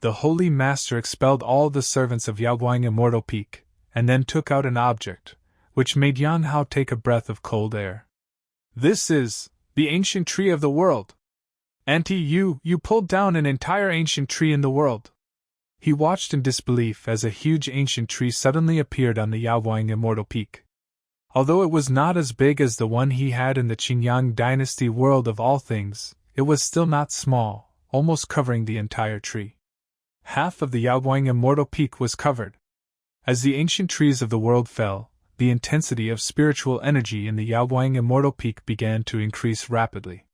The Holy Master expelled all the servants of Yaoguang Immortal Peak, and then took out an object, which made Yan Hao take a breath of cold air. This is the ancient tree of the world. Auntie, you pulled down an entire ancient tree in the world. He watched in disbelief as a huge ancient tree suddenly appeared on the Yaoguang Immortal Peak. Although it was not as big as the one he had in the Qingyang Dynasty world of all things, it was still not small, almost covering the entire tree. Half of the Yaoguang Immortal Peak was covered. As the ancient trees of the world fell, the intensity of spiritual energy in the Yaoguang Immortal Peak began to increase rapidly.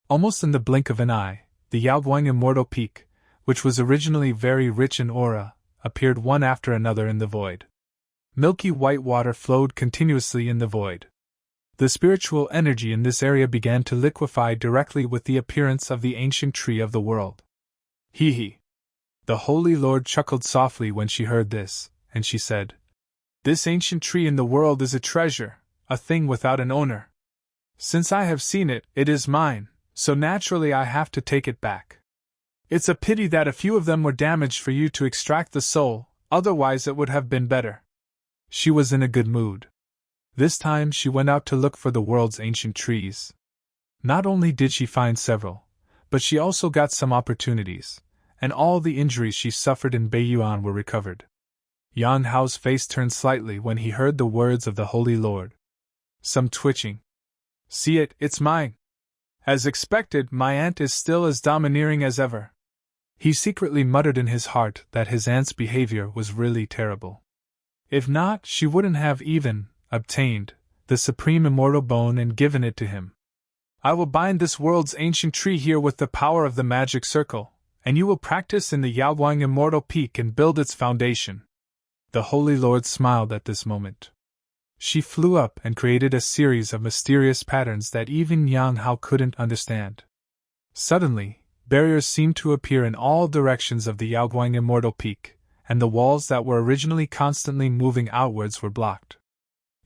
Almost in the blink of an eye, the Yaoguang Immortal Peak, which was originally very rich in aura, appeared one after another in the void. Milky white water flowed continuously in the void. The spiritual energy in this area began to liquefy directly with the appearance of the ancient tree of the world. Hee hee. The Holy Lord chuckled softly when she heard this, and she said, "This ancient tree in the world is a treasure, a thing without an owner. Since I have seen it, it is mine, so naturally I have to take it back. It's a pity that a few of them were damaged for you to extract the soul, otherwise it would have been better." She was in a good mood. This time she went out to look for the world's ancient trees. Not only did she find several, but she also got some opportunities, and all the injuries she suffered in Beiyuan were recovered. Yan Hao's face turned slightly when he heard the words of the Holy Lord. Some twitching. "See it, it's mine. As expected, my aunt is still as domineering as ever." He secretly muttered in his heart that his aunt's behavior was really terrible. If not, she wouldn't have even obtained the supreme immortal bone and given it to him. "I will bind this world's ancient tree here with the power of the magic circle, and you will practice in the Yaoguang Immortal Peak and build its foundation." The Holy Lord smiled at this moment. She flew up and created a series of mysterious patterns that even Yan Hao couldn't understand. Suddenly, barriers seemed to appear in all directions of the Yaoguang Immortal Peak, and the walls that were originally constantly moving outwards were blocked.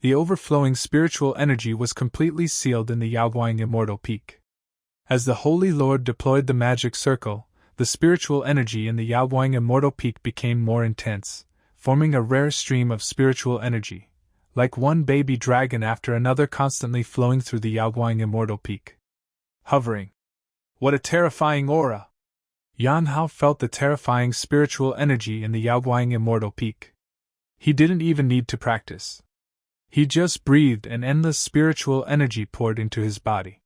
The overflowing spiritual energy was completely sealed in the Yaoguang Immortal Peak. As the Holy Lord deployed the magic circle, the spiritual energy in the Yaoguang Immortal Peak became more intense, forming a rare stream of spiritual energy, like one baby dragon after another constantly flowing through the Yaoguang Immortal Peak. Hovering. What a terrifying aura! Yan Hao felt the terrifying spiritual energy in the Yaoguang Immortal Peak. He didn't even need to practice. He just breathed and endless spiritual energy poured into his body.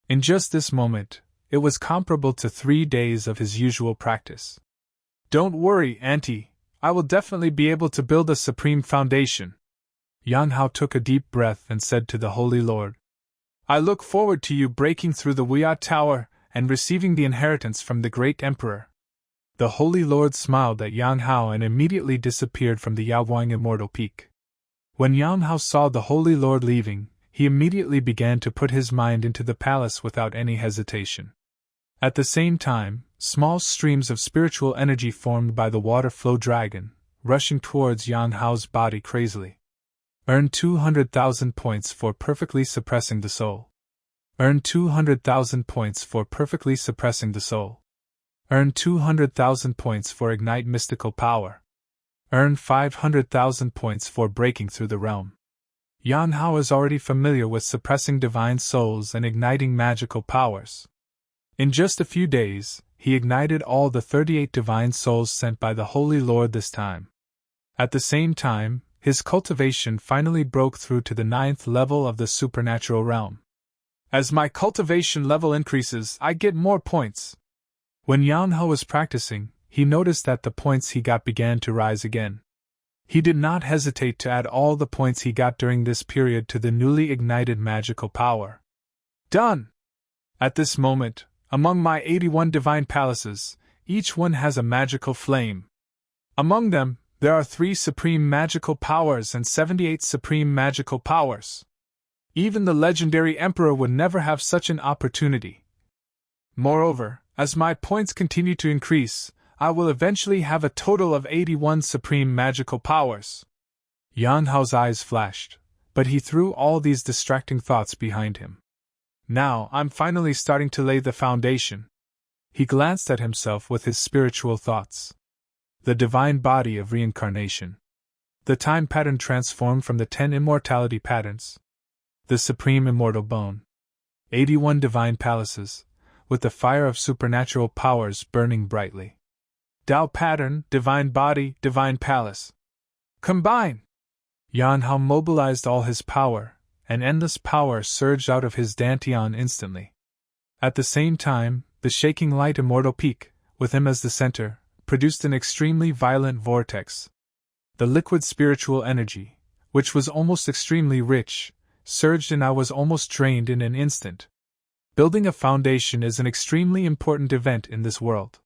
In just this moment, it was comparable to 3 days of his usual practice. "Don't worry, Auntie, I will definitely be able to build a supreme foundation." Yan Hao took a deep breath and said to the Holy Lord, "I look forward to you breaking through the Wuya Tower and receiving the inheritance from the great emperor." The Holy Lord smiled at Yan Hao and immediately disappeared from the Yaoguang Immortal Peak. When Yan Hao saw the Holy Lord leaving, he immediately began to put his mind into the palace without any hesitation. At the same time, small streams of spiritual energy formed by the water flow dragon, rushing towards Yan Hao's body crazily. Earn 200,000 points for perfectly suppressing the soul. Earn 200,000 points for perfectly suppressing the soul. Earn 200,000 points for ignite mystical power. Earn 500,000 points for breaking through the realm. Yan Hao is already familiar with suppressing divine souls and igniting magical powers. In just a few days, he ignited all the 38 divine souls sent by the Holy Lord this time. At the same time, his cultivation finally broke through to the 9th level of the supernatural realm. As my cultivation level increases, I get more points. When Yan Hao was practicing, he noticed that the points he got began to rise again. He did not hesitate to add all the points he got during this period to the newly ignited magical power. Done! At this moment, among my 81 divine palaces, each one has a magical flame. Among them, there are 3 supreme magical powers and 78 supreme magical powers. Even the legendary emperor would never have such an opportunity. Moreover, as my points continue to increase, I will eventually have a total of 81 supreme magical powers. Yan Hao's eyes flashed, but he threw all these distracting thoughts behind him. Now I'm finally starting to lay the foundation. He glanced at himself with his spiritual thoughts. The divine body of reincarnation. The time pattern transformed from the 10 immortality patterns. The supreme immortal bone. 81 divine palaces, with the fire of supernatural powers burning brightly. Tao pattern, divine body, divine palace. Combine! Yan Hao mobilized all his power, and endless power surged out of his dantian instantly. At the same time, the shaking light immortal peak, with him as the center, produced an extremely violent vortex. The liquid spiritual energy, which was almost extremely rich, surged and I was almost drained in an instant. Building a foundation is an extremely important event in this world,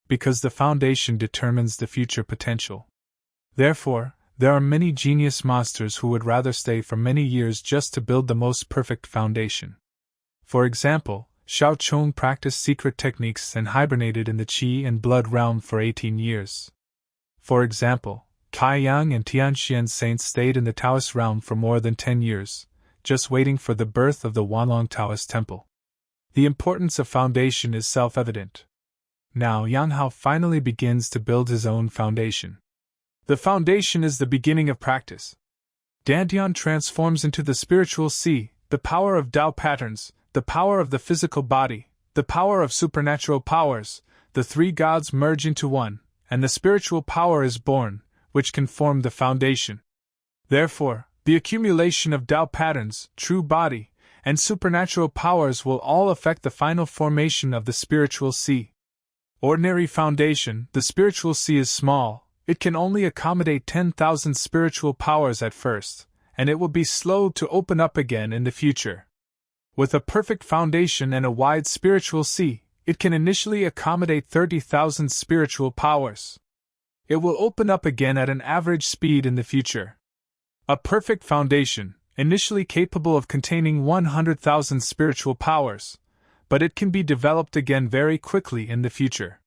because the foundation determines the future potential. Therefore, there are many genius monsters who would rather stay for many years just to build the most perfect foundation. For example, Xiao Chong practiced secret techniques and hibernated in the qi and blood realm for 18 years. For example, Kai Yang and Tianxian saints stayed in the Taoist realm for more than 10 years, just waiting for the birth of the Wanlong Taoist temple. The importance of foundation is self-evident. Now Yan Hao finally begins to build his own foundation. The foundation is the beginning of practice. Dantian transforms into the spiritual sea, the power of Tao patterns, the power of the physical body, the power of supernatural powers, the three gods merge into one, and the spiritual power is born, which can form the foundation. Therefore, the accumulation of Tao patterns, true body, and supernatural powers will all affect the final formation of the spiritual sea. Ordinary foundation, the spiritual sea is small, it can only accommodate 10,000 spiritual powers at first, and it will be slow to open up again in the future. With a perfect foundation and a wide spiritual sea, it can initially accommodate 30,000 spiritual powers. It will open up again at an average speed in the future. A perfect foundation, initially capable of containing 100,000 spiritual powers, but it can be developed again very quickly in the future.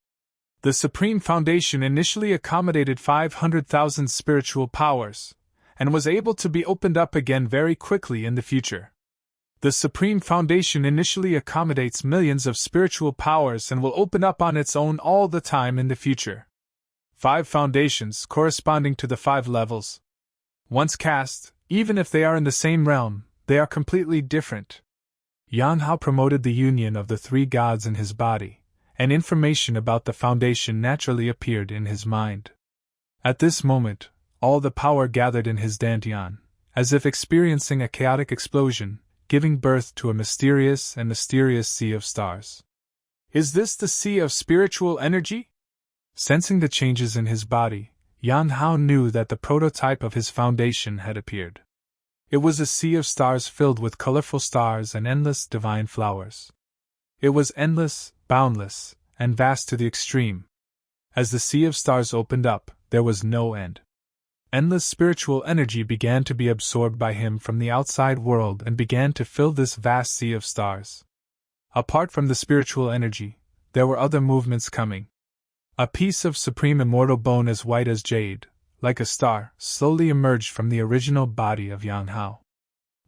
The Supreme Foundation initially accommodated 500,000 spiritual powers, and was able to be opened up again very quickly in the future. The Supreme Foundation initially accommodates millions of spiritual powers and will open up on its own all the time in the future. 5 foundations corresponding to the 5 levels. Once cast, even if they are in the same realm, they are completely different. Yan Hao promoted the union of the 3 gods in his body, and information about the foundation naturally appeared in his mind. At this moment, all the power gathered in his dantian, as if experiencing a chaotic explosion, giving birth to a mysterious sea of stars. Is this the sea of spiritual energy? Sensing the changes in his body, Yan Hao knew that the prototype of his foundation had appeared. It was a sea of stars filled with colorful stars and endless divine flowers. It was endless, boundless, and vast to the extreme. As the sea of stars opened up, there was no end. Endless spiritual energy began to be absorbed by him from the outside world and began to fill this vast sea of stars. Apart from the spiritual energy, there were other movements coming. A piece of supreme immortal bone as white as jade, like a star, slowly emerged from the original body of Yan Hao.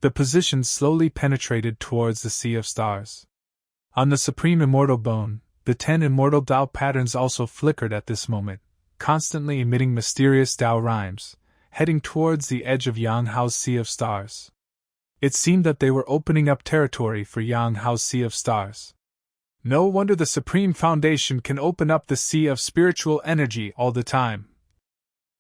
The position slowly penetrated towards the sea of stars. On the supreme immortal bone, the 10 immortal Tao patterns also flickered at this moment, constantly emitting mysterious Tao rhymes, heading towards the edge of Yang Hao's sea of stars. It seemed that they were opening up territory for Yang Hao's sea of stars. No wonder the Supreme Foundation can open up the sea of spiritual energy all the time.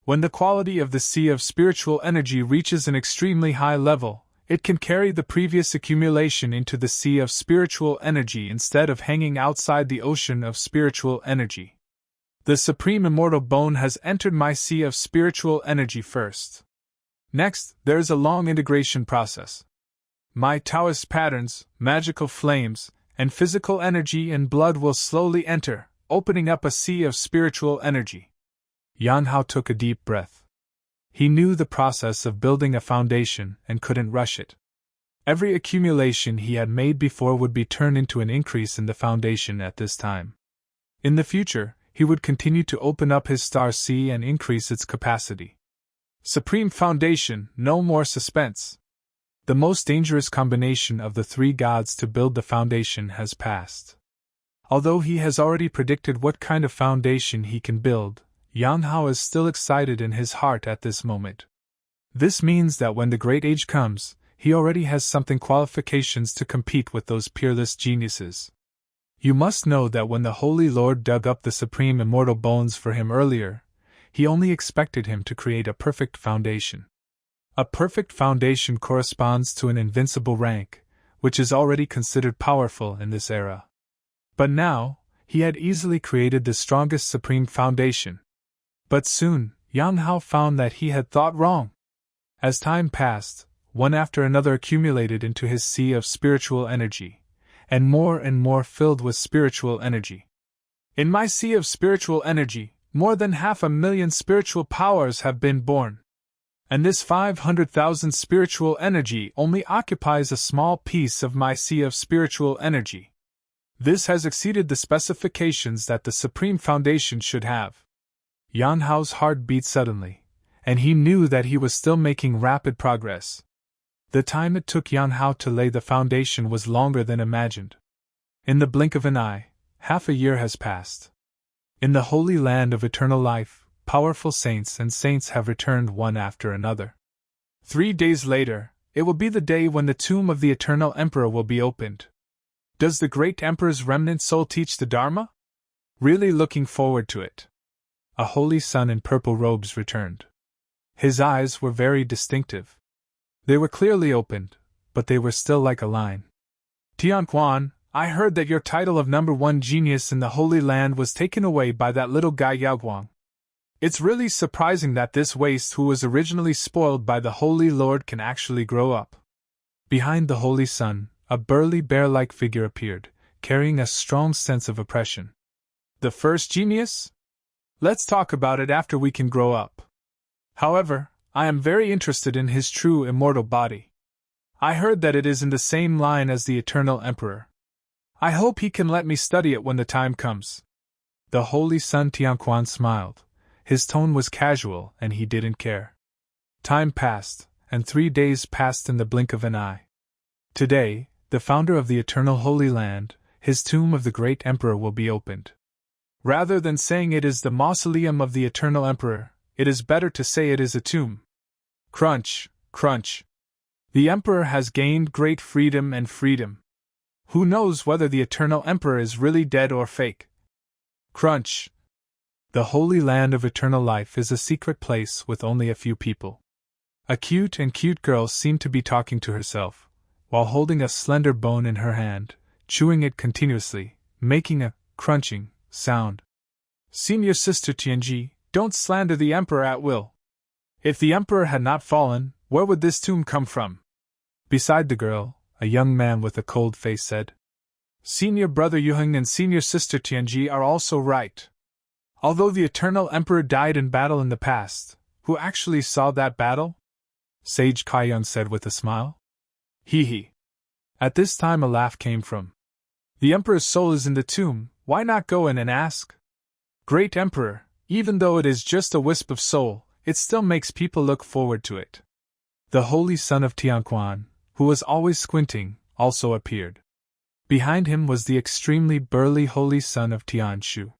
When the quality of the sea of spiritual energy reaches an extremely high level, it can carry the previous accumulation into the sea of spiritual energy instead of hanging outside the ocean of spiritual energy. The Supreme Immortal Bone has entered my sea of spiritual energy first. Next, there is a long integration process. My Taoist patterns, magical flames, and physical energy and blood will slowly enter, opening up a sea of spiritual energy. Yan Hao took a deep breath. He knew the process of building a foundation and couldn't rush it. Every accumulation he had made before would be turned into an increase in the foundation at this time. In the future, he would continue to open up his star sea and increase its capacity. Supreme Foundation, no more suspense. The most dangerous combination of the 3 gods to build the foundation has passed. Although he has already predicted what kind of foundation he can build, Yang Hao is still excited in his heart at this moment. This means that when the great age comes, he already has something qualifications to compete with those peerless geniuses. You must know that when the Holy Lord dug up the supreme immortal bones for him earlier, he only expected him to create a perfect foundation. A perfect foundation corresponds to an invincible rank, which is already considered powerful in this era. But now, he had easily created the strongest supreme foundation. But soon, Yang Hao found that he had thought wrong. As time passed, one after another accumulated into his sea of spiritual energy, and more filled with spiritual energy. In my sea of spiritual energy, more than 500,000 spiritual powers have been born. And this 500,000 spiritual energy only occupies a small piece of my sea of spiritual energy. This has exceeded the specifications that the Supreme Foundation should have. Yang Hao's heart beat suddenly, and he knew that he was still making rapid progress. The time it took Yang Hao to lay the foundation was longer than imagined. In the blink of an eye, half a year has passed. In the holy land of eternal life, powerful saints and saints have returned one after another. 3 days later, it will be the day when the tomb of the eternal emperor will be opened. Does the great emperor's remnant soul teach the Dharma? Really looking forward to it. A holy son in purple robes returned. His eyes were very distinctive. They were clearly opened, but they were still like a line. Tianquan, I heard that your title of #1 genius in the Holy Land was taken away by that little guy Yao Guang. It's really surprising that this waste who was originally spoiled by the Holy Lord can actually grow up. Behind the Holy Sun, a burly bear-like figure appeared, carrying a strong sense of oppression. The first genius? Let's talk about it after we can grow up. However, I am very interested in his true immortal body. I heard that it is in the same line as the Eternal Emperor. I hope he can let me study it when the time comes. The Holy Son Tianquan smiled. His tone was casual, and he didn't care. Time passed, and 3 days passed in the blink of an eye. Today, the founder of the Eternal Holy Land, his tomb of the great emperor will be opened. Rather than saying it is the mausoleum of the Eternal Emperor, it is better to say it is a tomb. Crunch, crunch. The emperor has gained great freedom and freedom. Who knows whether the Eternal Emperor is really dead or fake? Crunch. The Holy Land of Eternal Life is a secret place with only a few people. A cute girl seemed to be talking to herself, while holding a slender bone in her hand, chewing it continuously, making a crunching sound. Senior Sister Tianji, don't slander the Emperor at will. If the Emperor had not fallen, where would this tomb come from? Beside the girl, a young man with a cold face said. Senior Brother Yuheng and Senior Sister Tianji are also right. Although the Eternal Emperor died in battle in the past, who actually saw that battle? Sage Kaiyang said with a smile. Hee. At this time a laugh came from. The Emperor's soul is in the tomb, why not go in and ask? Great Emperor, even though it is just a wisp of soul, it still makes people look forward to it. The Holy Son of Tianquan, who was always squinting, also appeared. Behind him was the extremely burly Holy Son of Tianshu.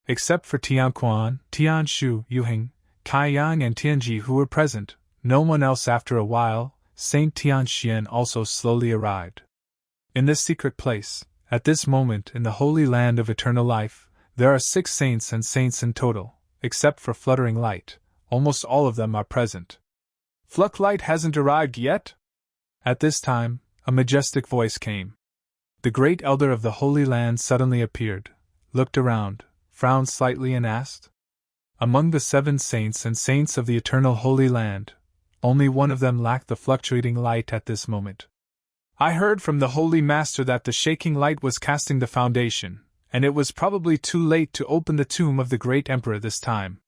Except for Tianquan, Tianshu, Yuheng, Kaiyang and Tianji who were present, no one else. After a while, Saint Tianxian also slowly arrived. In this secret place, at this moment in the Holy Land of Eternal Life, there are 6 saints and saints in total, except for Fluttering Light, almost all of them are present. Fluck Light hasn't arrived yet? At this time, a majestic voice came. The great elder of the Holy Land suddenly appeared, looked around, frowned slightly and asked. Among the 7 saints and saints of the Eternal Holy Land, only one of them lacked the fluctuating light at this moment. I heard from the Holy Master that the shaking light was casting the foundation, and it was probably too late to open the tomb of the great emperor this time.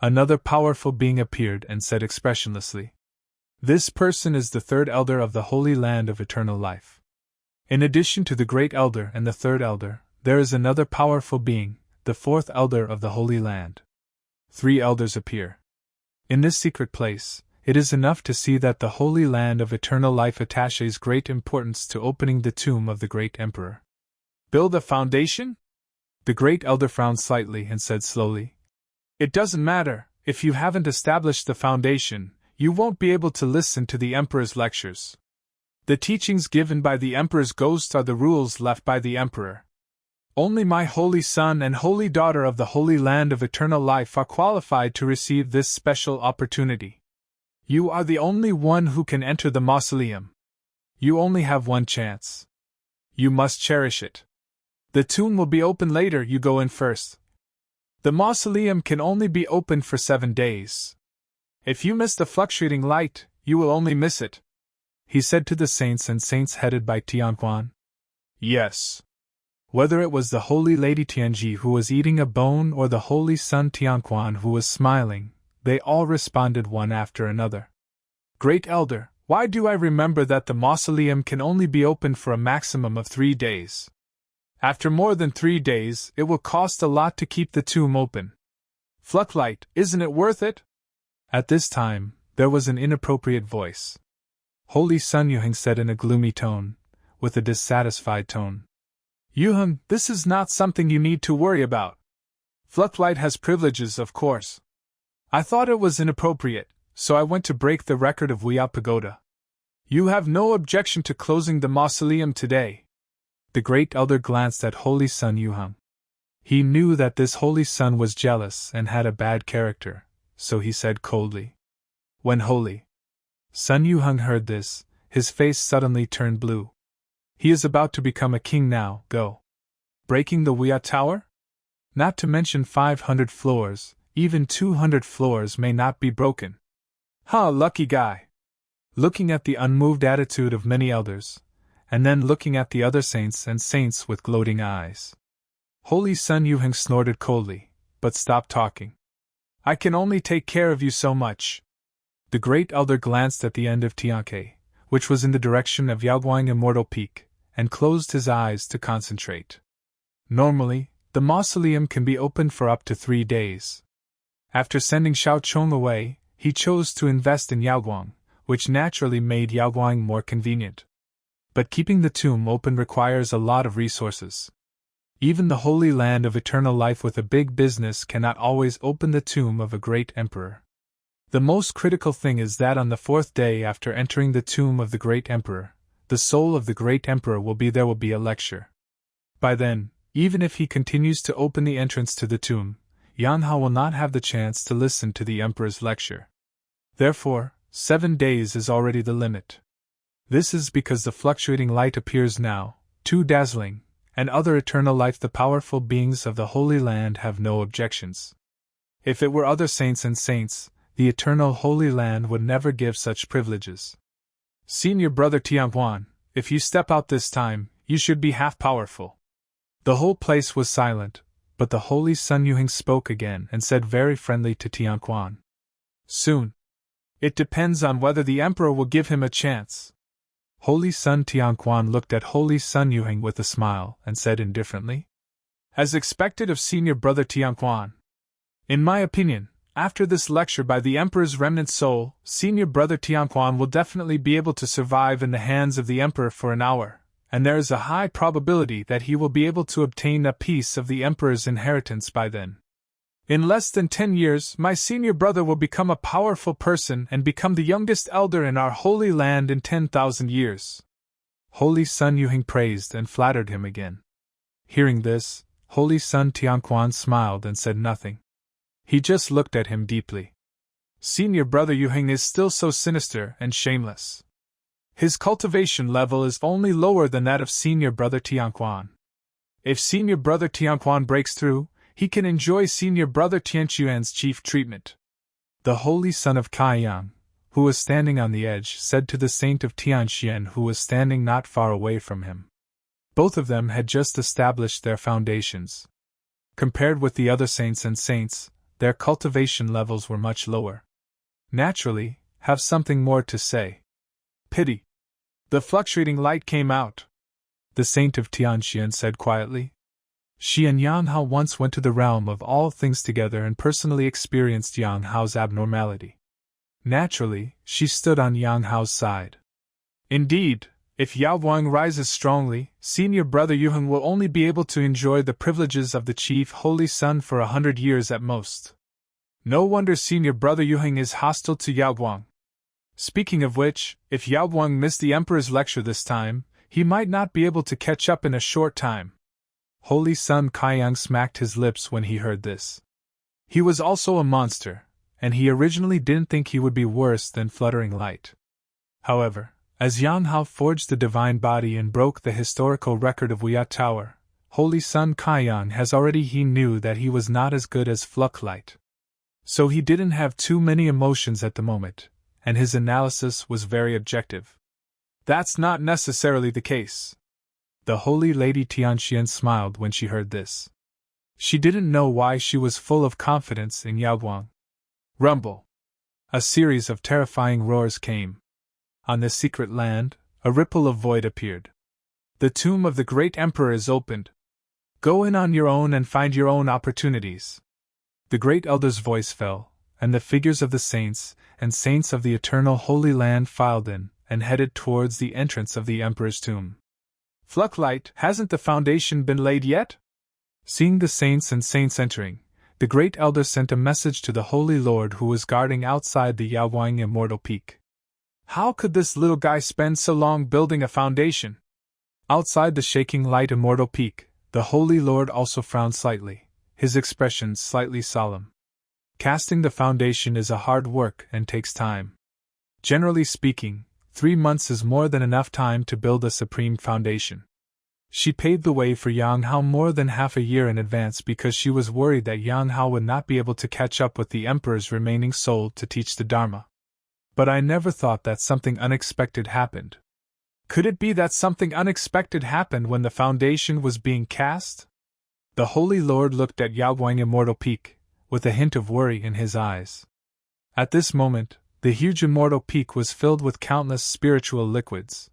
Another powerful being appeared and said expressionlessly. This person is the 3rd elder of the Holy Land of Eternal Life. In addition to the great elder and the 3rd elder, there is another powerful being, the 4th elder of the Holy Land. 3 elders appear. In this secret place, it is enough to see that the Holy Land of Eternal Life attaches great importance to opening the tomb of the great emperor. Build a foundation? The great elder frowned slightly and said slowly, It doesn't matter, if you haven't established the foundation, you won't be able to listen to the Emperor's lectures. The teachings given by the Emperor's ghosts are the rules left by the Emperor. Only my holy son and holy daughter of the Holy Land of Eternal Life are qualified to receive this special opportunity. You are the only one who can enter the mausoleum. You only have one chance. You must cherish it. The tomb will be open later, you go in first. The mausoleum can only be opened for 7 days. If you miss the fluctuating light, you will only miss it, he said to the saints and saints headed by Tianquan. Yes. Whether it was the holy lady Tianji who was eating a bone or the holy son Tianquan who was smiling, they all responded one after another. Great Elder, why do I remember that the mausoleum can only be opened for a maximum of 3 days? After more than 3 days, it will cost a lot to keep the tomb open. Flucklight, isn't it worth it? At this time, there was an inappropriate voice. Holy Sun Yuheng said in a gloomy tone, with a dissatisfied tone. Yuheng, this is not something you need to worry about. Flucklight has privileges, of course. I thought it was inappropriate, so I went to break the record of Weiyao Pagoda. You have no objection to closing the mausoleum today. The great elder glanced at Holy Sun Yuheng. He knew that this Holy Sun was jealous and had a bad character, so he said coldly. When Holy Sun Yuheng heard this, his face suddenly turned blue. He is about to become a king now, go. Breaking the Weiyao Tower? Not to mention 500 floors, even 200 floors may not be broken. Ha, lucky guy! Looking at the unmoved attitude of many elders, and then looking at the other saints and saints with gloating eyes. Holy Sun Yuheng snorted coldly, but stopped talking. I can only take care of you so much. The great elder glanced at the end of Tianke, which was in the direction of Yaoguang Immortal Peak, and closed his eyes to concentrate. Normally, the mausoleum can be opened for up to 3 days. After sending Shao Chong away, he chose to invest in Yaoguang, which naturally made Yaoguang more convenient. But keeping the tomb open requires a lot of resources. Even the Holy Land of Eternal Life with a big business cannot always open the tomb of a great emperor. The most critical thing is that on the 4th day after entering the tomb of the great emperor, the soul of the great emperor will be a lecture. By then, even if he continues to open the entrance to the tomb, Yan Hao will not have the chance to listen to the emperor's lecture. Therefore, 7 days is already the limit. This is because the fluctuating light appears now, too dazzling, and other eternal life the powerful beings of the Holy Land have no objections. If it were other saints and saints, the eternal Holy Land would never give such privileges. Senior brother Tianquan, if you step out this time, you should be half powerful. The whole place was silent, but the Holy Sun Yuheng spoke again and said very friendly to Tianquan. Soon. It depends on whether the emperor will give him a chance. Holy Sun Tianquan looked at Holy Sun Yuheng with a smile and said indifferently. As expected of senior brother Tianquan. In my opinion, after this lecture by the emperor's remnant soul, senior brother Tianquan will definitely be able to survive in the hands of the emperor for an hour, and there is a high probability that he will be able to obtain a piece of the emperor's inheritance by then. In less than 10 years, my senior brother will become a powerful person and become the youngest elder in our holy land in 10,000 years. Holy Sun Yuheng praised and flattered him again. Hearing this, Holy Sun Tianquan smiled and said nothing. He just looked at him deeply. Senior brother Yuheng is still so sinister and shameless. His cultivation level is only lower than that of senior brother Tianquan. If senior brother Tianquan breaks through, he can enjoy senior brother Tianquan's chief treatment. The holy son of Kaiyang, who was standing on the edge, said to the saint of Tianxian who was standing not far away from him. Both of them had just established their foundations. Compared with the other saints and saints, their cultivation levels were much lower. Naturally, have something more to say. Pity. The fluctuating light came out. The saint of Tianxian said quietly. She and Yang Hao once went to the realm of all things together and personally experienced Yang Hao's abnormality. Naturally, she stood on Yang Hao's side. Indeed, if Yao Guang rises strongly, senior brother Yuheng will only be able to enjoy the privileges of the chief holy son for 100 years at most. No wonder senior brother Yuheng is hostile to Yao Guang. Speaking of which, if Yao Guang missed the emperor's lecture this time, he might not be able to catch up in a short time. Holy son Kaiyang smacked his lips when he heard this. He was also a monster, and he originally didn't think he would be worse than Fluttering Light. However, as Yang Hao forged the divine body and broke the historical record of Wuyat Tower, Holy Son Kaiyang has already he knew that he was not as good as Flucklight. So he didn't have too many emotions at the moment, and his analysis was very objective. That's not necessarily the case. The holy lady Tianxian smiled when she heard this. She didn't know why she was full of confidence in Yao Guang. Rumble! A series of terrifying roars came. On the secret land, a ripple of void appeared. The tomb of the great emperor is opened. Go in on your own and find your own opportunities. The great elder's voice fell, and the figures of the saints and saints of the eternal holy land filed in and headed towards the entrance of the emperor's tomb. Flucklight, hasn't the foundation been laid yet? Seeing the saints and saints entering, the great elder sent a message to the Holy Lord who was guarding outside the Yaoguang Immortal Peak. How could this little guy spend so long building a foundation? Outside the shaking light Immortal Peak, the Holy Lord also frowned slightly, his expression slightly solemn. Casting the foundation is a hard work and takes time. Generally speaking, 3 months is more than enough time to build a supreme foundation. She paved the way for Yang Hao more than half a year in advance because she was worried that Yang Hao would not be able to catch up with the Emperor's remaining soul to teach the Dharma. But I never thought that something unexpected happened. Could it be that something unexpected happened when the foundation was being cast? The Holy Lord looked at Yaoguang Immortal Peak, with a hint of worry in his eyes. At this moment, the huge Immortal Peak was filled with countless spiritual liquids.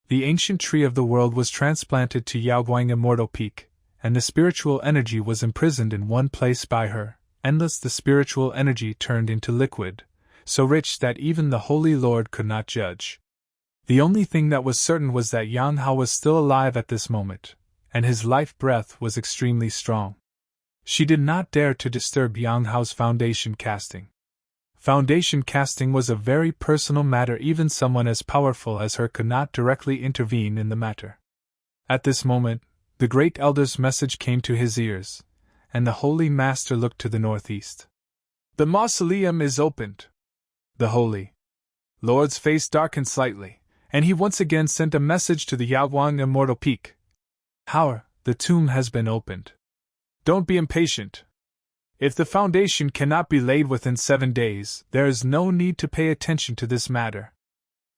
The ancient tree of the world was transplanted to Yaoguang Immortal Peak, and the spiritual energy was imprisoned in one place by her. Endless the spiritual energy turned into liquid, so rich that even the Holy Lord could not judge. The only thing that was certain was that Yang Hao was still alive at this moment, and his life breath was extremely strong. She did not dare to disturb Yang Hao's foundation casting. Foundation casting was a very personal matter. Even someone as powerful as her could not directly intervene in the matter. At this moment, the great elder's message came to his ears, and the Holy Master looked to the northeast. The mausoleum is opened. The Holy Lord's face darkened slightly, and he once again sent a message to the Yaoguang Immortal Peak. Howard, the tomb has been opened. Don't be impatient. If the foundation cannot be laid within 7 days, there is no need to pay attention to this matter.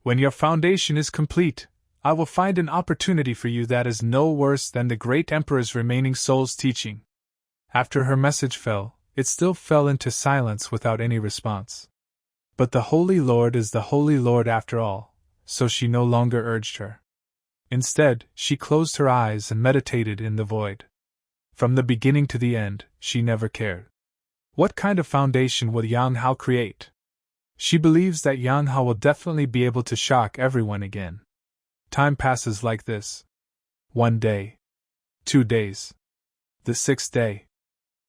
When your foundation is complete, I will find an opportunity for you that is no worse than the great Emperor's remaining soul's teaching. After her message fell, it still fell into silence without any response. But the Holy Lord is the Holy Lord after all, so she no longer urged her. Instead, she closed her eyes and meditated in the void. From the beginning to the end, she never cared. What kind of foundation will Yang Hao create? She believes that Yang Hao will definitely be able to shock everyone again. Time passes like this. 1 day. 2 days. The 6th day.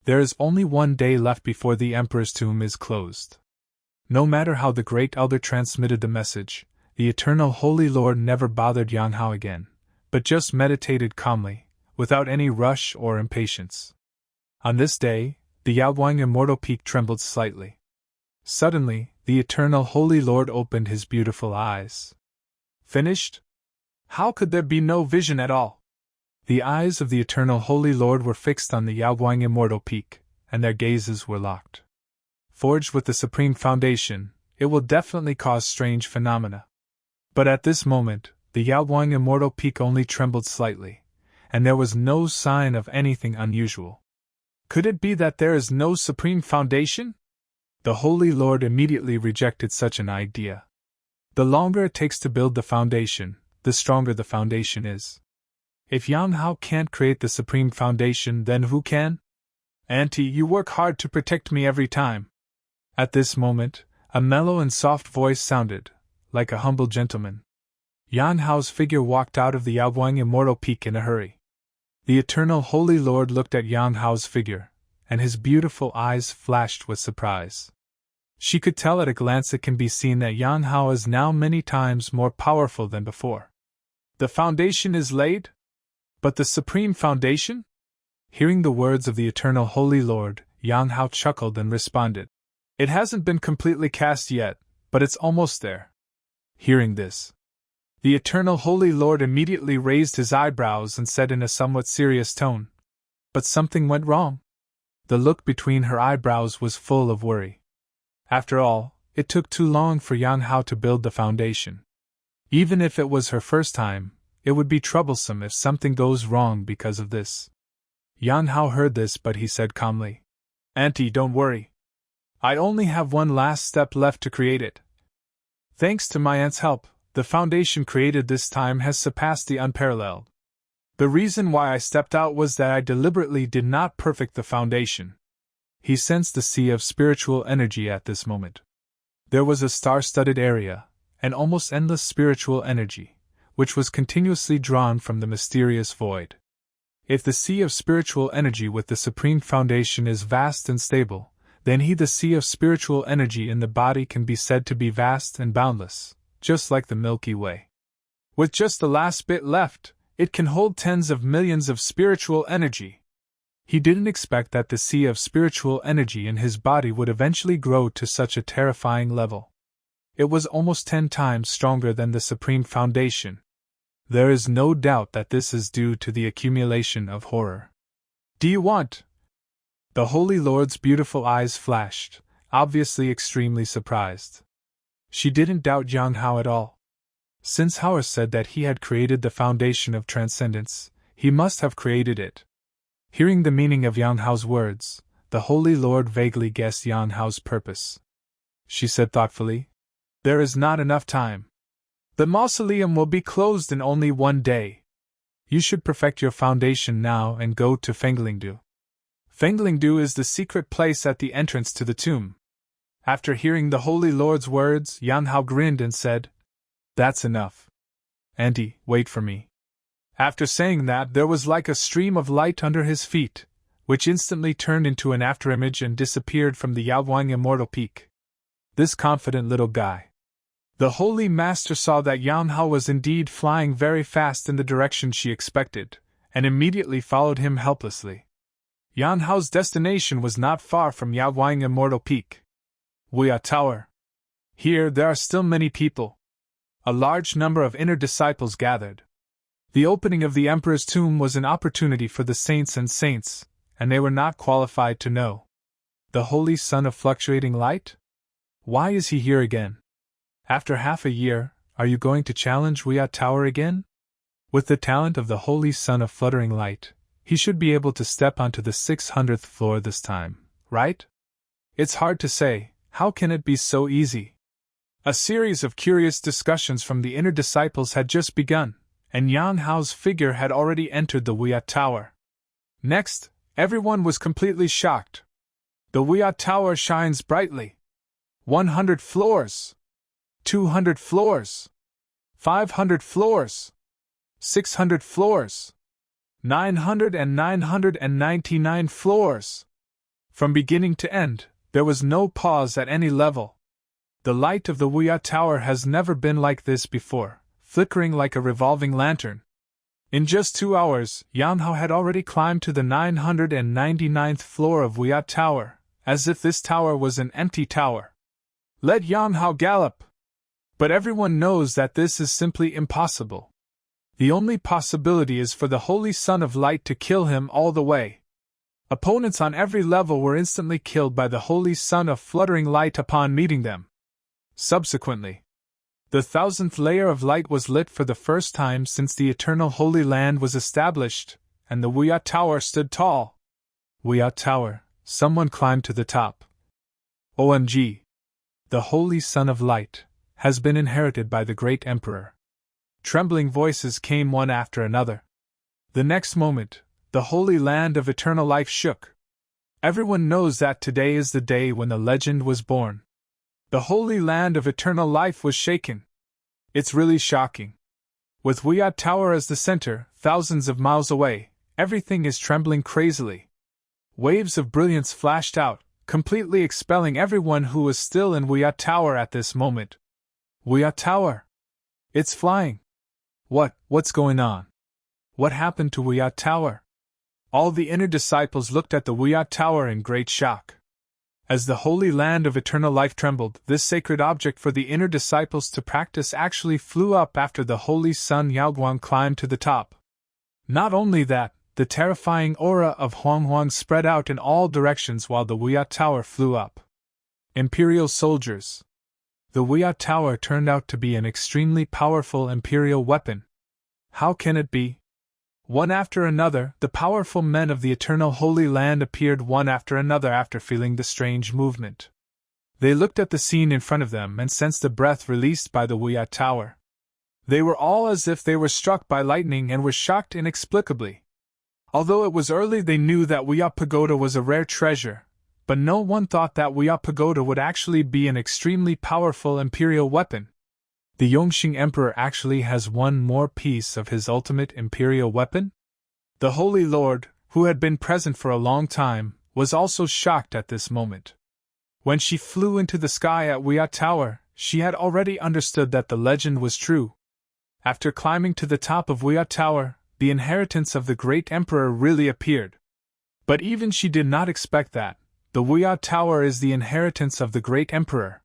There is only 1 day left before the Emperor's tomb is closed. No matter how the Great Elder transmitted the message, the Eternal Holy Lord never bothered Yang Hao again, but just meditated calmly, without any rush or impatience. On this day, the Yaoguang Immortal Peak trembled slightly. Suddenly, the Eternal Holy Lord opened his beautiful eyes. Finished? How could there be no vision at all? The eyes of the Eternal Holy Lord were fixed on the Yaoguang Immortal Peak, and their gazes were locked. Forged with the Supreme Foundation, it will definitely cause strange phenomena. But at this moment, the Yaoguang Immortal Peak only trembled slightly, and there was no sign of anything unusual. Could it be that there is no Supreme Foundation? The Holy Lord immediately rejected such an idea. The longer it takes to build the foundation, the stronger the foundation is. If Yang Hao can't create the Supreme Foundation, then who can? Auntie, you work hard to protect me every time. At this moment, a mellow and soft voice sounded, like a humble gentleman. Yan Hao's figure walked out of the Yaoguang Immortal Peak in a hurry. The Eternal Holy Lord looked at Yan Hao's figure, and his beautiful eyes flashed with surprise. She could tell at a glance it can be seen that Yan Hao is now many times more powerful than before. The foundation is laid? But the supreme foundation? Hearing the words of the Eternal Holy Lord, Yan Hao chuckled and responded, "It hasn't been completely cast yet, but it's almost there." Hearing this, the Eternal Holy Lord immediately raised his eyebrows and said in a somewhat serious tone, "But something went wrong." The look between her eyebrows was full of worry. After all, it took too long for Yan Hao to build the foundation. Even if it was her first time, it would be troublesome if something goes wrong because of this. Yan Hao heard this, but he said calmly, "Auntie, don't worry. I only have one last step left to create it. Thanks to my aunt's help, the foundation created this time has surpassed the unparalleled. The reason why I stepped out was that I deliberately did not perfect the foundation." He sensed the sea of spiritual energy at this moment. There was a star-studded area, an almost endless spiritual energy, which was continuously drawn from the mysterious void. If the sea of spiritual energy with the supreme foundation is vast and stable, then the sea of spiritual energy in the body can be said to be vast and boundless, just like the Milky Way. With just the last bit left, it can hold tens of millions of spiritual energy. He didn't expect that the sea of spiritual energy in his body would eventually grow to such a terrifying level. It was almost 10 times stronger than the supreme foundation. There is no doubt that this is due to the accumulation of horror. "Do you want?" The Holy Lord's beautiful eyes flashed, obviously extremely surprised. She didn't doubt Yan Hao at all. Since Hao said that he had created the foundation of transcendence, he must have created it. Hearing the meaning of Yan Hao's words, the Holy Lord vaguely guessed Yan Hao's purpose. She said thoughtfully, "There is not enough time. The mausoleum will be closed in only 1 day. You should perfect your foundation now and go to Fenglingdu. Fenglingdu is the secret place at the entrance to the tomb." After hearing the Holy Lord's words, Yan Hao grinned and said, "That's enough. Auntie, wait for me." After saying that, there was like a stream of light under his feet, which instantly turned into an afterimage and disappeared from the Yaoguang Immortal Peak. This confident little guy. The Holy Master saw that Yan Hao was indeed flying very fast in the direction she expected, and immediately followed him helplessly. Yan Hao's destination was not far from Yaoguang Immortal Peak. Wuya Tower. Here there are still many people. A large number of inner disciples gathered. The opening of the Emperor's tomb was an opportunity for the saints, and they were not qualified to know. The Holy Son of Fluctuating Light? Why is he here again? After half a year, are you going to challenge Wuya Tower again? With the talent of the Holy Son of Fluttering Light, he should be able to step onto the 600th floor this time, right? It's hard to say. How can it be so easy? A series of curious discussions from the inner disciples had just begun, and Yan Hao's figure had already entered the Wuya Tower. Next, everyone was completely shocked. The Wuya Tower shines brightly. 100 floors. 200 floors. 500 floors. 600 floors. 900 and 999 floors. From beginning to end, there was no pause at any level. The light of the Wuya Tower has never been like this before, flickering like a revolving lantern. In just 2 hours, Yan Hao had already climbed to the 999th floor of Wuya Tower, as if this tower was an empty tower. Let Yan Hao gallop! But everyone knows that this is simply impossible. The only possibility is for the Holy Son of Light to kill him all the way. Opponents on every level were instantly killed by the Holy Son of Fluttering Light upon meeting them. Subsequently, the 1000th layer of light was lit for the first time since the Eternal Holy Land was established, and the Wuya Tower stood tall. Wuya Tower, someone climbed to the top. OMG! The Holy Son of Light has been inherited by the great Emperor. Trembling voices came one after another. The next moment, the Holy Land of Eternal Life shook. Everyone knows that today is the day when the legend was born. The Holy Land of Eternal Life was shaken. It's really shocking. With Wiyat Tower as the center, thousands of miles away, everything is trembling crazily. Waves of brilliance flashed out, completely expelling everyone who was still in Wiyat Tower at this moment. Wiyat Tower! It's flying! What's going on? What happened to Wiyat Tower? All the inner disciples looked at the Wiyat Tower in great shock. As the holy land of eternal life trembled, this sacred object for the inner disciples to practice actually flew up after the holy sun Yaoguang climbed to the top. Not only that, the terrifying aura of Huang spread out in all directions while the Wiyat Tower flew up. Imperial soldiers. The Wiyat Tower turned out to be an extremely powerful imperial weapon. How can it be? One after another, the powerful men of the eternal Holy Land appeared one after another after feeling the strange movement. They looked at the scene in front of them and sensed the breath released by the Wiyat Tower. They were all as if they were struck by lightning and were shocked inexplicably. Although it was early, they knew that Wiyat Pagoda was a rare treasure, but no one thought that Wiyat Pagoda would actually be an extremely powerful imperial weapon. The Yongxing Emperor actually has one more piece of his ultimate imperial weapon? The Holy Lord, who had been present for a long time, was also shocked at this moment. When she flew into the sky at Wiyat Tower, she had already understood that the legend was true. After climbing to the top of Wiyat Tower, the inheritance of the great emperor really appeared. But even she did not expect that. The Wiyat Tower is the inheritance of the great emperor.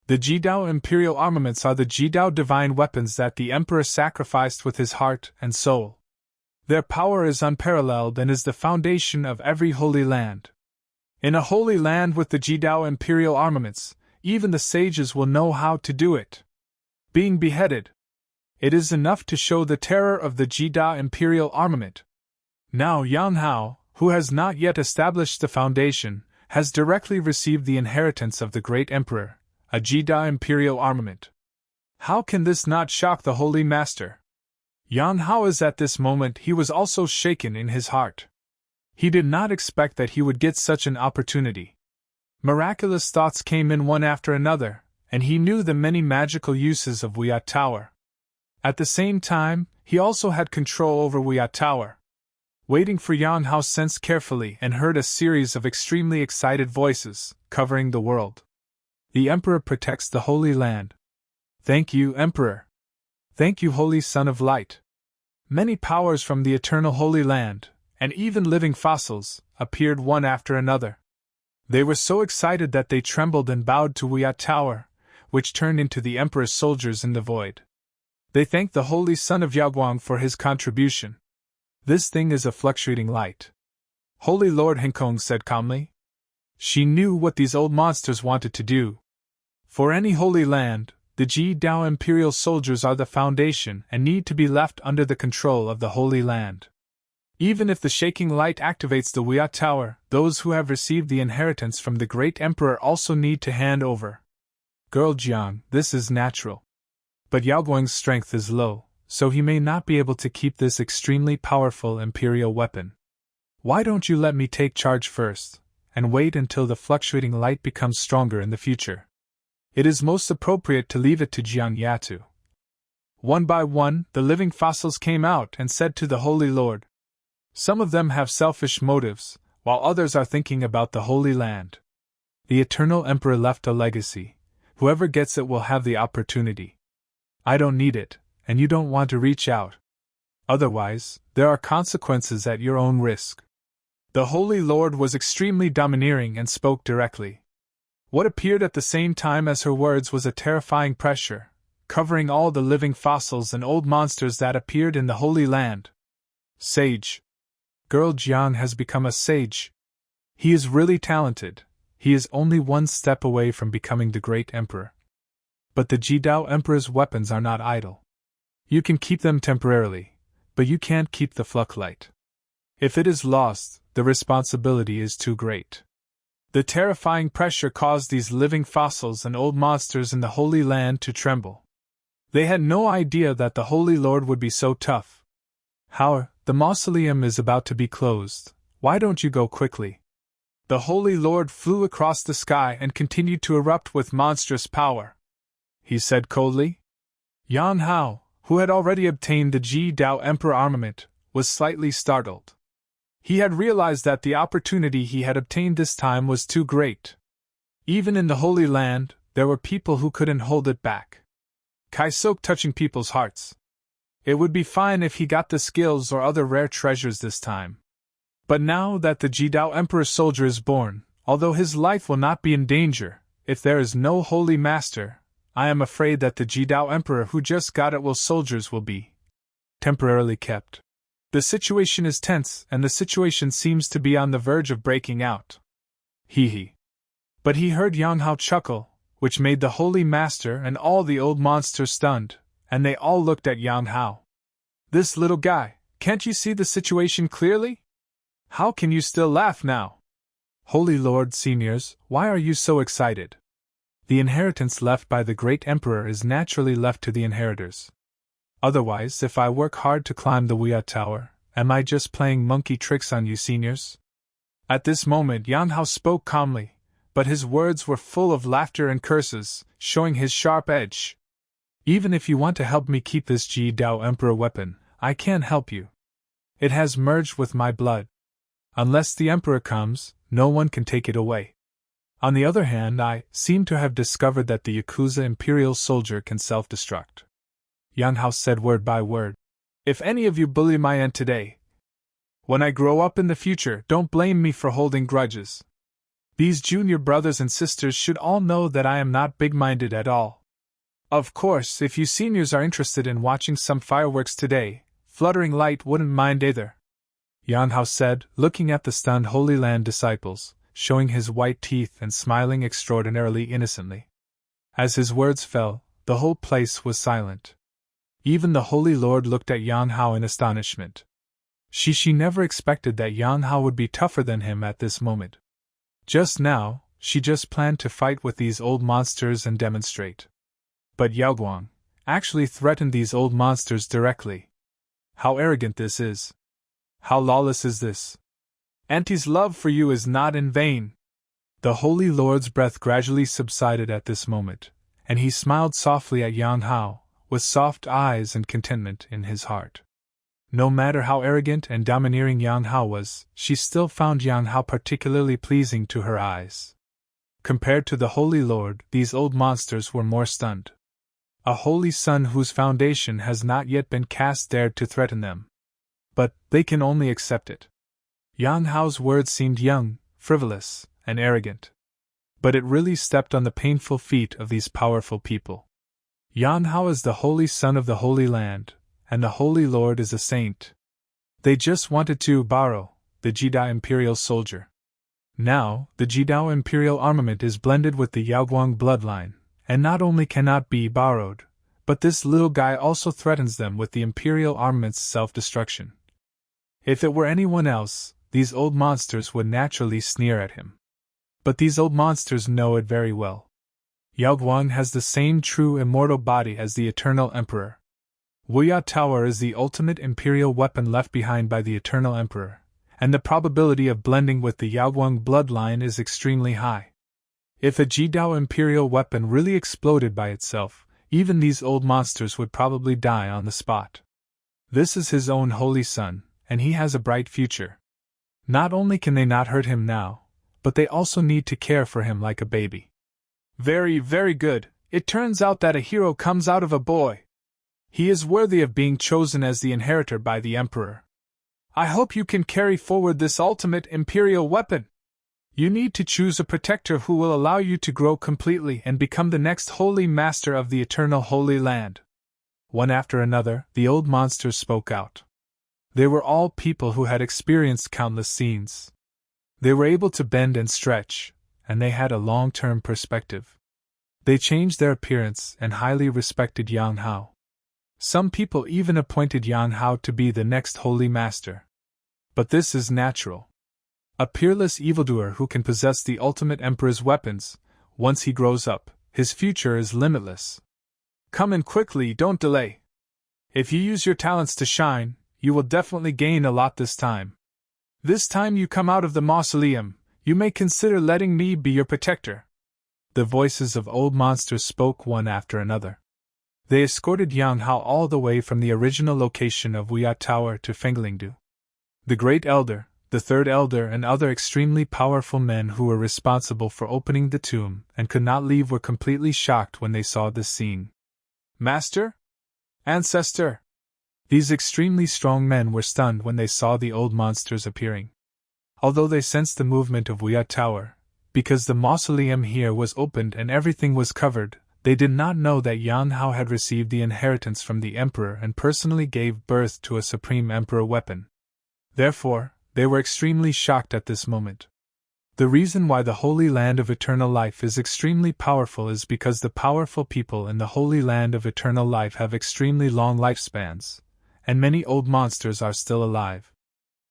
The Jidao imperial armaments are the Jidao divine weapons that the emperor sacrificed with his heart and soul. Their power is unparalleled and is the foundation of every holy land. In a holy land with the Jidao imperial armaments, even the sages will know how to do it. Being beheaded. It is enough to show the terror of the Jidao imperial armament. Now Yang Hao, who has not yet established the foundation, has directly received the inheritance of the great emperor, a Jidao imperial armament. How can this not shock the holy master? Yang Hao is at this moment he was also shaken in his heart. He did not expect that he would get such an opportunity. Miraculous thoughts came in one after another, and he knew the many magical uses of Wiyat Tower. At the same time, he also had control over Wiyat Tower. Waiting for Yang Hao sensed carefully and heard a series of extremely excited voices, covering the world. The Emperor protects the Holy Land. Thank you, Emperor. Thank you, Holy Son of Light. Many powers from the eternal Holy Land, and even living fossils, appeared one after another. They were so excited that they trembled and bowed to Wiyat Tower, which turned into the Emperor's soldiers in the void. They thanked the Holy Son of Yaoguang for his contribution. This thing is a fluctuating light. Holy Lord Henkong said calmly. She knew what these old monsters wanted to do. For any holy land, the Jidao imperial soldiers are the foundation and need to be left under the control of the Holy Land. Even if the shaking light activates the Wiyat Tower, those who have received the inheritance from the great emperor also need to hand over. Girl Jiang, this is natural. But Yaoguang's strength is low, so he may not be able to keep this extremely powerful imperial weapon. Why don't you let me take charge first, and wait until the fluctuating light becomes stronger in the future? It is most appropriate to leave it to Jiang Yatu. One by one, the living fossils came out and said to the Holy Lord. Some of them have selfish motives, while others are thinking about the Holy Land. The Eternal Emperor left a legacy. Whoever gets it will have the opportunity. I don't need it, and you don't want to reach out. Otherwise, there are consequences at your own risk. The Holy Lord was extremely domineering and spoke directly. What appeared at the same time as her words was a terrifying pressure, covering all the living fossils and old monsters that appeared in the Holy Land. Sage. Girl Jiang has become a sage. He is really talented. He is only one step away from becoming the great emperor. But the Jidao Emperor's weapons are not idle. You can keep them temporarily, but you can't keep the Fluclight. If it is lost, the responsibility is too great. The terrifying pressure caused these living fossils and old monsters in the Holy Land to tremble. They had no idea that the Holy Lord would be so tough. How, the mausoleum is about to be closed. Why don't you go quickly? The Holy Lord flew across the sky and continued to erupt with monstrous power. He said coldly. Yang Hao, who had already obtained the Ji Dao Emperor armament, was slightly startled. He had realized that the opportunity he had obtained this time was too great. Even in the Holy Land, there were people who couldn't hold it back. Kaisok touching people's hearts. It would be fine if he got the skills or other rare treasures this time. But now that the Ji Dao Emperor soldier is born, although his life will not be in danger, if there is no Holy Master, I am afraid that the Ji Dao Emperor who just got it soldiers will be temporarily kept. The situation is tense, and the situation seems to be on the verge of breaking out. Hee. But he heard Yang Hao chuckle, which made the Holy Master and all the old monsters stunned, and they all looked at Yang Hao. This little guy, can't you see the situation clearly? How can you still laugh now? Holy Lord Seniors, why are you so excited? The inheritance left by the great emperor is naturally left to the inheritors. Otherwise, if I work hard to climb the Wuya Tower, am I just playing monkey tricks on you seniors? At this moment Yang Hao spoke calmly, but his words were full of laughter and curses, showing his sharp edge. Even if you want to help me keep this Ji Dao Emperor weapon, I can't help you. It has merged with my blood. Unless the Emperor comes, no one can take it away. On the other hand, I seem to have discovered that the Yakuza Imperial soldier can self-destruct. Yang Hao said word by word. If any of you bully my aunt today, when I grow up in the future, don't blame me for holding grudges. These junior brothers and sisters should all know that I am not big-minded at all. Of course, if you seniors are interested in watching some fireworks today, Fluttering Light wouldn't mind either. Yang Hao said, looking at the stunned Holy Land disciples, showing his white teeth and smiling extraordinarily innocently. As his words fell, the whole place was silent. Even the Holy Lord looked at Yang Hao in astonishment. She never expected that Yang Hao would be tougher than him at this moment. Just now, she just planned to fight with these old monsters and demonstrate. But Yao Guang actually threatened these old monsters directly. How arrogant this is! How lawless is this! Auntie's love for you is not in vain. The Holy Lord's breath gradually subsided at this moment, and he smiled softly at Yang Hao, with soft eyes and contentment in his heart. No matter how arrogant and domineering Yang Hao was, she still found Yang Hao particularly pleasing to her eyes. Compared to the Holy Lord, these old monsters were more stunned. A holy son whose foundation has not yet been cast dared to threaten them. But they can only accept it. Yang Hao's words seemed young, frivolous, and arrogant. But it really stepped on the painful feet of these powerful people. Yang Hao is the holy son of the Holy Land, and the Holy Lord is a saint. They just wanted to borrow the Ji Dao Imperial soldier. Now, the Ji Dao Imperial armament is blended with the Yaoguang bloodline, and not only cannot be borrowed, but this little guy also threatens them with the Imperial armament's self-destruction. If it were anyone else, these old monsters would naturally sneer at him. But these old monsters know it very well. Yaoguang has the same true immortal body as the Eternal Emperor. Wuya Tower is the ultimate imperial weapon left behind by the Eternal Emperor, and the probability of blending with the Yaoguang bloodline is extremely high. If a Ji Dao imperial weapon really exploded by itself, even these old monsters would probably die on the spot. This is his own holy son, and he has a bright future. Not only can they not hurt him now, but they also need to care for him like a baby. Very, very good. It turns out that a hero comes out of a boy. He is worthy of being chosen as the inheritor by the Emperor. I hope you can carry forward this ultimate imperial weapon. You need to choose a protector who will allow you to grow completely and become the next holy master of the eternal Holy Land. One after another, the old monsters spoke out. They were all people who had experienced countless scenes. They were able to bend and stretch, and they had a long-term perspective. They changed their appearance and highly respected Yang Hao. Some people even appointed Yang Hao to be the next holy master. But this is natural. A peerless evildoer who can possess the ultimate emperor's weapons, once he grows up, his future is limitless. Come in quickly, don't delay. If you use your talents to shine, you will definitely gain a lot this time. This time you come out of the mausoleum, you may consider letting me be your protector. The voices of old monsters spoke one after another. They escorted Yang Hao all the way from the original location of Wuyat Tower to Fenglingdu. The Great Elder, the Third Elder, and other extremely powerful men who were responsible for opening the tomb and could not leave were completely shocked when they saw this scene. Master? Ancestor! These extremely strong men were stunned when they saw the old monsters appearing. Although they sensed the movement of Wuyat Tower, because the mausoleum here was opened and everything was covered, they did not know that Yang Hao had received the inheritance from the Emperor and personally gave birth to a Supreme Emperor weapon. Therefore, they were extremely shocked at this moment. The reason why the Holy Land of Eternal Life is extremely powerful is because the powerful people in the Holy Land of Eternal Life have extremely long lifespans, and many old monsters are still alive.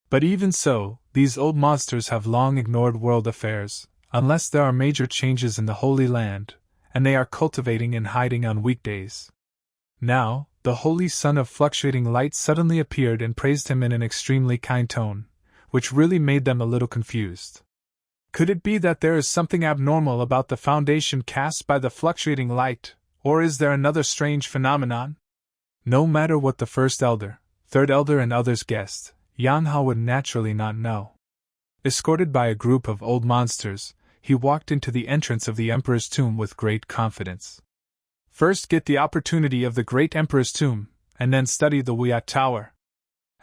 But even so, these old monsters have long ignored world affairs, unless there are major changes in the Holy Land, and they are cultivating and hiding on weekdays. Now, the Holy Son of Fluctuating Light suddenly appeared and praised him in an extremely kind tone, which really made them a little confused. Could it be that there is something abnormal about the foundation cast by the fluctuating light, or is there another strange phenomenon? No matter what the First Elder, Third Elder, and others guessed, Yang Hao would naturally not know. Escorted by a group of old monsters, he walked into the entrance of the Emperor's tomb with great confidence. First get the opportunity of the great Emperor's tomb, and then study the Wuyat Tower.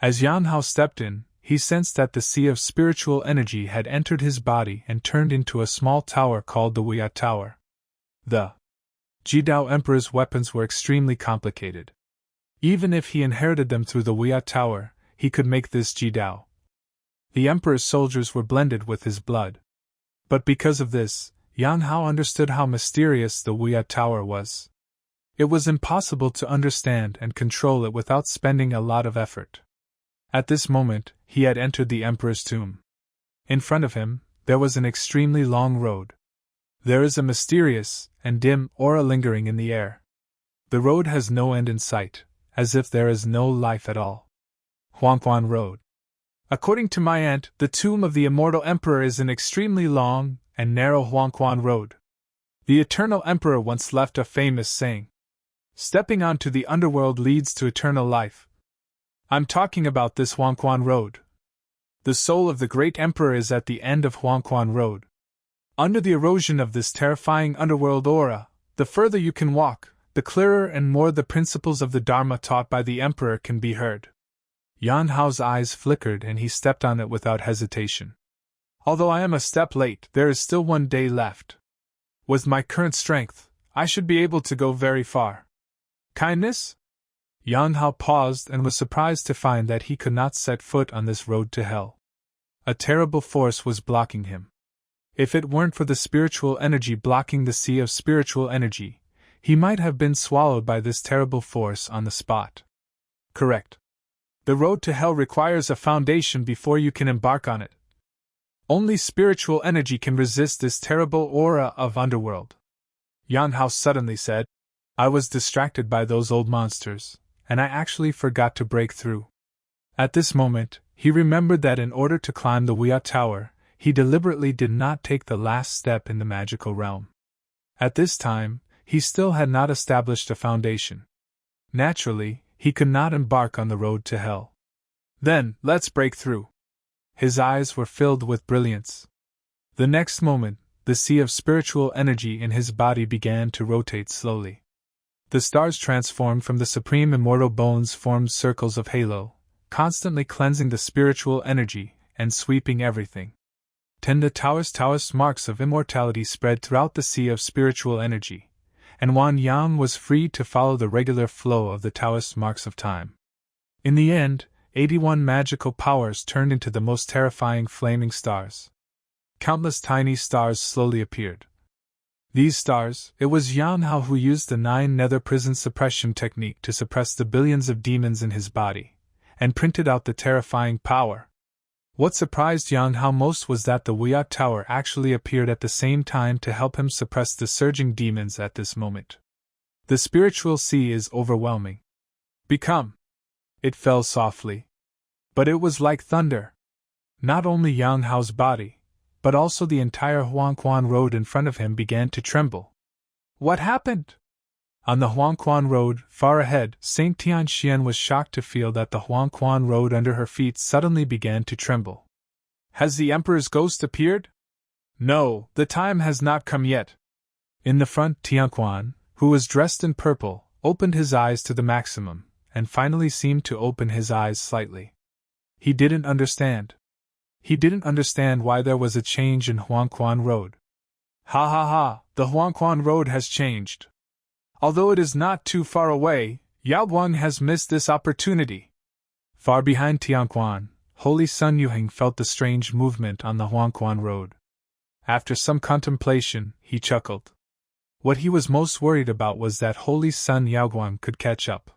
As Yang Hao stepped in, he sensed that the sea of spiritual energy had entered his body and turned into a small tower called the Wuyat Tower. The Jidao Emperor's weapons were extremely complicated. Even if he inherited them through the Wuyat Tower, he could make this Jidao. The Emperor's soldiers were blended with his blood. But because of this, Yang Hao understood how mysterious the Wuyat Tower was. It was impossible to understand and control it without spending a lot of effort. At this moment, he had entered the Emperor's tomb. In front of him, there was an extremely long road. There is a mysterious and dim aura lingering in the air. The road has no end in sight, as if there is no life at all. Huangquan Road. According to my aunt, the tomb of the immortal emperor is an extremely long and narrow Huangquan Road. The eternal emperor once left a famous saying. Stepping onto the underworld leads to eternal life. I'm talking about this Huangquan Road. The soul of the great emperor is at the end of Huangquan Road. Under the erosion of this terrifying underworld aura, the further you can walk, the clearer and more the principles of the Dharma taught by the emperor can be heard. Yang Hao's eyes flickered and he stepped on it without hesitation. Although I am a step late, there is still one day left. With my current strength, I should be able to go very far. Kindness? Yang Hao paused and was surprised to find that he could not set foot on this road to hell. A terrible force was blocking him. If it weren't for the spiritual energy blocking the sea of spiritual energy, he might have been swallowed by this terrible force on the spot. Correct. The road to hell requires a foundation before you can embark on it. Only spiritual energy can resist this terrible aura of underworld. Yang Hao suddenly said, I was distracted by those old monsters, and I actually forgot to break through. At this moment, he remembered that in order to climb the Wuyat Tower, he deliberately did not take the last step in the magical realm. At this time, he still had not established a foundation. Naturally, he could not embark on the road to hell. Then, let's break through. His eyes were filled with brilliance. The next moment, the sea of spiritual energy in his body began to rotate slowly. The stars transformed from the supreme immortal bones formed circles of halo, constantly cleansing the spiritual energy and sweeping everything. The Taoist marks of immortality spread throughout the sea of spiritual energy, and Wan Yang was free to follow the regular flow of the Taoist marks of time. In the end, 81 magical powers turned into the most terrifying flaming stars. Countless tiny stars slowly appeared. These stars, it was Yang Hao who used the 9 nether prison suppression technique to suppress the billions of demons in his body, and printed out the terrifying power. What surprised Yang Hao most was that the Wuyat Tower actually appeared at the same time to help him suppress the surging demons at this moment. The spiritual sea is overwhelming. Become. It fell softly. But it was like thunder. Not only Yang Hao's body, but also the entire Huangquan Road in front of him began to tremble. What happened? On the Huangquan Road, far ahead, Saint Tianxian was shocked to feel that the Huangquan Road under her feet suddenly began to tremble. Has the Emperor's ghost appeared? No, the time has not come yet. In the front, Tianquan, who was dressed in purple, opened his eyes to the maximum, and finally seemed to open his eyes slightly. He didn't understand. He didn't understand why there was a change in Huangquan Road. Ha ha ha, the Huangquan Road has changed. Although it is not too far away, Yao Guang has missed this opportunity. Far behind Tianquan, Holy Sun Yuheng felt the strange movement on the Huangquan Road. After some contemplation, he chuckled. What he was most worried about was that Holy Sun Yaoguang could catch up.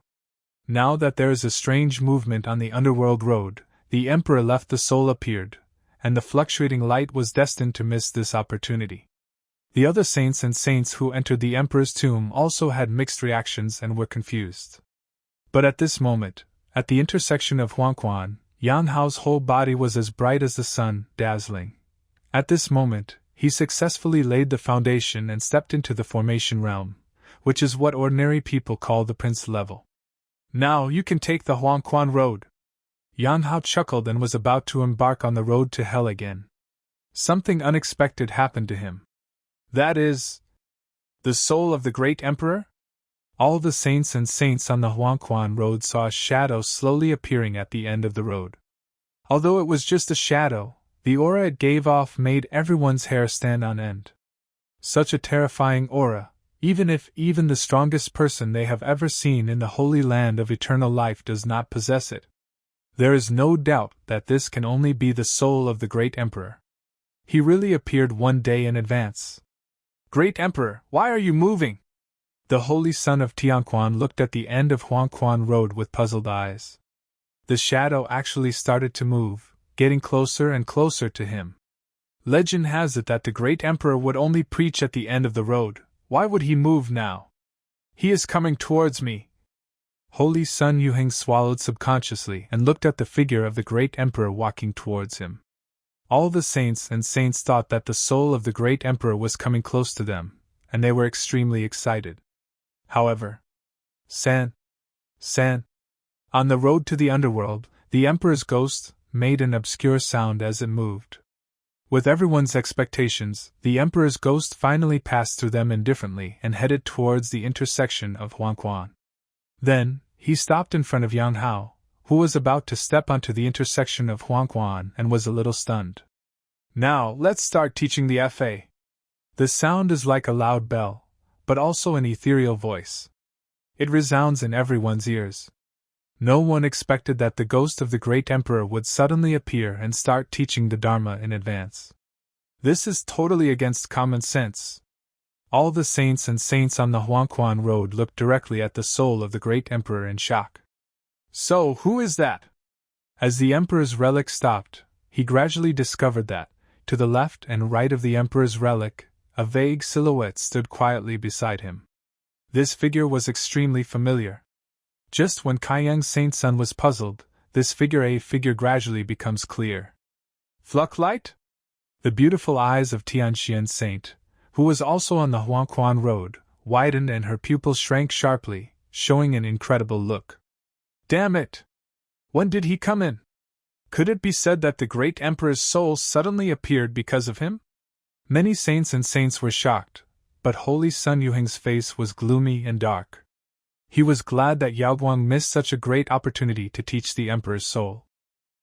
Now that there is a strange movement on the underworld road, the Emperor left the soul appeared, and the fluctuating light was destined to miss this opportunity. The other saints and saints who entered the Emperor's tomb also had mixed reactions and were confused. But at this moment, at the intersection of Huangquan, Yang Hao's whole body was as bright as the sun, dazzling. At this moment, he successfully laid the foundation and stepped into the formation realm, which is what ordinary people call the prince level. Now you can take the Huangquan Road. Yang Hao chuckled and was about to embark on the road to hell again. Something unexpected happened to him. That is, the soul of the great emperor? All the saints and saints on the Huangquan Road saw a shadow slowly appearing at the end of the road. Although it was just a shadow, the aura it gave off made everyone's hair stand on end. Such a terrifying aura, even the strongest person they have ever seen in the holy land of eternal life does not possess it. There is no doubt that this can only be the soul of the great emperor. He really appeared one day in advance. Great Emperor, why are you moving? The holy son of Tianquan looked at the end of Huangquan Road with puzzled eyes. The shadow actually started to move, getting closer and closer to him. Legend has it that the great emperor would only preach at the end of the road. Why would he move now? He is coming towards me. Holy Sun Yuheng swallowed subconsciously and looked at the figure of the great emperor walking towards him. All the saints and saints thought that the soul of the great emperor was coming close to them, and they were extremely excited. However, on the road to the underworld, the emperor's ghost made an obscure sound as it moved. With everyone's expectations, the emperor's ghost finally passed through them indifferently and headed towards the intersection of Huangquan. Then, he stopped in front of Yang Hao, who was about to step onto the intersection of Huangquan and was a little stunned. Now, let's start teaching the FA. The sound is like a loud bell, but also an ethereal voice. It resounds in everyone's ears. No one expected that the ghost of the great emperor would suddenly appear and start teaching the Dharma in advance. This is totally against common sense. All the saints and saints on the Huangquan Road looked directly at the soul of the great emperor in shock. So, who is that? As the emperor's relic stopped, he gradually discovered that, to the left and right of the emperor's relic, a vague silhouette stood quietly beside him. This figure was extremely familiar. Just when Kaiyang's saint son was puzzled, this figure gradually becomes clear. Flucklight? The beautiful eyes of Tianxian's saint, who was also on the Huangquan Road, widened and her pupils shrank sharply, showing an incredible look. Damn it! When did he come in? Could it be said that the great emperor's soul suddenly appeared because of him? Many saints and saints were shocked, but Holy Sun Yuheng's face was gloomy and dark. He was glad that Yaoguang missed such a great opportunity to teach the emperor's soul.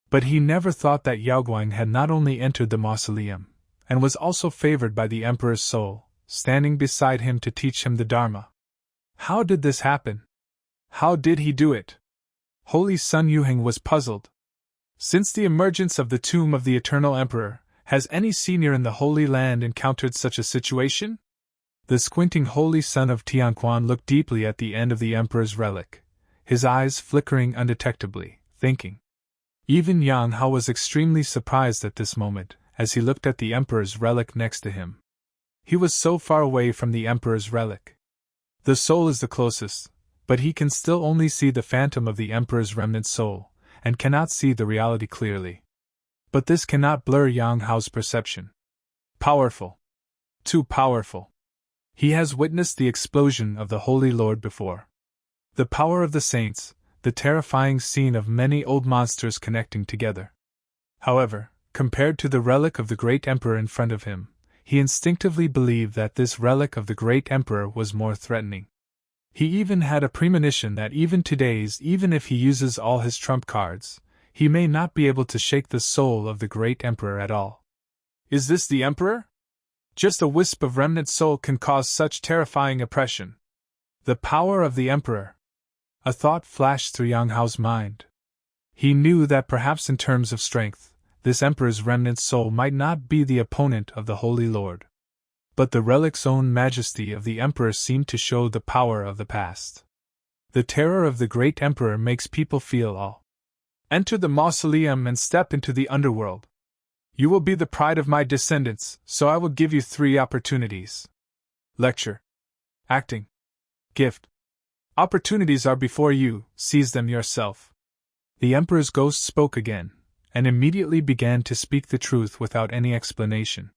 But he never thought that Yaoguang had not only entered the mausoleum, and was also favored by the emperor's soul, standing beside him to teach him the Dharma. How did this happen? How did he do it? Holy Sun Yuheng was puzzled. Since the emergence of the tomb of the eternal emperor, has any senior in the Holy Land encountered such a situation? The squinting holy son of Tianquan looked deeply at the end of the emperor's relic, his eyes flickering undetectably, thinking. Even Yang Hao was extremely surprised at this moment, as he looked at the emperor's relic next to him. He was so far away from the emperor's relic. The soul is the closest, but he can still only see the phantom of the emperor's remnant soul, and cannot see the reality clearly. But this cannot blur Yang Hao's perception. Powerful. Too powerful. He has witnessed the explosion of the Holy Lord before. The power of the saints, the terrifying scene of many old monsters connecting together. However, compared to the relic of the great emperor in front of him, he instinctively believed that this relic of the great emperor was more threatening. He even had a premonition that even if he uses all his trump cards, he may not be able to shake the soul of the great emperor at all. Is this the emperor? Just a wisp of remnant soul can cause such terrifying oppression. The power of the emperor. A thought flashed through Yang Hao's mind. He knew that perhaps in terms of strength, this emperor's remnant soul might not be the opponent of the Holy Lord. But the relic's own majesty of the emperor seemed to show the power of the past. The terror of the great emperor makes people feel awe. Enter the mausoleum and step into the underworld. You will be the pride of my descendants, so I will give you 3 opportunities. Lecture. Acting. Gift. Opportunities are before you, seize them yourself. The emperor's ghost spoke again, and immediately began to speak the truth without any explanation.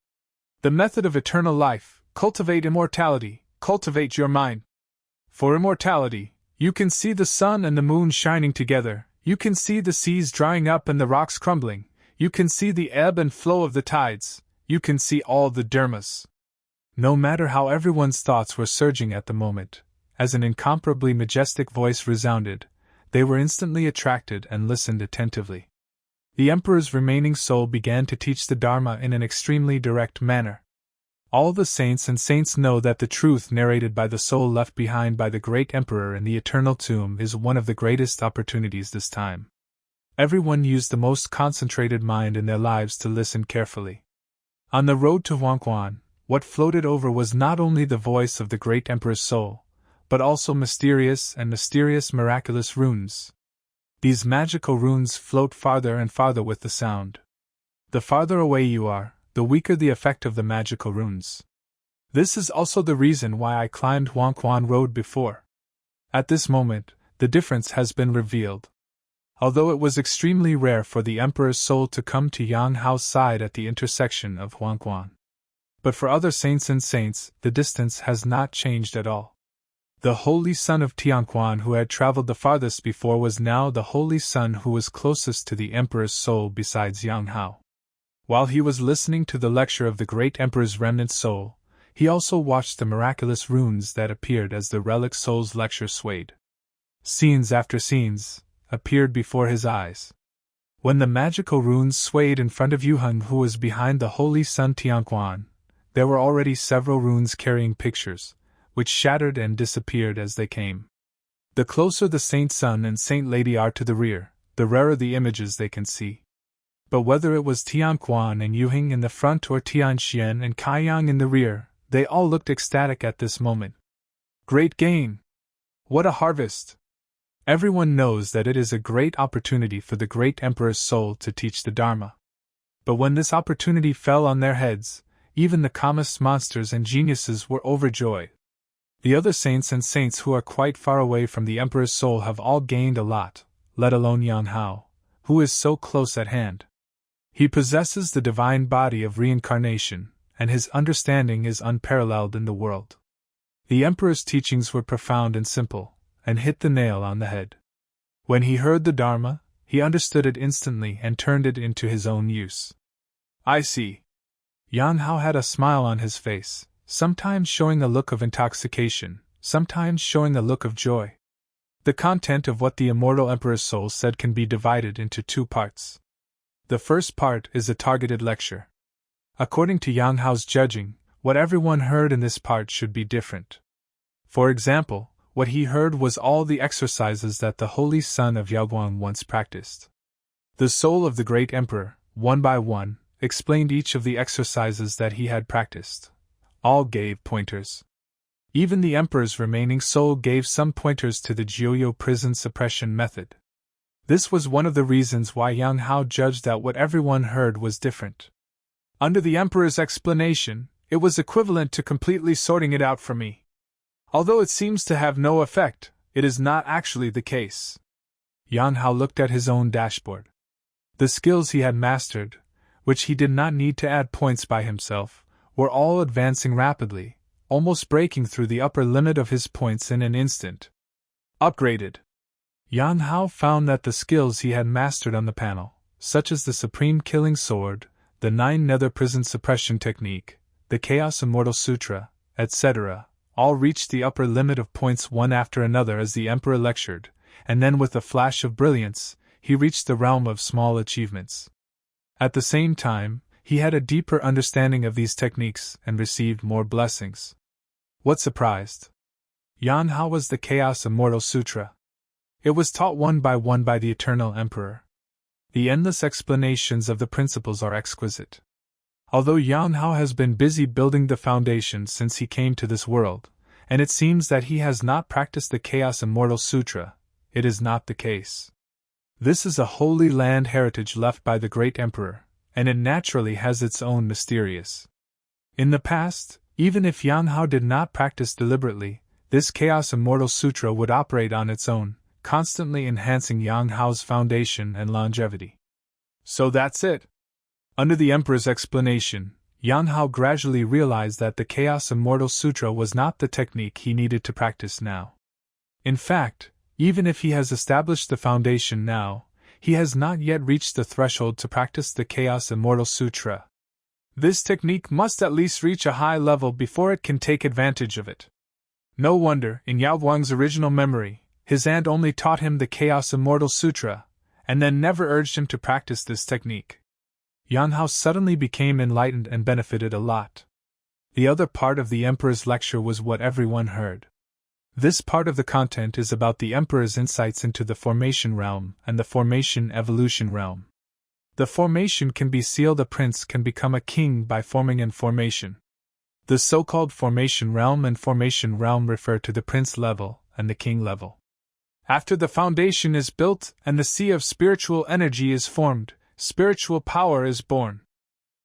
The method of eternal life, cultivate immortality, cultivate your mind. For immortality, you can see the sun and the moon shining together, you can see the seas drying up and the rocks crumbling, you can see the ebb and flow of the tides, you can see all the dharmas. No matter how everyone's thoughts were surging at the moment, as an incomparably majestic voice resounded, they were instantly attracted and listened attentively. The emperor's remaining soul began to teach the Dharma in an extremely direct manner. All the saints and saints know that the truth narrated by the soul left behind by the great emperor in the eternal tomb is one of the greatest opportunities this time. Everyone used the most concentrated mind in their lives to listen carefully. On the road to Huangquan, what floated over was not only the voice of the great emperor's soul, but also mysterious miraculous runes. These magical runes float farther and farther with the sound. The farther away you are, the weaker the effect of the magical runes. This is also the reason why I climbed Huangquan Road before. At this moment, the difference has been revealed. Although it was extremely rare for the emperor's soul to come to Yang Hao's side at the intersection of Huangquan. But for other saints, the distance has not changed at all. The holy son of Tianquan who had traveled the farthest before was now the holy son who was closest to the emperor's soul besides Yang Hao. While he was listening to the lecture of the great emperor's remnant soul, he also watched the miraculous runes that appeared as the relic soul's lecture swayed. Scenes after scenes appeared before his eyes. When the magical runes swayed in front of Yuheng who was behind the holy son Tianquan, there were already several runes carrying pictures, which shattered and disappeared as they came. The closer the Saint Sun and Saint Lady are to the rear, the rarer the images they can see. But whether it was Tianquan and Yuheng in the front or Tianxian and Kaiyang in the rear, they all looked ecstatic at this moment. Great gain! What a harvest! Everyone knows that it is a great opportunity for the great emperor's soul to teach the Dharma. But when this opportunity fell on their heads, even the calmest monsters and geniuses were overjoyed. The other saints and saints who are quite far away from the emperor's soul have all gained a lot, let alone Yang Hao, who is so close at hand. He possesses the divine body of reincarnation, and his understanding is unparalleled in the world. The emperor's teachings were profound and simple, and hit the nail on the head. When he heard the Dharma, he understood it instantly and turned it into his own use. I see. Yang Hao had a smile on his face, sometimes showing a look of intoxication, sometimes showing a look of joy. The content of what the immortal emperor's soul said can be divided into 2 parts. The first part is a targeted lecture. According to Yang Hao's judging, what everyone heard in this part should be different. For example, what he heard was all the exercises that the holy son of Yaoguang once practiced. The soul of the great emperor, one by one, explained each of the exercises that he had practiced. All gave pointers. Even the emperor's remaining soul gave some pointers to the Jiuyo prison suppression method. This was one of the reasons why Yang Hao judged that what everyone heard was different. Under the emperor's explanation, it was equivalent to completely sorting it out for me. Although it seems to have no effect, it is not actually the case. Yang Hao looked at his own dashboard. The skills he had mastered, which he did not need to add points by himself, were all advancing rapidly, almost breaking through the upper limit of his points in an instant. Upgraded. Yan Hao found that the skills he had mastered on the panel, such as the Supreme Killing Sword, the 9 Nether Prison Suppression Technique, the Chaos Immortal Sutra, etc., all reached the upper limit of points one after another as the Emperor lectured, and then with a flash of brilliance, he reached the realm of small achievements. At the same time, he had a deeper understanding of these techniques and received more blessings. What surprised Yan Hao was the Chaos Immortal Sutra. It was taught one by the Eternal Emperor. The endless explanations of the principles are exquisite. Although Yan Hao has been busy building the foundation since he came to this world, and it seems that he has not practiced the Chaos Immortal Sutra, it is not the case. This is a Holy Land heritage left by the great Emperor, and it naturally has its own mysterious. In the past, even if Yan Hao did not practice deliberately, this Chaos Immortal Sutra would operate on its own, constantly enhancing Yan Hao's foundation and longevity. So that's it. Under the Emperor's explanation, Yan Hao gradually realized that the Chaos Immortal Sutra was not the technique he needed to practice now. In fact, even if he has established the foundation now, he has not yet reached the threshold to practice the Chaos Immortal Sutra. This technique must at least reach a high level before it can take advantage of it. No wonder, in Yao Guang's original memory, his aunt only taught him the Chaos Immortal Sutra, and then never urged him to practice this technique. Yan Hao suddenly became enlightened and benefited a lot. The other part of the Emperor's lecture was what everyone heard. This part of the content is about the Emperor's insights into the formation realm and the formation evolution realm. The formation can be sealed. A prince can become a king by forming in formation. The so-called formation realm and formation realm refer to the prince level and the king level. After the foundation is built and the sea of spiritual energy is formed, spiritual power is born.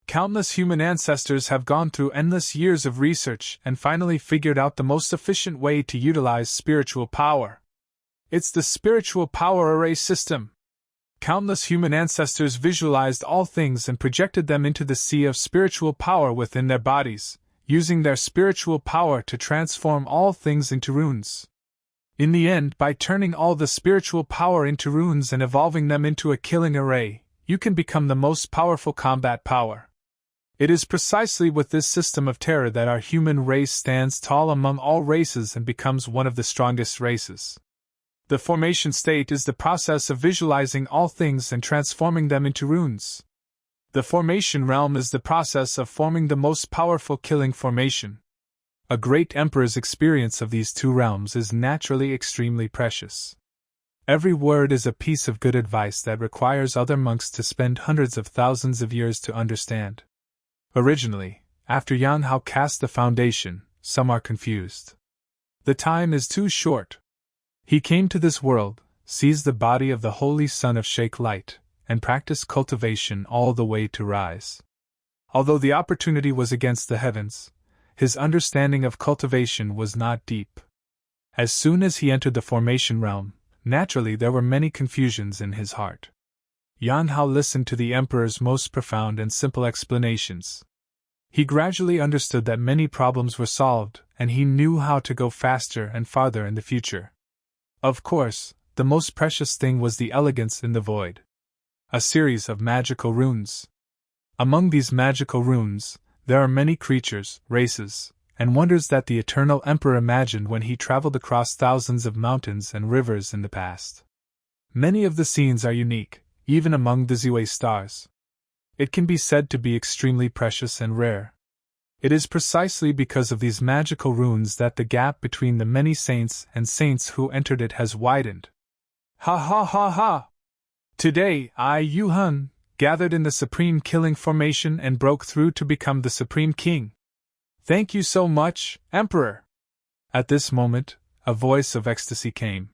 Countless human ancestors have gone through endless years of research and finally figured out the most efficient way to utilize spiritual power. It's the spiritual power array system. Countless human ancestors visualized all things and projected them into the sea of spiritual power within their bodies, using their spiritual power to transform all things into runes. In the end, by turning all the spiritual power into runes and evolving them into a killing array, you can become the most powerful combat power. It is precisely with this system of terror that our human race stands tall among all races and becomes one of the strongest races. The formation state is the process of visualizing all things and transforming them into runes. The formation realm is the process of forming the most powerful killing formation. A great emperor's experience of these two realms is naturally extremely precious. Every word is a piece of good advice that requires other monks to spend hundreds of thousands of years to understand. Originally, after Yan Hao cast the foundation, some are confused. The time is too short. He came to this world, seized the body of the holy son of Sheikh Light, and practiced cultivation all the way to rise. Although the opportunity was against the heavens, his understanding of cultivation was not deep. As soon as he entered the formation realm, naturally there were many confusions in his heart. Yan Hao listened to the Emperor's most profound and simple explanations. He gradually understood that many problems were solved, and he knew how to go faster and farther in the future. Of course, the most precious thing was the elegance in the void. A series of magical runes. Among these magical runes, there are many creatures, races, and wonders that the Eternal Emperor imagined when he traveled across thousands of mountains and rivers in the past. Many of the scenes are unique, even among the Ziwei stars. It can be said to be extremely precious and rare. It is precisely because of these magical runes that the gap between the many saints and saints who entered it has widened. Ha ha ha ha! Today, I, Yu Hun, gathered in the Supreme Killing Formation and broke through to become the Supreme King. Thank you so much, Emperor! At this moment, a voice of ecstasy came.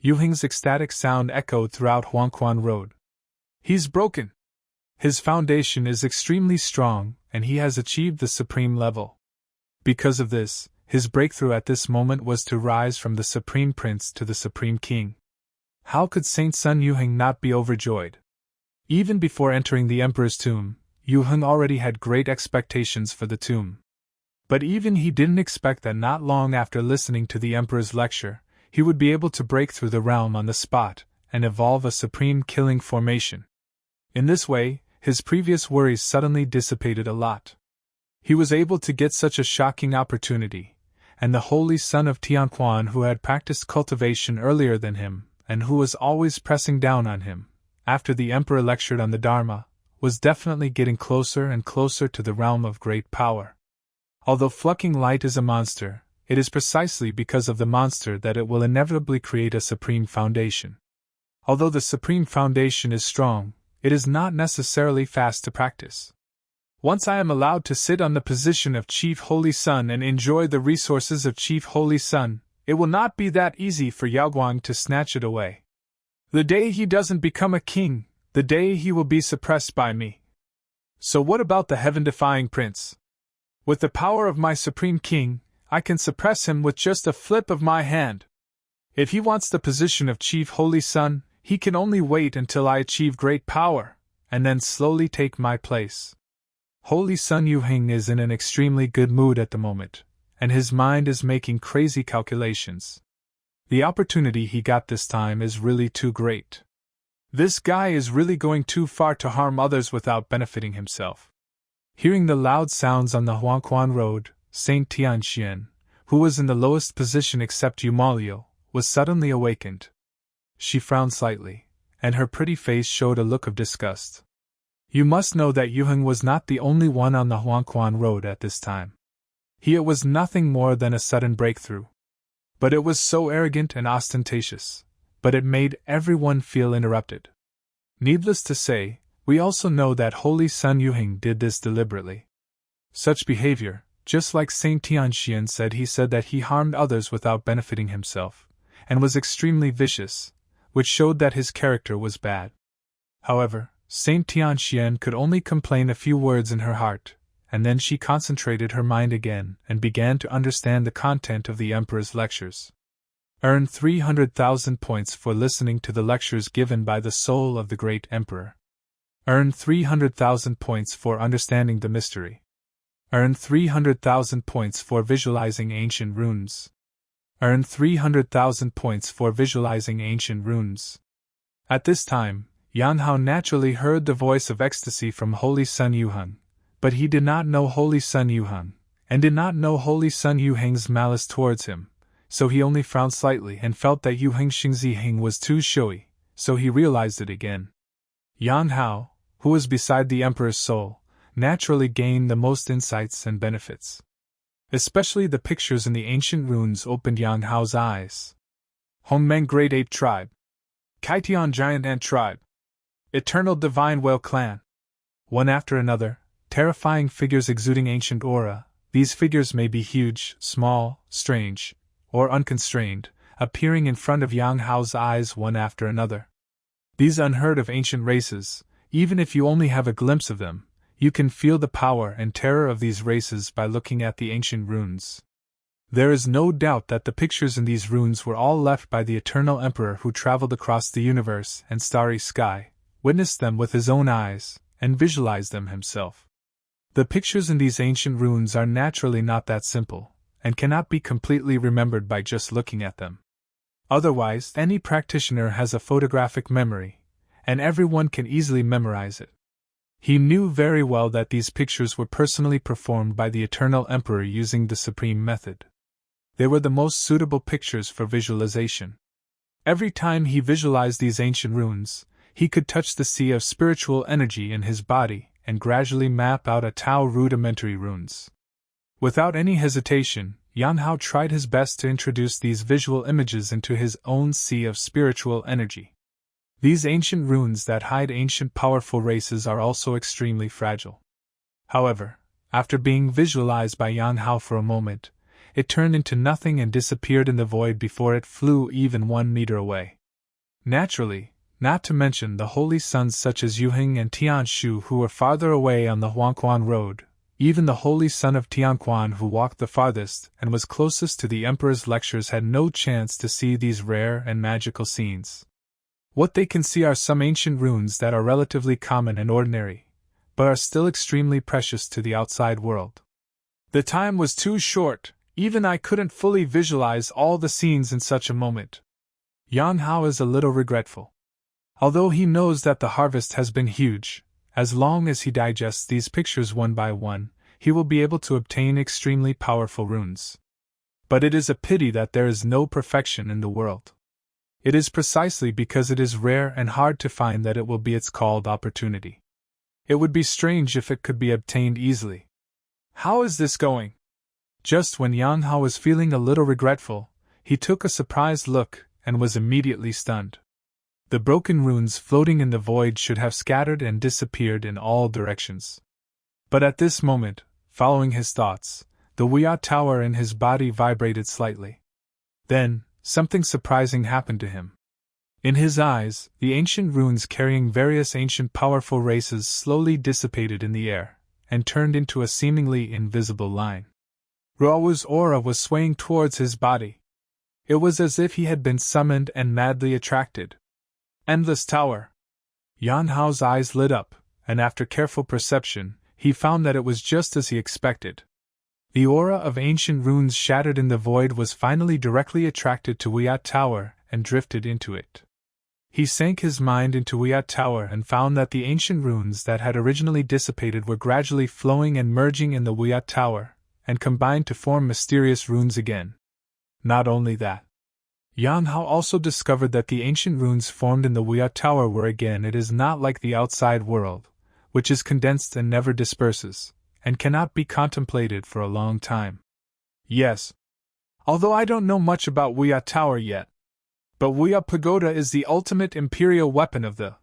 Yu Hing's ecstatic sound echoed throughout Huangquan Road. He's broken! His foundation is extremely strong, and he has achieved the supreme level. Because of this, his breakthrough at this moment was to rise from the Supreme Prince to the Supreme King. How could Saint Sun Yuheng not be overjoyed? Even before entering the Emperor's tomb, Yu Heng already had great expectations for the tomb. But even he didn't expect that not long after listening to the Emperor's lecture, he would be able to break through the realm on the spot and evolve a supreme killing formation. In this way, his previous worries suddenly dissipated a lot. He was able to get such a shocking opportunity, and the holy son of Tianquan, who had practiced cultivation earlier than him, and who was always pressing down on him, after the Emperor lectured on the Dharma, was definitely getting closer and closer to the realm of great power. Although Flucking Light is a monster, it is precisely because of the monster that it will inevitably create a supreme foundation. Although the supreme foundation is strong, it is not necessarily fast to practice. Once I am allowed to sit on the position of Chief Holy Sun and enjoy the resources of Chief Holy Sun, it will not be that easy for Yaoguang to snatch it away. The day he doesn't become a king, the day he will be suppressed by me. So what about the heaven-defying prince? With the power of my supreme king, I can suppress him with just a flip of my hand. If he wants the position of Chief Holy Sun, he can only wait until I achieve great power, and then slowly take my place. Holy Sun Yuheng is in an extremely good mood at the moment, and his mind is making crazy calculations. The opportunity he got this time is really too great. This guy is really going too far to harm others without benefiting himself. Hearing the loud sounds on the Huangquan Road, Saint Tianxian, who was in the lowest position except Yumalio, was suddenly awakened. She frowned slightly, and her pretty face showed a look of disgust. You must know that Yuheng was not the only one on the Huangquan Road at this time. It was nothing more than a sudden breakthrough. But it was so arrogant and ostentatious, but it made everyone feel interrupted. Needless to say, we also know that Holy Sun Yuheng did this deliberately. Such behavior, just like Saint Tianxian said, he said that he harmed others without benefiting himself, and was extremely vicious, which showed that his character was bad. However, Saint Tianxian could only complain a few words in her heart, and then she concentrated her mind again and began to understand the content of the Emperor's lectures. Earn 300,000 points for listening to the lectures given by the soul of the great Emperor. Earn 300,000 points for understanding the mystery. Earn 300,000 points for visualizing ancient runes. Earn 300,000 points for visualizing ancient runes. At this time, Yan Hao naturally heard the voice of ecstasy from Holy Sun Yuheng, but he did not know Holy Sun Yuheng, and did not know Holy Sun Yuheng's malice towards him, so he only frowned slightly and felt that Yuheng Xingziheng was too showy, so he realized it again. Yan Hao, who was beside the Emperor's soul, naturally gained the most insights and benefits. Especially the pictures in the ancient runes opened Yan Hao's eyes. Hongmeng Great Ape Tribe. Kaitian Giant Ant Tribe. Eternal Divine Whale Clan. One after another, terrifying figures exuding ancient aura, these figures may be huge, small, strange, or unconstrained, appearing in front of Yang Hao's eyes one after another. These unheard of ancient races, even if you only have a glimpse of them, you can feel the power and terror of these races by looking at the ancient runes. There is no doubt that the pictures in these runes were all left by the Eternal Emperor, who traveled across the universe and starry sky, witnessed them with his own eyes, and visualized them himself. The pictures in these ancient runes are naturally not that simple, and cannot be completely remembered by just looking at them. Otherwise, any practitioner has a photographic memory, and everyone can easily memorize it. He knew very well that these pictures were personally performed by the Eternal Emperor using the Supreme Method. They were the most suitable pictures for visualization. Every time he visualized these ancient runes, he could touch the sea of spiritual energy in his body and gradually map out a Tao rudimentary runes. Without any hesitation, Yan Hao tried his best to introduce these visual images into his own sea of spiritual energy. These ancient runes that hide ancient powerful races are also extremely fragile. However, after being visualized by Yan Hao for a moment, it turned into nothing and disappeared in the void before it flew even 1 meter away. Naturally, not to mention the holy sons such as Yuheng and Tianshu who were farther away on the Huangquan Road, even the holy son of Tianquan who walked the farthest and was closest to the Emperor's lectures had no chance to see these rare and magical scenes. What they can see are some ancient runes that are relatively common and ordinary, but are still extremely precious to the outside world. The time was too short, even I couldn't fully visualize all the scenes in such a moment. Yan Hao is a little regretful. Although he knows that the harvest has been huge, as long as he digests these pictures one by one, he will be able to obtain extremely powerful runes. But it is a pity that there is no perfection in the world. It is precisely because it is rare and hard to find that it will be its called opportunity. It would be strange if it could be obtained easily. How is this going? Just when Yang Hao was feeling a little regretful, he took a surprised look and was immediately stunned. The broken runes floating in the void should have scattered and disappeared in all directions. But at this moment, following his thoughts, the Wuya tower in his body vibrated slightly. Then, something surprising happened to him. In his eyes, the ancient runes carrying various ancient powerful races slowly dissipated in the air, and turned into a seemingly invisible line. Ruowu's aura was swaying towards his body. It was as if he had been summoned and madly attracted. Endless Tower! Yan Hao's eyes lit up, and after careful perception, he found that it was just as he expected. The aura of ancient runes shattered in the void was finally directly attracted to Wuya Tower and drifted into it. He sank his mind into Wuya Tower and found that the ancient runes that had originally dissipated were gradually flowing and merging in the Wuya Tower, and combined to form mysterious runes again. Not only that, Yan Hao also discovered that the ancient runes formed in the Wuya Tower were again it is not like the outside world, which is condensed and never disperses, and cannot be contemplated for a long time. Yes. Although I don't know much about Wuya Tower yet, but Wuya Pagoda is the ultimate imperial weapon of the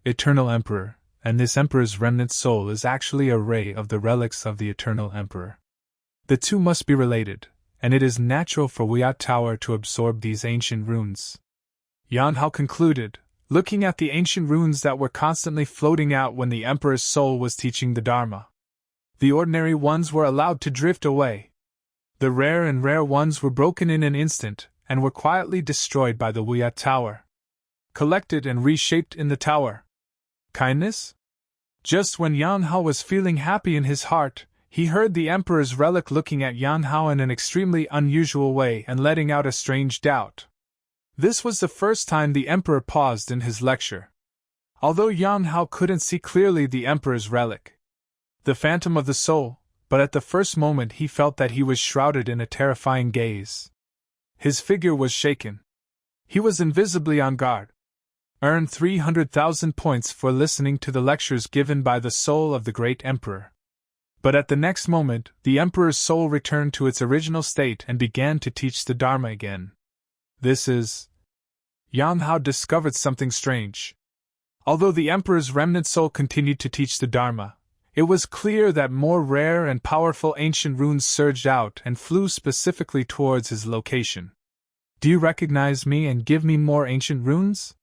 Eternal Emperor, and this Emperor's remnant soul is actually a ray of the relics of the Eternal Emperor. The two must be related, and it is natural for Wuya Tower to absorb these ancient runes. Yan Hao concluded, looking at the ancient runes that were constantly floating out when the Emperor's soul was teaching the Dharma. The ordinary ones were allowed to drift away. The rare ones were broken in an instant, and were quietly destroyed by the Wuya Tower. Collected and reshaped in the tower. Kindness? Just when Yan Hao was feeling happy in his heart, he heard the Emperor's relic looking at Yan Hao in an extremely unusual way and letting out a strange doubt. This was the first time the Emperor paused in his lecture. Although Yan Hao couldn't see clearly the Emperor's relic, the phantom of the soul, but at the first moment he felt that he was shrouded in a terrifying gaze. His figure was shaken. He was invisibly on guard. Earn 300,000 points for listening to the lectures given by the soul of the great Emperor. But at the next moment, the Emperor's soul returned to its original state and began to teach the Dharma again. This is... Yan Hao discovered something strange. Although the Emperor's remnant soul continued to teach the Dharma, it was clear that more rare and powerful ancient runes surged out and flew specifically towards his location. Do you recognize me and give me more ancient runes?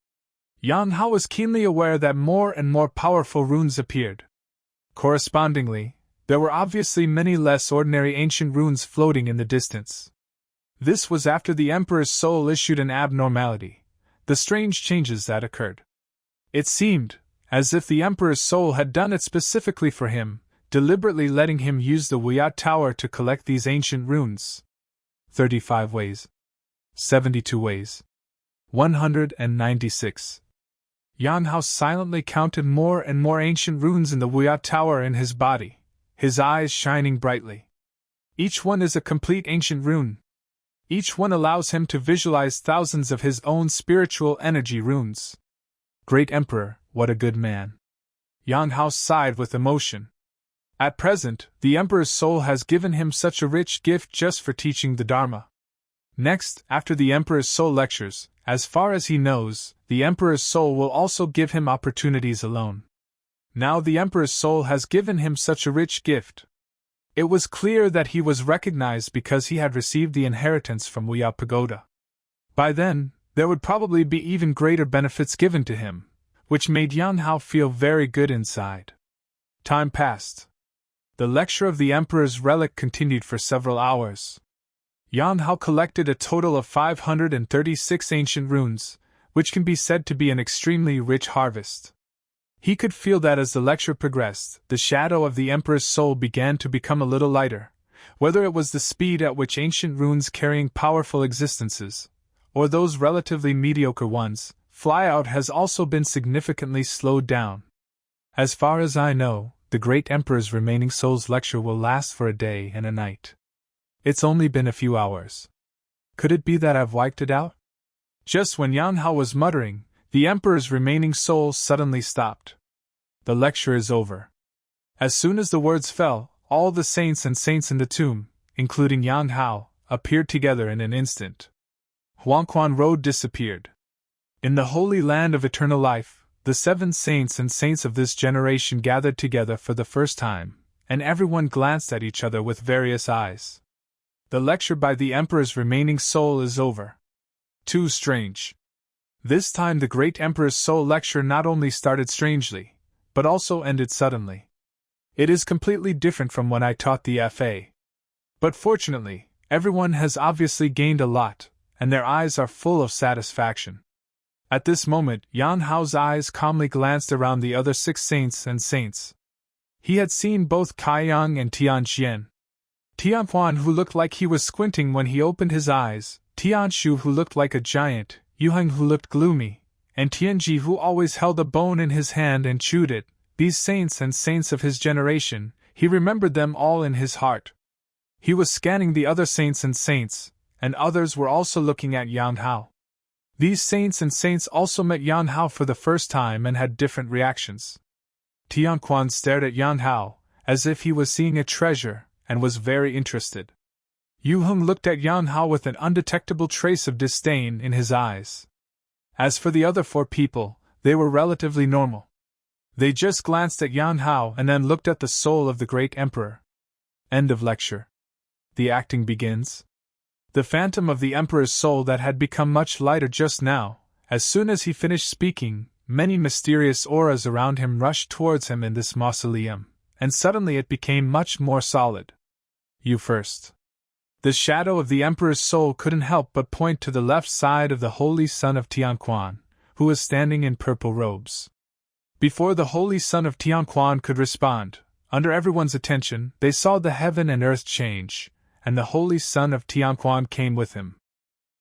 Yan Hao was keenly aware that more and more powerful runes appeared. Correspondingly, there were obviously many less ordinary ancient runes floating in the distance. This was after the Emperor's soul issued an abnormality, the strange changes that occurred. It seemed as if the Emperor's soul had done it specifically for him, deliberately letting him use the Wuya Tower to collect these ancient runes. 35 ways. 72 ways. 196. Yan Hao silently counted more and more ancient runes in the Wuya Tower in his body, his eyes shining brightly. Each one is a complete ancient rune. Each one allows him to visualize thousands of his own spiritual energy runes. Great Emperor, what a good man. Yan Hao sighed with emotion. At present, the Emperor's soul has given him such a rich gift just for teaching the Dharma. Next, after the Emperor's soul lectures, as far as he knows, the Emperor's soul will also give him opportunities alone. Now the Emperor's soul has given him such a rich gift. It was clear that he was recognized because he had received the inheritance from Wuya Pagoda. By then, there would probably be even greater benefits given to him, which made Yan Hao feel very good inside. Time passed. The lecture of the Emperor's relic continued for several hours. Yan Hao collected a total of 536 ancient runes, which can be said to be an extremely rich harvest. He could feel that as the lecture progressed, the shadow of the Emperor's soul began to become a little lighter. Whether it was the speed at which ancient runes carrying powerful existences, or those relatively mediocre ones, flyout has also been significantly slowed down. As far as I know, the great Emperor's remaining soul's lecture will last for a day and a night. It's only been a few hours. Could it be that I've wiped it out? Just when Yan Hao was muttering, the Emperor's remaining soul suddenly stopped. The lecture is over. As soon as the words fell, all the saints in the tomb, including Yan Hao, appeared together in an instant. Huangquan Road disappeared. In the holy land of eternal life, the 7 saints of this generation gathered together for the first time, and everyone glanced at each other with various eyes. The lecture by the Emperor's remaining soul is over. Too strange. This time the great Emperor's soul lecture not only started strangely, but also ended suddenly. It is completely different from when I taught the FA. But fortunately, everyone has obviously gained a lot, and their eyes are full of satisfaction. At this moment, Yan Hao's eyes calmly glanced around the other 6 saints. He had seen both Kai Yang and Tianxian. Tianquan, who looked like he was squinting when he opened his eyes, Tianshu, who looked like a giant, Yuheng, who looked gloomy, and Tianji, who always held a bone in his hand and chewed it. These saints of his generation, he remembered them all in his heart. He was scanning the other saints, and others were also looking at Yan Hao. These saints also met Yan Hao for the first time and had different reactions. Tianquan stared at Yan Hao, as if he was seeing a treasure, and was very interested. Yu Heng looked at Yan Hao with an undetectable trace of disdain in his eyes. As for the other 4 people, they were relatively normal. They just glanced at Yan Hao and then looked at the soul of the great Emperor. End of lecture. The acting begins. The phantom of the Emperor's soul that had become much lighter just now, as soon as he finished speaking, many mysterious auras around him rushed towards him in this mausoleum, and suddenly it became much more solid. You first. The shadow of the Emperor's soul couldn't help but point to the left side of the holy son of Tianquan, who was standing in purple robes. Before the holy son of Tianquan could respond, under everyone's attention, they saw the heaven and earth change, and the holy son of Tianquan came with him.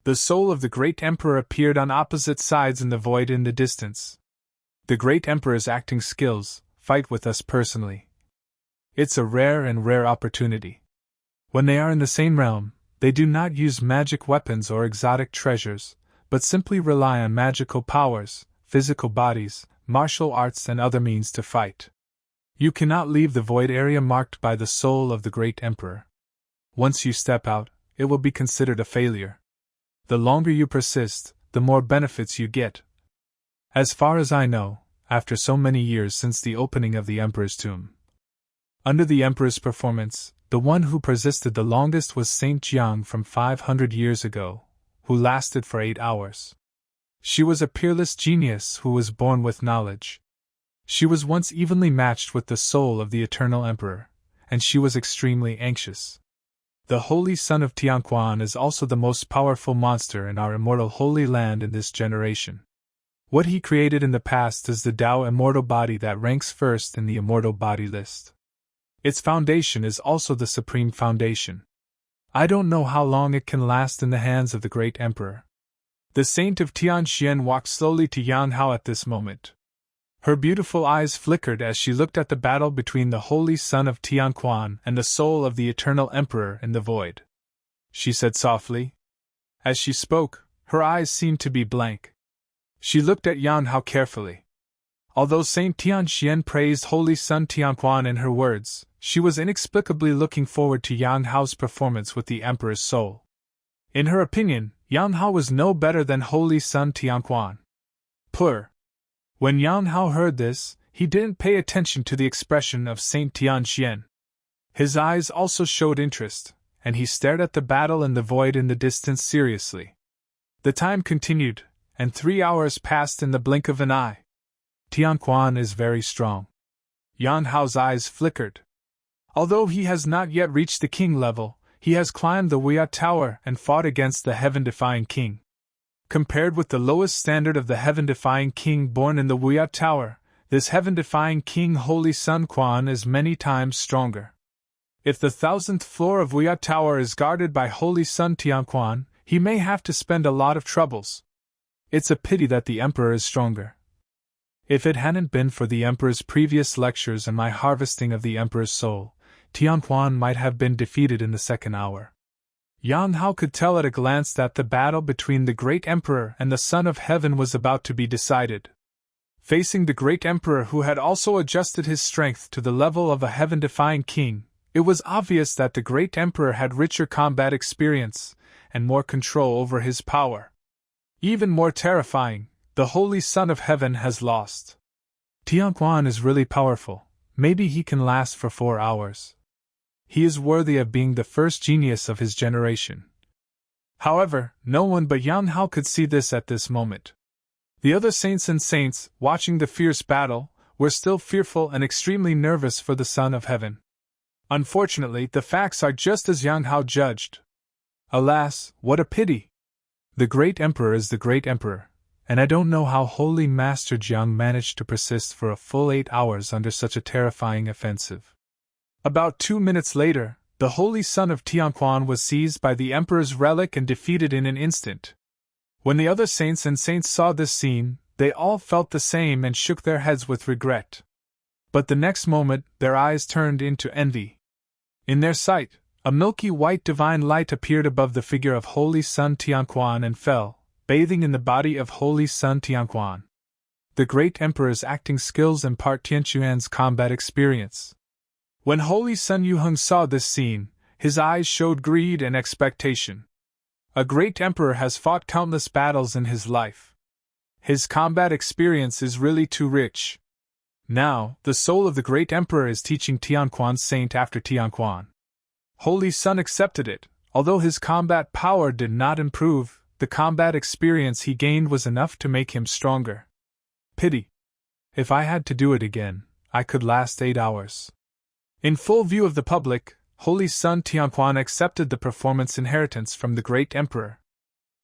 The soul of the great Emperor appeared on opposite sides in the void in the distance. The great Emperor's acting skills, fight with us personally. It's a rare opportunity. When they are in the same realm, they do not use magic weapons or exotic treasures, but simply rely on magical powers, physical bodies, martial arts and other means to fight. You cannot leave the void area marked by the soul of the great Emperor. Once you step out, it will be considered a failure. The longer you persist, the more benefits you get. As far as I know, after so many years since the opening of the Emperor's tomb. Under the Emperor's performance, the one who persisted the longest was Saint Jiang from 500 years ago, who lasted for 8 hours. She was a peerless genius who was born with knowledge. She was once evenly matched with the soul of the eternal Emperor, and she was extremely anxious. The holy son of Tianquan is also the most powerful monster in our immortal holy land in this generation. What he created in the past is the Tao immortal body that ranks first in the immortal body list. Its foundation is also the supreme foundation. I don't know how long it can last in the hands of the great Emperor. The saint of Tianxian walked slowly to Yan Hao at this moment. Her beautiful eyes flickered as she looked at the battle between the holy son of Tianquan and the soul of the eternal Emperor in the void. She said softly. As she spoke, her eyes seemed to be blank. She looked at Yan Hao carefully. Although Saint Tianxian praised holy son Tianquan in her words, she was inexplicably looking forward to Yan Hao's performance with the Emperor's soul. In her opinion, Yan Hao was no better than holy son Tianquan. Purr. When Yan Hao heard this, he didn't pay attention to the expression of Saint Tianxian. His eyes also showed interest, and he stared at the battle in the void in the distance seriously. The time continued, and 3 hours passed in the blink of an eye. Tianquan is very strong. Yan Hao's eyes flickered. Although he has not yet reached the king level, he has climbed the Wuya Tower and fought against the heaven-defying king. Compared with the lowest standard of the heaven-defying king born in the Wuya Tower, This heaven-defying King Holy Sun Quan is many times stronger. If the 1000th floor of Wuya Tower is guarded by Holy Sun Tianquan, he may have to spend a lot of troubles. It's a pity that the Emperor is stronger. If it hadn't been for the Emperor's previous lectures and my harvesting of the Emperor's soul, Tianquan might have been defeated in the second hour. Yang Hao could tell at a glance that the battle between the Great Emperor and the Son of Heaven was about to be decided. Facing the Great Emperor, who had also adjusted his strength to the level of a heaven-defying king, it was obvious that the Great Emperor had richer combat experience and more control over his power. Even more terrifying, the Holy Son of Heaven has lost. Tianquan is really powerful. Maybe he can last for 4 hours. He is worthy of being the first genius of his generation. However, no one but Yang Hao could see this at this moment. The other saints, watching the fierce battle, were still fearful and extremely nervous for the Son of Heaven. Unfortunately, the facts are just as Yang Hao judged. Alas, what a pity! The Great Emperor is the Great Emperor, and I don't know how Holy Master Jiang managed to persist for a full 8 hours under such a terrifying offensive. About 2 minutes later, the Holy Son of Tianquan was seized by the Emperor's relic and defeated in an instant. When the other saints saw this scene, they all felt the same and shook their heads with regret. But the next moment, their eyes turned into envy. In their sight, a milky white divine light appeared above the figure of Holy Sun Tianquan and fell, bathing in the body of Holy Sun Tianquan. The Great Emperor's acting skills impart Tianquan's combat experience. When Holy Sun Yuheng saw this scene, his eyes showed greed and expectation. A great emperor has fought countless battles in his life. His combat experience is really too rich. Now, the soul of the great emperor is teaching Tianquan's saint after Tianquan. Holy Sun accepted it. Although his combat power did not improve, the combat experience he gained was enough to make him stronger. Pity. If I had to do it again, I could last 8 hours. In full view of the public, Holy Sun Tianquan accepted the performance inheritance from the Great Emperor.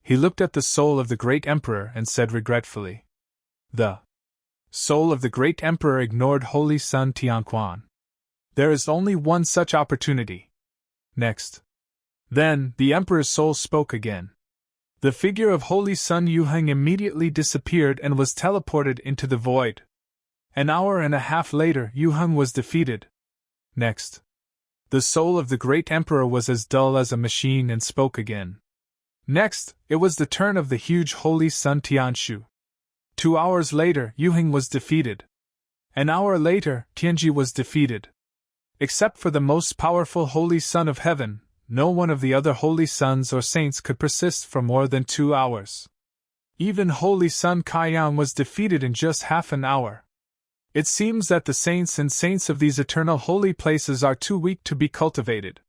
He looked at the soul of the Great Emperor and said regretfully. The soul of the Great Emperor ignored Holy Sun Tianquan. There is only one such opportunity. Next. Then, the Emperor's soul spoke again. The figure of Holy Sun Yuheng immediately disappeared and was teleported into the void. An hour and a half later, Yuheng was defeated. Next. The soul of the Great Emperor was as dull as a machine and spoke again. Next, it was the turn of the huge Holy Sun Tianshu. 2 hours later, Yuheng was defeated. An hour later, Tianji was defeated. Except for the most powerful Holy Son of Heaven, no one of the other Holy Sons or Saints could persist for more than 2 hours. Even Holy Sun Kaiyang was defeated in just half an hour. It seems that the saints of these eternal holy places are too weak to be cultivated.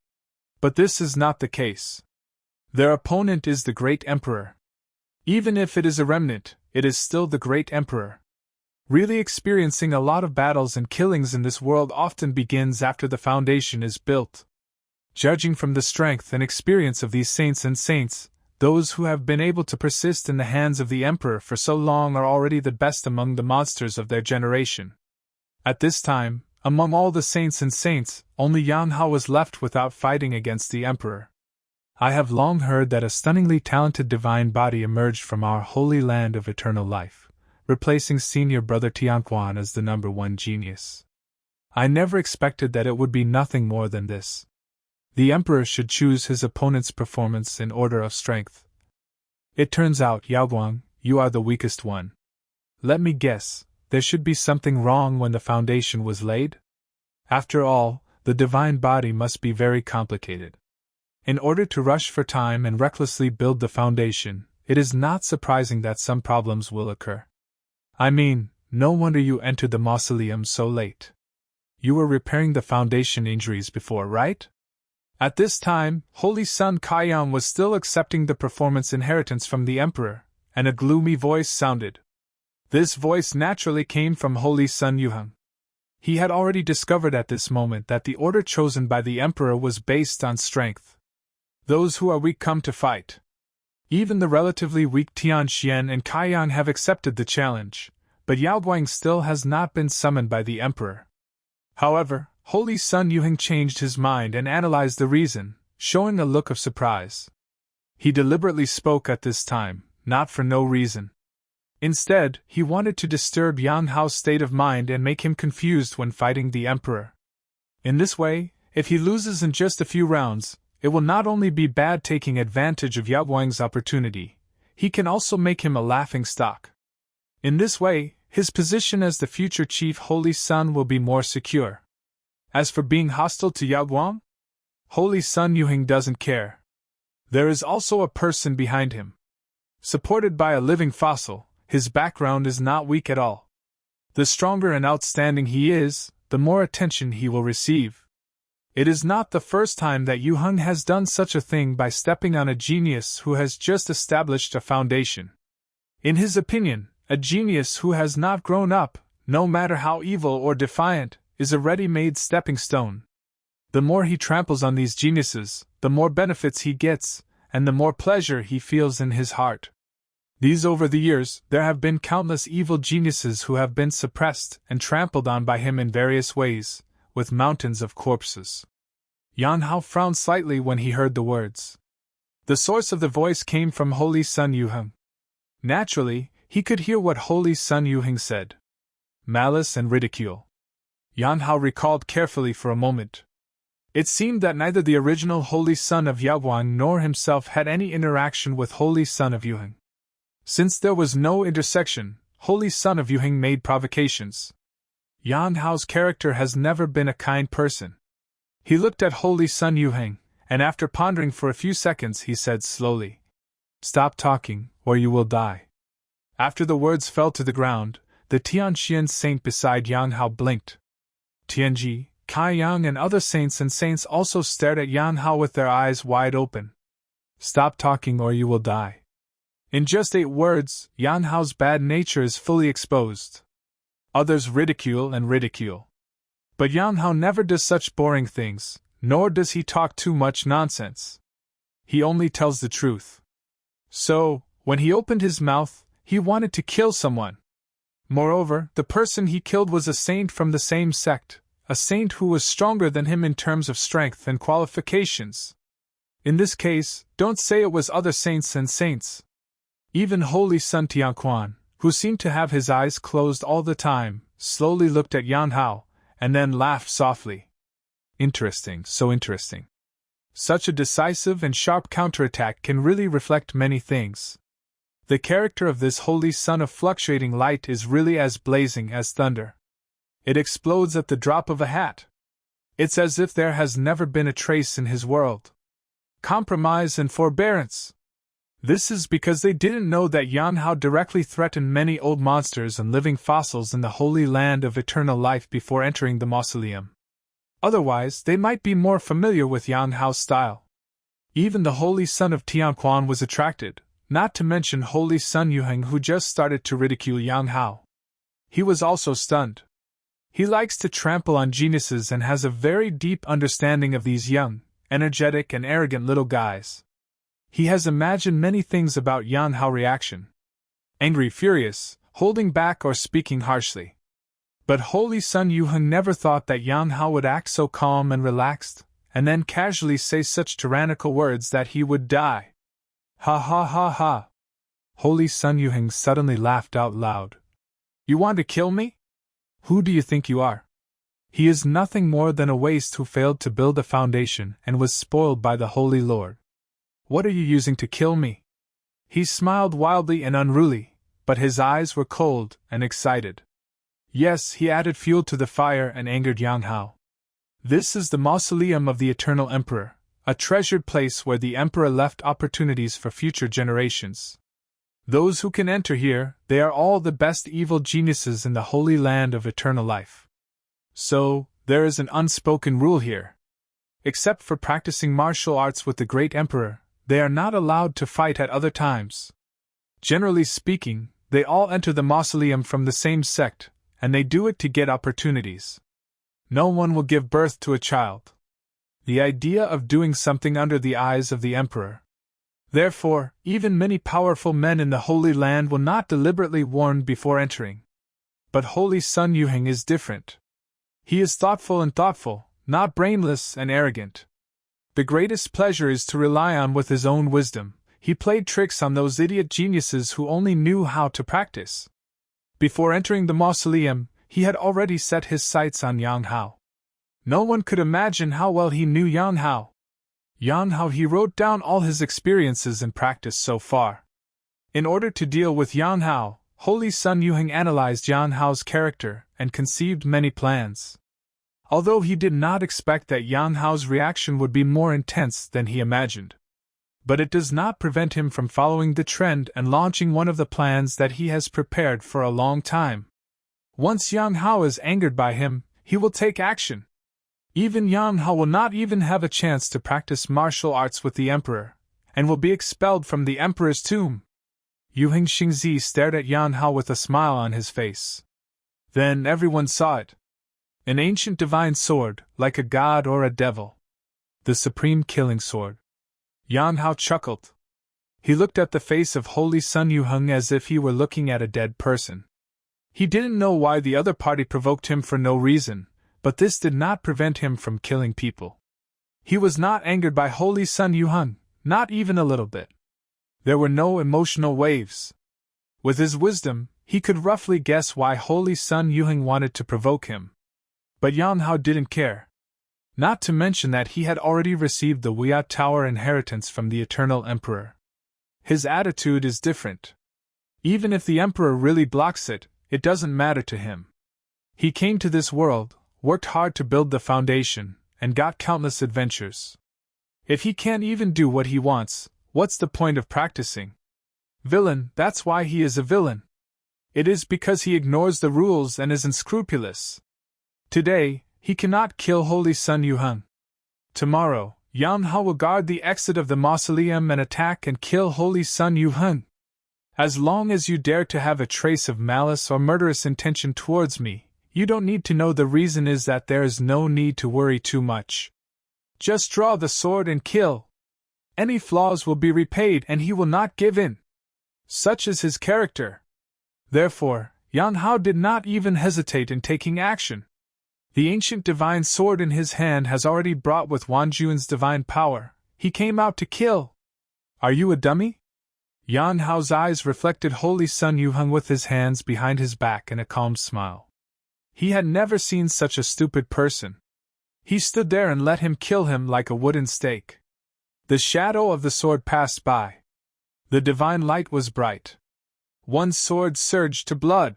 But this is not the case. Their opponent is the Great Emperor. Even if it is a remnant, it is still the Great Emperor. Really experiencing a lot of battles and killings in this world often begins after the foundation is built. Judging from the strength and experience of these saints, those who have been able to persist in the hands of the Emperor for so long are already the best among the monsters of their generation. At this time, among all the saints, only Yang Hao was left without fighting against the Emperor. I have long heard that a stunningly talented divine body emerged from our holy land of eternal life, replacing senior brother Tianquan as the #1 genius. I never expected that it would be nothing more than this. The Emperor should choose his opponent's performance in order of strength. It turns out, Yaoguang, you are the weakest one. Let me guess, there should be something wrong when the foundation was laid? After all, the divine body must be very complicated. In order to rush for time and recklessly build the foundation, it is not surprising that some problems will occur. I mean, no wonder you entered the mausoleum so late. You were repairing the foundation injuries before, right? At this time, Holy Sun Kaiyang was still accepting the performance inheritance from the Emperor, and a gloomy voice sounded. This voice naturally came from Holy Sun Yuheng. He had already discovered at this moment that the order chosen by the Emperor was based on strength. Those who are weak come to fight. Even the relatively weak Tian Xian and Kaiyang have accepted the challenge, but Yao Guang still has not been summoned by the emperor. However, Holy Sun Yuheng changed his mind and analyzed the reason, showing a look of surprise. He deliberately spoke at this time, not for no reason. Instead, he wanted to disturb Yang Hao's state of mind and make him confused when fighting the emperor. In this way, if he loses in just a few rounds, it will not only be bad taking advantage of Yao Guang's opportunity, he can also make him a laughing stock. In this way, his position as the future chief Holy Sun will be more secure. As for being hostile to Yao Guang, Holy Sun Yuheng doesn't care. There is also a person behind him. Supported by a living fossil, his background is not weak at all. The stronger and outstanding he is, the more attention he will receive. It is not the first time that Yu Heng has done such a thing by stepping on a genius who has just established a foundation. In his opinion, a genius who has not grown up, no matter how evil or defiant, is a ready-made stepping stone. The more he tramples on these geniuses, the more benefits he gets, and the more pleasure he feels in his heart. Over the years, there have been countless evil geniuses who have been suppressed and trampled on by him in various ways, with mountains of corpses. Yang Hao frowned slightly when he heard the words. The source of the voice came from Holy Sun Yuheng. Naturally, he could hear what Holy Sun Yuheng said. Malice and ridicule. Yang Hao recalled carefully for a moment. It seemed that neither the original Holy Son of Yao Guang nor himself had any interaction with Holy Son of Yuheng. Since there was no intersection, Holy Son of Yuheng made provocations. Yang Hao's character has never been a kind person. He looked at Holy Sun Yuheng, and after pondering for a few seconds he said slowly, "Stop talking, or you will die." After the words fell to the ground, the Tianxian saint beside Yang Hao blinked. Tianji, Kai Yang and other saints also stared at Yang Hao with their eyes wide open. "Stop talking or you will die." In just 8 words, Yang Hao's bad nature is fully exposed. Others ridicule and ridicule. But Yang Hao never does such boring things, nor does he talk too much nonsense. He only tells the truth. So, when he opened his mouth, he wanted to kill someone. Moreover, the person he killed was a saint from the same sect, a saint who was stronger than him in terms of strength and qualifications. In this case, don't say it was other saints and saints. Even Holy Sun Tianquan, who seemed to have his eyes closed all the time, slowly looked at Yang Hao, and then laughed softly. Interesting, so interesting. Such a decisive and sharp counterattack can really reflect many things. The character of this Holy Sun of fluctuating light is really as blazing as thunder. It explodes at the drop of a hat. It's as if there has never been a trace in his world. Compromise and forbearance. This is because they didn't know that Yang Hao directly threatened many old monsters and living fossils in the holy land of eternal life before entering the mausoleum. Otherwise, they might be more familiar with Yang Hao's style. Even the Holy Son of Tianquan was attracted, not to mention Holy Sun Yuheng, who just started to ridicule Yang Hao. He was also stunned. He likes to trample on geniuses and has a very deep understanding of these young, energetic and arrogant little guys. He has imagined many things about Yang Hao's reaction. Angry, furious, holding back or speaking harshly. But Holy Sun Yuheng never thought that Yang Hao would act so calm and relaxed, and then casually say such tyrannical words that he would die. Ha ha ha ha. Holy Sun Yuheng suddenly laughed out loud. You want to kill me? Who do you think you are? He is nothing more than a waste who failed to build a foundation and was spoiled by the Holy Lord. What are you using to kill me? He smiled wildly and unruly, but his eyes were cold and excited. Yes, he added fuel to the fire and angered Yang Hao. This is the mausoleum of the Eternal Emperor, a treasured place where the Emperor left opportunities for future generations. Those who can enter here, they are all the best evil geniuses in the holy land of eternal life. So, there is an unspoken rule here. Except for practicing martial arts with the great Emperor, they are not allowed to fight at other times. Generally speaking, they all enter the mausoleum from the same sect, and they do it to get opportunities. No one will give birth to a child. The idea of doing something under the eyes of the Emperor. Therefore, even many powerful men in the Holy Land will not deliberately warn before entering. But Holy Sun Yuheng is different. He is thoughtful and thoughtful, not brainless and arrogant. The greatest pleasure is to rely on with his own wisdom. He played tricks on those idiot geniuses who only knew how to practice. Before entering the mausoleum, he had already set his sights on Yang Hao. No one could imagine how well he knew Yang Hao. Yang Hao, he wrote down all his experiences and practice so far. In order to deal with Yang Hao, Holy Sun Yuheng analyzed Yang Hao's character and conceived many plans. Although he did not expect that Yang Hao's reaction would be more intense than he imagined. But it does not prevent him from following the trend and launching one of the plans that he has prepared for a long time. Once Yang Hao is angered by him, he will take action. Even Yang Hao will not even have a chance to practice martial arts with the Emperor, and will be expelled from the Emperor's tomb. Yuheng Xingzi stared at Yang Hao with a smile on his face. Then everyone saw it. An ancient divine sword, like a god or a devil. The supreme killing sword. Yang Hao chuckled. He looked at the face of Holy Sun Yuheng as if he were looking at a dead person. He didn't know why the other party provoked him for no reason, but this did not prevent him from killing people. He was not angered by Holy Sun Yuheng, not even a little bit. There were no emotional waves. With his wisdom, he could roughly guess why Holy Sun Yuheng wanted to provoke him. But Yang Hao didn't care. Not to mention that he had already received the Huia Tower inheritance from the Eternal Emperor. His attitude is different. Even if the Emperor really blocks it, it doesn't matter to him. He came to this world, worked hard to build the foundation, and got countless adventures. If he can't even do what he wants, what's the point of practicing? Villain, that's why he is a villain. It is because he ignores the rules and is unscrupulous. Today, he cannot kill Holy Sun Yuheng. Tomorrow, Yang Hao will guard the exit of the mausoleum and attack and kill Holy Sun Yuheng. As long as you dare to have a trace of malice or murderous intention towards me, you don't need to know. The reason is that there is no need to worry too much. Just draw the sword and kill. Any flaws will be repaid and he will not give in. Such is his character. Therefore, Yang Hao did not even hesitate in taking action. The ancient divine sword in his hand has already brought with Wan Juan's divine power. He came out to kill. Are you a dummy? Yang Hao's eyes reflected Holy Sun Yuheng with his hands behind his back and a calm smile. He had never seen such a stupid person. He stood there and let him kill him like a wooden stake. The shadow of the sword passed by. The divine light was bright. One sword surged to blood.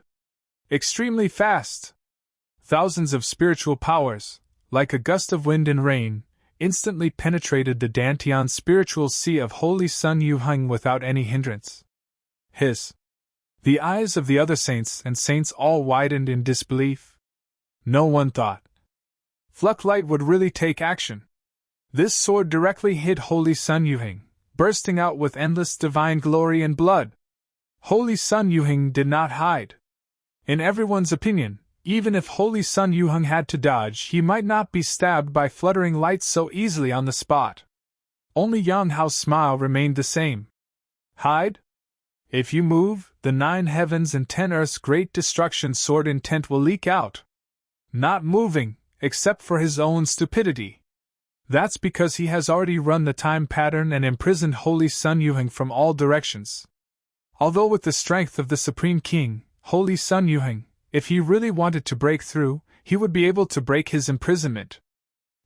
Extremely fast. Thousands of spiritual powers, like a gust of wind and rain, instantly penetrated the Dantian spiritual sea of Holy Sun Yuheng without any hindrance. The eyes of the other saints and saints all widened in disbelief. No one thought Flucklight would really take action. This sword directly hit Holy Sun Yuheng, bursting out with endless divine glory and blood. Holy Sun Yuheng did not hide. In everyone's opinion, even if Holy Sun Yuheng had to dodge, he might not be stabbed by fluttering lights so easily on the spot. Only Yang Hao's smile remained the same. Hide? If you move, the 9 heavens and 10 earths' great destruction sword intent will leak out. Not moving, except for his own stupidity. That's because he has already run the time pattern and imprisoned Holy Sun Yuheng from all directions. Although with the strength of the Supreme King, Holy Sun Yuheng, if he really wanted to break through, he would be able to break his imprisonment.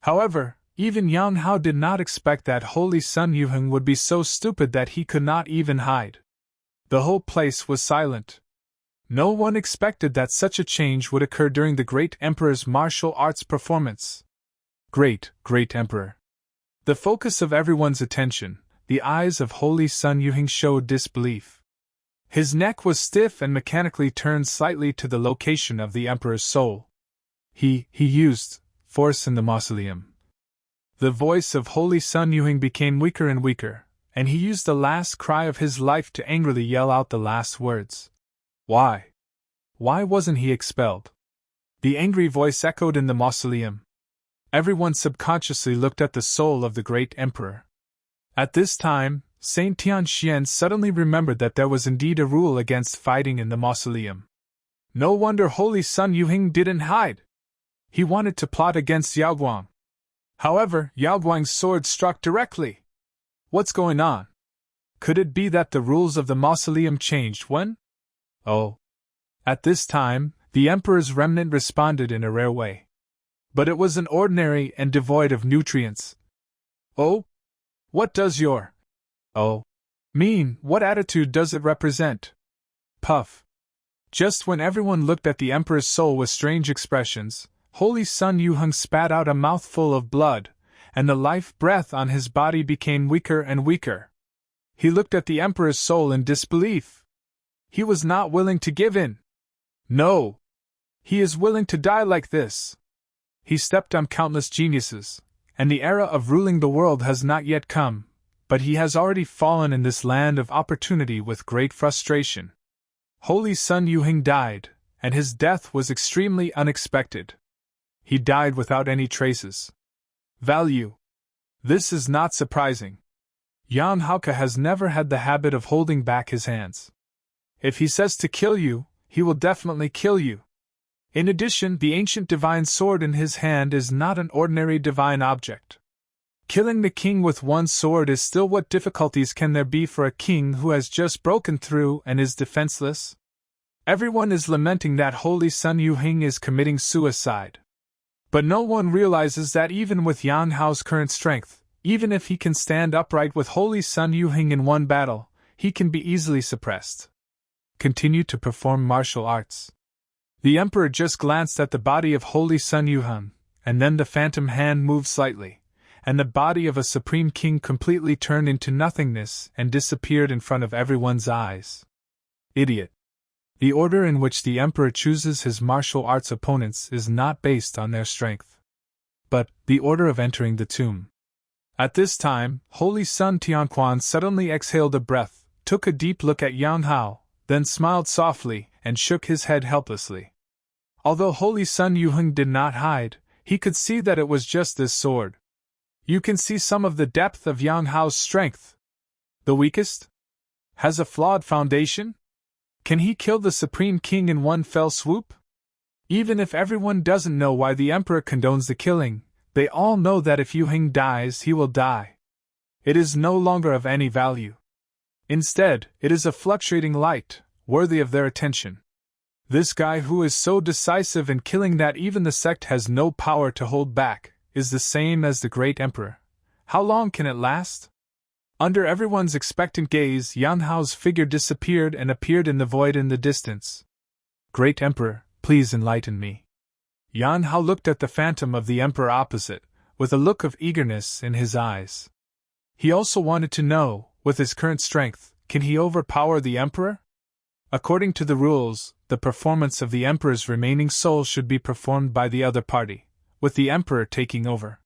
However, even Yang Hao did not expect that Holy Sun Yuheng would be so stupid that he could not even hide. The whole place was silent. No one expected that such a change would occur during the great Emperor's martial arts performance. Great Emperor. The focus of everyone's attention, the eyes of Holy Sun Yuheng showed disbelief. His neck was stiff and mechanically turned slightly to the location of the Emperor's soul. He used force in the mausoleum. The voice of Holy Sun Yuheng became weaker and weaker, and he used the last cry of his life to angrily yell out the last words. Why? Why wasn't he expelled? The angry voice echoed in the mausoleum. Everyone subconsciously looked at the soul of the great Emperor. At this time, Saint Tianxian suddenly remembered that there was indeed a rule against fighting in the mausoleum. No wonder Holy Sun Yuhing didn't hide. He wanted to plot against Yao Guang. However, Yao Guang's sword struck directly. What's going on? Could it be that the rules of the mausoleum changed when? Oh. At this time, the Emperor's remnant responded in a rare way. But it was an ordinary and devoid of nutrients. Oh? What does your mean? What attitude does it represent? Puff. Just when everyone looked at the Emperor's soul with strange expressions, Holy Sun Yuheng spat out a mouthful of blood, and the life breath on his body became weaker and weaker. He looked at the Emperor's soul in disbelief. He was not willing to give in. No! He is willing to die like this. He stepped on countless geniuses, and the era of ruling the world has not yet come, but he has already fallen in this land of opportunity with great frustration. Holy Sun Yuheng died, and his death was extremely unexpected. He died without any traces. Value. This is not surprising. Yan Haoke has never had the habit of holding back his hands. If he says to kill you, he will definitely kill you. In addition, the ancient divine sword in his hand is not an ordinary divine object. Killing the king with one sword is still what difficulties can there be for a king who has just broken through and is defenseless? Everyone is lamenting that Holy Sun Yuheng is committing suicide. But no one realizes that even with Yan Hao's current strength, even if he can stand upright with Holy Sun Yuheng in one battle, he can be easily suppressed. Continue to perform martial arts. The Emperor just glanced at the body of Holy Sun Yuheng, and then the phantom hand moved slightly, and the body of a supreme king completely turned into nothingness and disappeared in front of everyone's eyes. Idiot. The order in which the Emperor chooses his martial arts opponents is not based on their strength, but the order of entering the tomb. At this time, Holy Sun Tianquan suddenly exhaled a breath, took a deep look at Yan Hao, then smiled softly and shook his head helplessly. Although Holy Sun Yuheng did not hide, he could see that it was just this sword. You can see some of the depth of Yan Hao's strength. The weakest? Has a flawed foundation? Can he kill the Supreme King in one fell swoop? Even if everyone doesn't know why the Emperor condones the killing, they all know that if Yuheng dies, he will die. It is no longer of any value. Instead, it is a fluctuating light, worthy of their attention. This guy who is so decisive in killing that even the sect has no power to hold back, is the same as the great Emperor. How long can it last? Under everyone's expectant gaze, Yan Hao's figure disappeared and appeared in the void in the distance. Great Emperor, please enlighten me. Yan Hao looked at the phantom of the Emperor opposite, with a look of eagerness in his eyes. He also wanted to know, with his current strength, can he overpower the Emperor? According to the rules, the performance of the Emperor's remaining soul should be performed by the other party, with the Emperor taking over.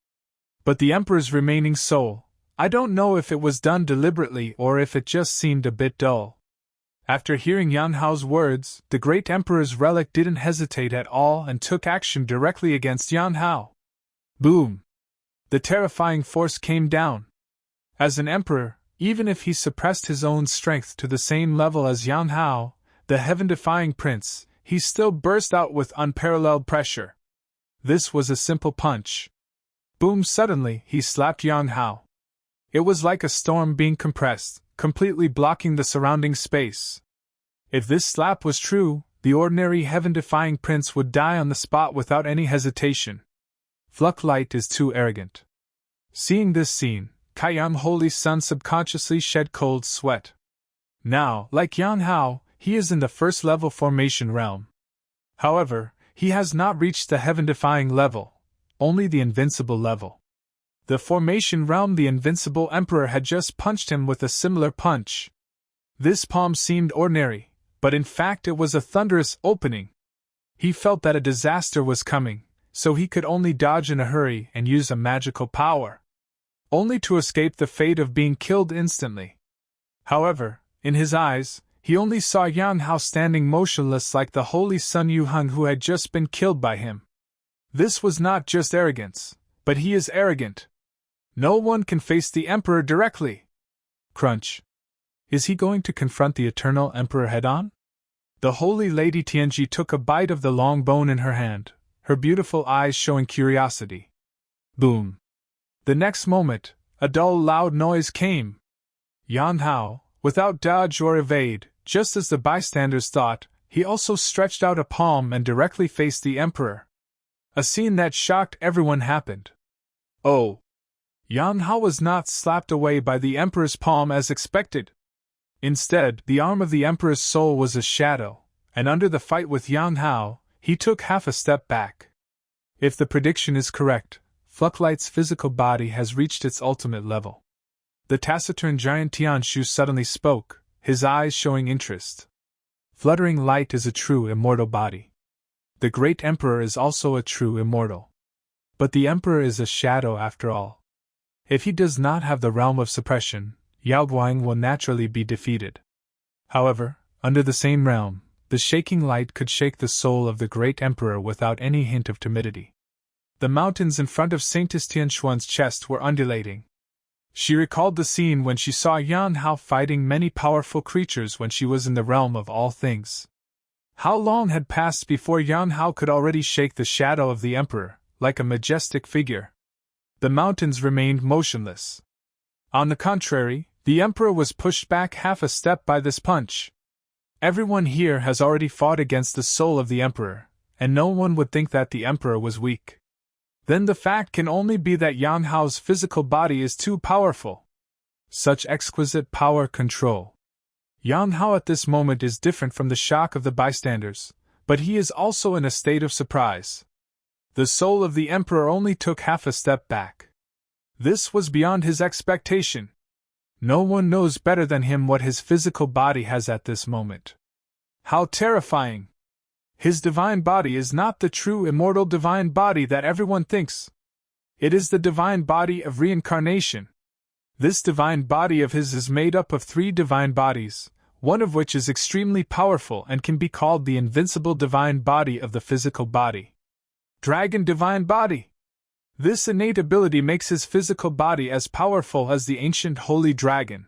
But the Emperor's remaining soul, I don't know if it was done deliberately or if it just seemed a bit dull. After hearing Yan Hao's words, the great Emperor's relic didn't hesitate at all and took action directly against Yan Hao. Boom! The terrifying force came down. As an emperor, even if he suppressed his own strength to the same level as Yan Hao, the heaven-defying prince, he still burst out with unparalleled pressure. This was a simple punch. Boom! Suddenly, he slapped Yan Hao. It was like a storm being compressed, completely blocking the surrounding space. If this slap was true, the ordinary heaven-defying prince would die on the spot without any hesitation. Flucklight is too arrogant. Seeing this scene, Kaiyang Holy Sun subconsciously shed cold sweat. Now, like Yan Hao, he is in the first-level formation realm. However, he has not reached the heaven-defying level, only the invincible level. The formation realm, the invincible emperor had just punched him with a similar punch. This palm seemed ordinary, but in fact it was a thunderous opening. He felt that a disaster was coming, so he could only dodge in a hurry and use a magical power, only to escape the fate of being killed instantly. However, in his eyes, he only saw Yan Hao standing motionless like the Holy Sun Yuheng who had just been killed by him. This was not just arrogance, but he is arrogant. No one can face the Emperor directly. Crunch. Is he going to confront the Eternal Emperor head-on? The holy Lady Tianji took a bite of the long bone in her hand, her beautiful eyes showing curiosity. Boom! The next moment, a dull, loud noise came. Yan Hao, without dodge or evade, just as the bystanders thought, he also stretched out a palm and directly faced the Emperor. A scene that shocked everyone happened. Oh! Yan Hao was not slapped away by the Emperor's palm as expected. Instead, the arm of the Emperor's soul was a shadow, and under the fight with Yan Hao, he took half a step back. If the prediction is correct, Flucklight's physical body has reached its ultimate level. The taciturn giant Tianshu suddenly spoke, his eyes showing interest. Fluttering Light is a true immortal body. The great Emperor is also a true immortal. But the Emperor is a shadow after all. If he does not have the realm of suppression, Yao Guang will naturally be defeated. However, under the same realm, the shaking light could shake the soul of the great Emperor without any hint of timidity. The mountains in front of Saintess Tianshuan's chest were undulating. She recalled the scene when she saw Yan Hao fighting many powerful creatures when she was in the realm of all things. How long had passed before Yan Hao could already shake the shadow of the Emperor, like a majestic figure? The mountains remained motionless. On the contrary, the Emperor was pushed back half a step by this punch. Everyone here has already fought against the soul of the Emperor, and no one would think that the Emperor was weak. Then the fact can only be that Yan Hao's physical body is too powerful. Such exquisite power control. Yan Hao at this moment is different from the shock of the bystanders, but he is also in a state of surprise. The soul of the Emperor only took half a step back. This was beyond his expectation. No one knows better than him what his physical body has at this moment. How terrifying! His divine body is not the true immortal divine body that everyone thinks. It is the divine body of reincarnation. This divine body of his is made up of 3 divine bodies, one of which is extremely powerful and can be called the invincible divine body of the physical body. Dragon divine body! This innate ability makes his physical body as powerful as the ancient holy dragon.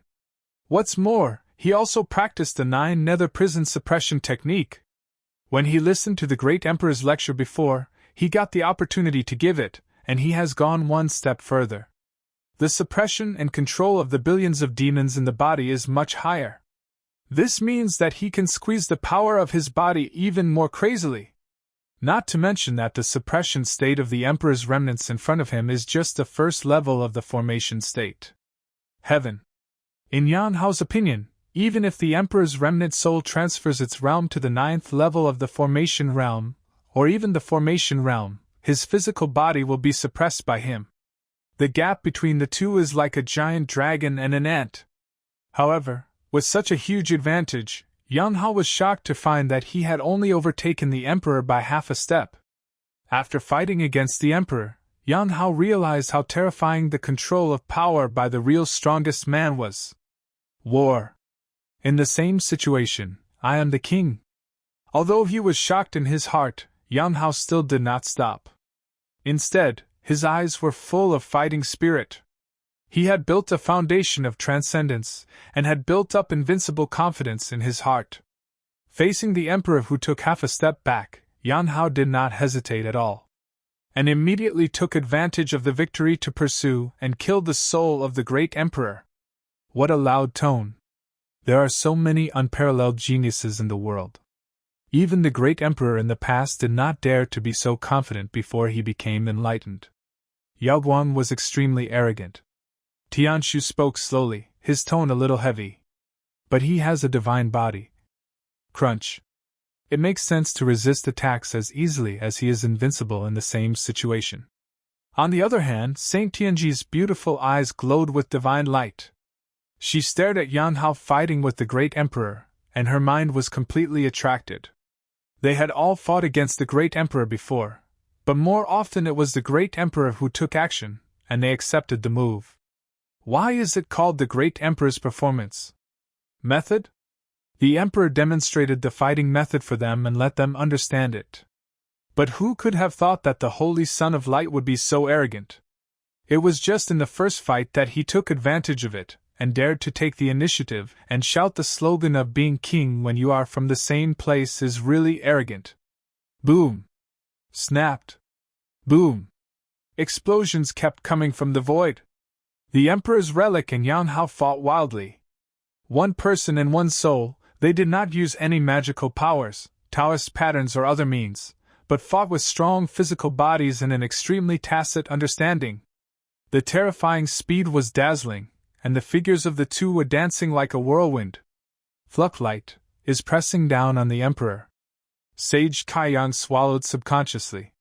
What's more, he also practiced the 9 nether prison suppression technique. When he listened to the great Emperor's lecture before, he got the opportunity to give it, and he has gone one step further. The suppression and control of the billions of demons in the body is much higher. This means that he can squeeze the power of his body even more crazily. Not to mention that the suppression state of the Emperor's remnants in front of him is just the first level of the formation state. Heaven. In Yan Hao's opinion, even if the Emperor's remnant soul transfers its realm to the 9th level of the formation realm, or even the formation realm, his physical body will be suppressed by him. The gap between the two is like a giant dragon and an ant. However, with such a huge advantage, Yan Hao was shocked to find that he had only overtaken the Emperor by half a step. After fighting against the Emperor, Yan Hao realized how terrifying the control of power by the real strongest man was. War. In the same situation, I am the king. Although he was shocked in his heart, Yan Hao still did not stop. Instead, his eyes were full of fighting spirit. He had built a foundation of transcendence, and had built up invincible confidence in his heart. Facing the Emperor who took half a step back, Yan Hao did not hesitate at all, and immediately took advantage of the victory to pursue and kill the soul of the great Emperor. What a loud tone! There are so many unparalleled geniuses in the world. Even the great Emperor in the past did not dare to be so confident before he became enlightened. Yao Guang was extremely arrogant. Tianshu spoke slowly, his tone a little heavy. But he has a divine body. Crunch. It makes sense to resist attacks as easily as he is invincible in the same situation. On the other hand, Saint Tianji's beautiful eyes glowed with divine light. She stared at Yan Hao fighting with the great Emperor, and her mind was completely attracted. They had all fought against the great Emperor before, but more often it was the great Emperor who took action, and they accepted the move. Why is it called the great Emperor's performance? Method? The Emperor demonstrated the fighting method for them and let them understand it. But who could have thought that the Holy Son of Light would be so arrogant? It was just in the first fight that he took advantage of it, and dared to take the initiative and shout the slogan of being king when you are from the same place is really arrogant. Boom! Snapped. Boom! Explosions kept coming from the void. The Emperor's relic and Yang Hao fought wildly. One person and one soul, they did not use any magical powers, Taoist patterns or other means, but fought with strong physical bodies and an extremely tacit understanding. The terrifying speed was dazzling, and the figures of the two were dancing like a whirlwind. Flucklight is pressing down on the Emperor. Sage Kaiyang swallowed subconsciously.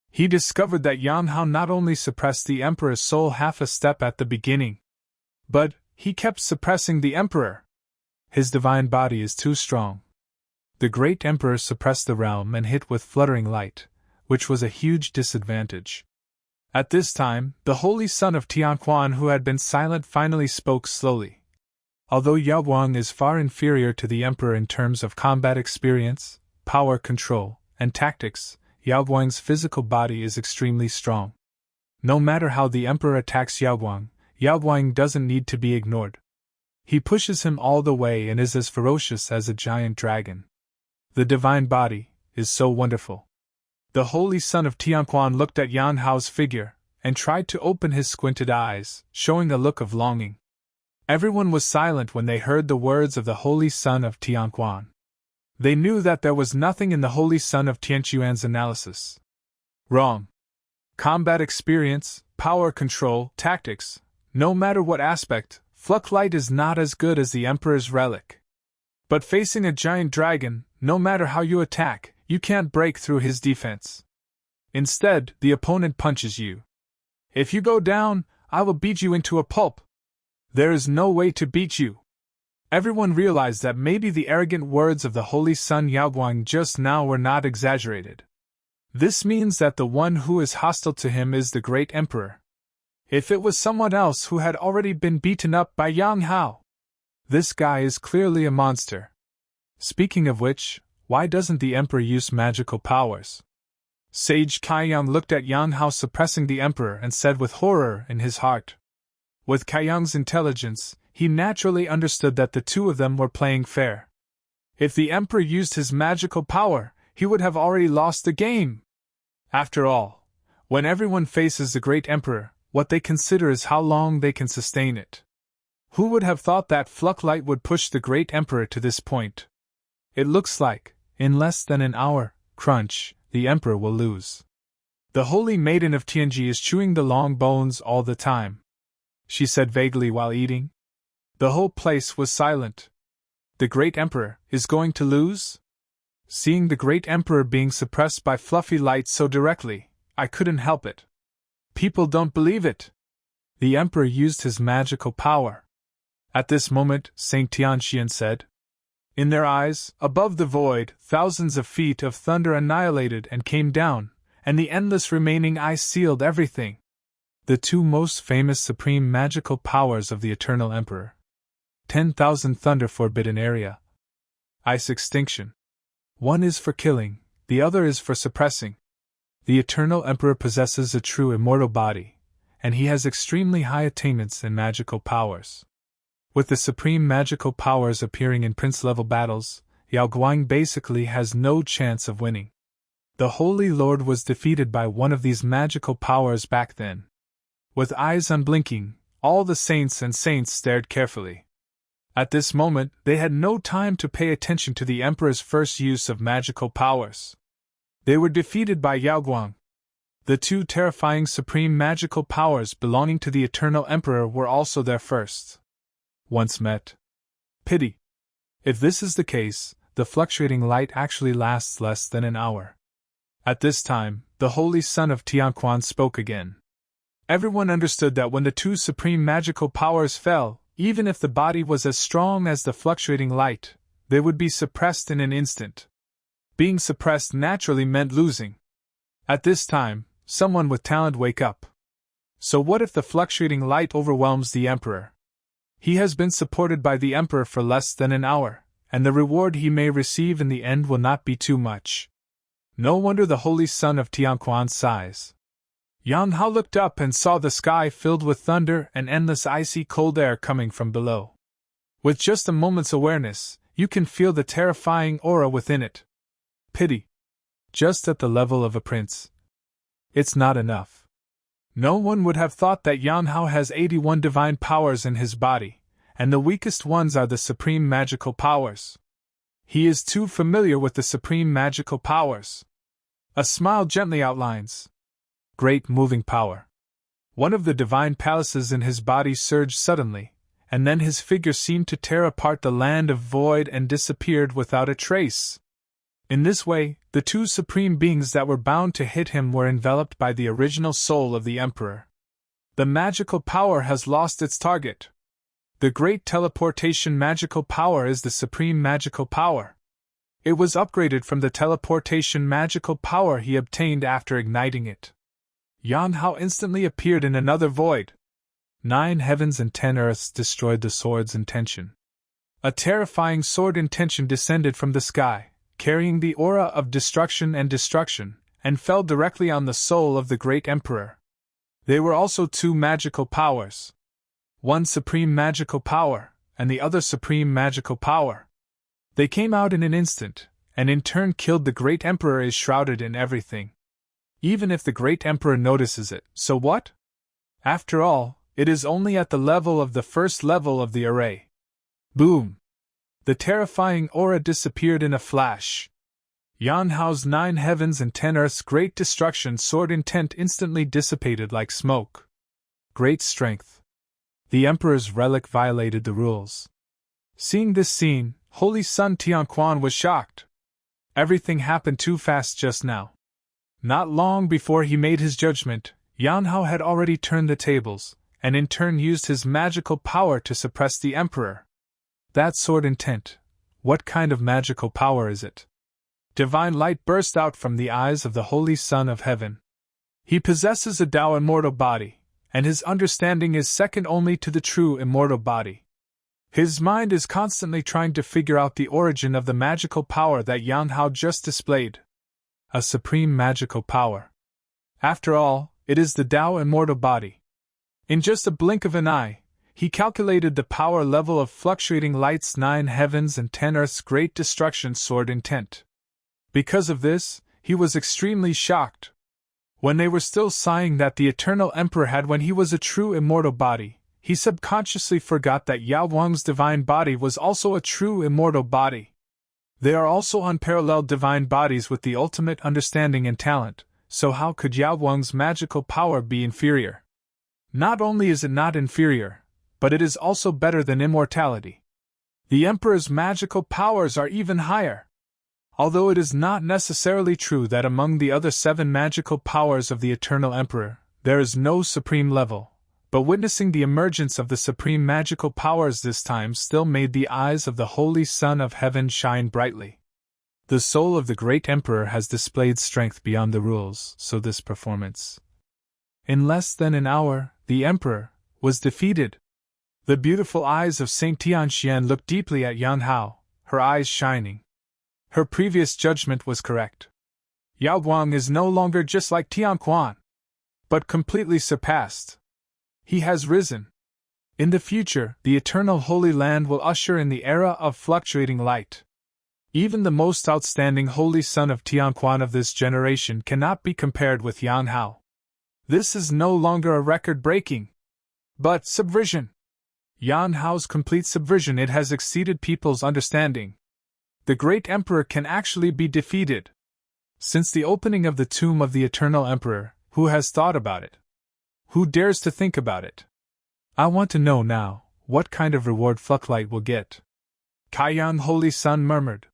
He discovered that Yang Hao not only suppressed the Emperor's soul half a step at the beginning, but he kept suppressing the Emperor. His divine body is too strong. The great Emperor suppressed the realm and hit with fluttering light, which was a huge disadvantage. At this time, the holy son of Tianquan, who had been silent, finally spoke slowly. Although Yao Guang is far inferior to the Emperor in terms of combat experience, power control, and tactics, Yao Guang's physical body is extremely strong. No matter how the Emperor attacks Yao Guang doesn't need to be ignored. He pushes him all the way and is as ferocious as a giant dragon. The divine body is so wonderful. The holy son of Tianquan looked at Yang Hao's figure and tried to open his squinted eyes, showing a look of longing. Everyone was silent when they heard the words of the holy son of Tianquan. They knew that there was nothing in the holy son of Tianquan's analysis wrong. Combat experience, power control, tactics, no matter what aspect, Flucklight is not as good as the Emperor's relic. But facing a giant dragon, no matter how you attack, you can't break through his defense. Instead, the opponent punches you. If you go down, I will beat you into a pulp. There is no way to beat you. Everyone realized that maybe the arrogant words of the holy son Yao Guang just now were not exaggerated. This means that the one who is hostile to him is the great Emperor. If it was someone else who had already been beaten up by Yang Hao, this guy is clearly a monster. Speaking of which, why doesn't the Emperor use magical powers? Sage Kaiyang looked at Yang Hao suppressing the Emperor and said with horror in his heart. With Kaiyang's intelligence, he naturally understood that the two of them were playing fair. If the Emperor used his magical power, he would have already lost the game. After all, when everyone faces the great Emperor, what they consider is how long they can sustain it. Who would have thought that Flucklight would push the great Emperor to this point? It looks like, in less than an hour, crunch, the Emperor will lose. The Holy Maiden of Tianji is chewing the long bones all the time, she said vaguely while eating. The whole place was silent. The great Emperor is going to lose? Seeing the great Emperor being suppressed by fluffy light so directly, I couldn't help it. People don't believe it. The Emperor used his magical power. At this moment, Saint Tianxian said. In their eyes, above the void, thousands of feet of thunder annihilated and came down, and the endless remaining ice sealed everything. The two most famous supreme magical powers of the Eternal Emperor. 10,000 thunder forbidden area. Ice extinction. One is for killing, the other is for suppressing. The Eternal Emperor possesses a true immortal body, and he has extremely high attainments in magical powers. With the supreme magical powers appearing in prince-level battles, Yao Guang basically has no chance of winning. The Holy Lord was defeated by one of these magical powers back then. With eyes unblinking, all the saints and saints stared carefully. At this moment, they had no time to pay attention to the Emperor's first use of magical powers. They were defeated by Yao Guang. The two terrifying supreme magical powers belonging to the Eternal Emperor were also their first. Once met. Pity. If this is the case, the fluctuating light actually lasts less than an hour. At this time, the holy son of Tianquan spoke again. Everyone understood that when the two supreme magical powers fell, even if the body was as strong as the fluctuating light, they would be suppressed in an instant. Being suppressed naturally meant losing. At this time, someone with talent wake up. So what if the fluctuating light overwhelms the Emperor? He has been supported by the Emperor for less than an hour, and the reward he may receive in the end will not be too much. No wonder the holy son of Tianquan sighs. Yang Hao looked up and saw the sky filled with thunder and endless icy cold air coming from below. With just a moment's awareness, you can feel the terrifying aura within it. Pity. Just at the level of a prince. It's not enough. No one would have thought that Yang Hao has 81 divine powers in his body, and the weakest ones are the supreme magical powers. He is too familiar with the supreme magical powers. A smile gently outlines. Great moving power. One of the divine palaces in his body surged suddenly, and then his figure seemed to tear apart the land of void and disappeared without a trace. In this way, the two supreme beings that were bound to hit him were enveloped by the original soul of the Emperor. The magical power has lost its target. The great teleportation magical power is the supreme magical power. It was upgraded from the teleportation magical power he obtained after igniting it. Yang Hao instantly appeared in another void. 9 heavens and 10 earths destroyed the sword's intention. A terrifying sword intention descended from the sky, carrying the aura of destruction, and fell directly on the soul of the great Emperor. They were also 2 magical powers. One supreme magical power, and the other supreme magical power. They came out in an instant, and in turn killed the great Emperor is shrouded in everything. Even if the great Emperor notices it, so what? After all, it is only at the level of the first level of the array. Boom! The terrifying aura disappeared in a flash. Yang Hao's 9 heavens and 10 earths great destruction sword intent instantly dissipated like smoke. Great strength. The Emperor's relic violated the rules. Seeing this scene, Holy Son Tianquan was shocked. Everything happened too fast just now. Not long before he made his judgment, Yang Hao had already turned the tables, and in turn used his magical power to suppress the Emperor. That sword intent, what kind of magical power is it? Divine light burst out from the eyes of the Holy Son of Heaven. He possesses a Tao immortal body, and his understanding is second only to the true immortal body. His mind is constantly trying to figure out the origin of the magical power that Yang Hao just displayed. A supreme magical power. After all, it is the Tao immortal body. In just a blink of an eye, he calculated the power level of fluctuating light's 9 heavens and 10 earths great destruction sword intent. Because of this, he was extremely shocked. When they were still sighing that the eternal Emperor had when he was a true immortal body, he subconsciously forgot that Yao Wang's divine body was also a true immortal body. They are also unparalleled divine bodies with the ultimate understanding and talent, so how could Yao Wang's magical power be inferior? Not only is it not inferior, but it is also better than immortality. The Emperor's magical powers are even higher. Although it is not necessarily true that among the other 7 magical powers of the Eternal Emperor, there is no supreme level, but witnessing the emergence of the supreme magical powers this time still made the eyes of the Holy Son of Heaven shine brightly. The soul of the great Emperor has displayed strength beyond the rules, so this performance. In less than an hour, the Emperor was defeated. The beautiful eyes of Saint Tianxian looked deeply at Yang Hao, her eyes shining. Her previous judgment was correct. Yao Wang is no longer just like Tianquan, but completely surpassed. He has risen. In the future, the eternal Holy Land will usher in the era of fluctuating light. Even the most outstanding Holy Son of Tianquan of this generation cannot be compared with Yang Hao. This is no longer a record-breaking, but subversion. Yang Hao's complete subversion, it has exceeded people's understanding. The great Emperor can actually be defeated. Since the opening of the tomb of the Eternal Emperor, who has thought about it? Who dares to think about it? I want to know now, what kind of reward Flucklight will get. Kaiyan Holy Son murmured.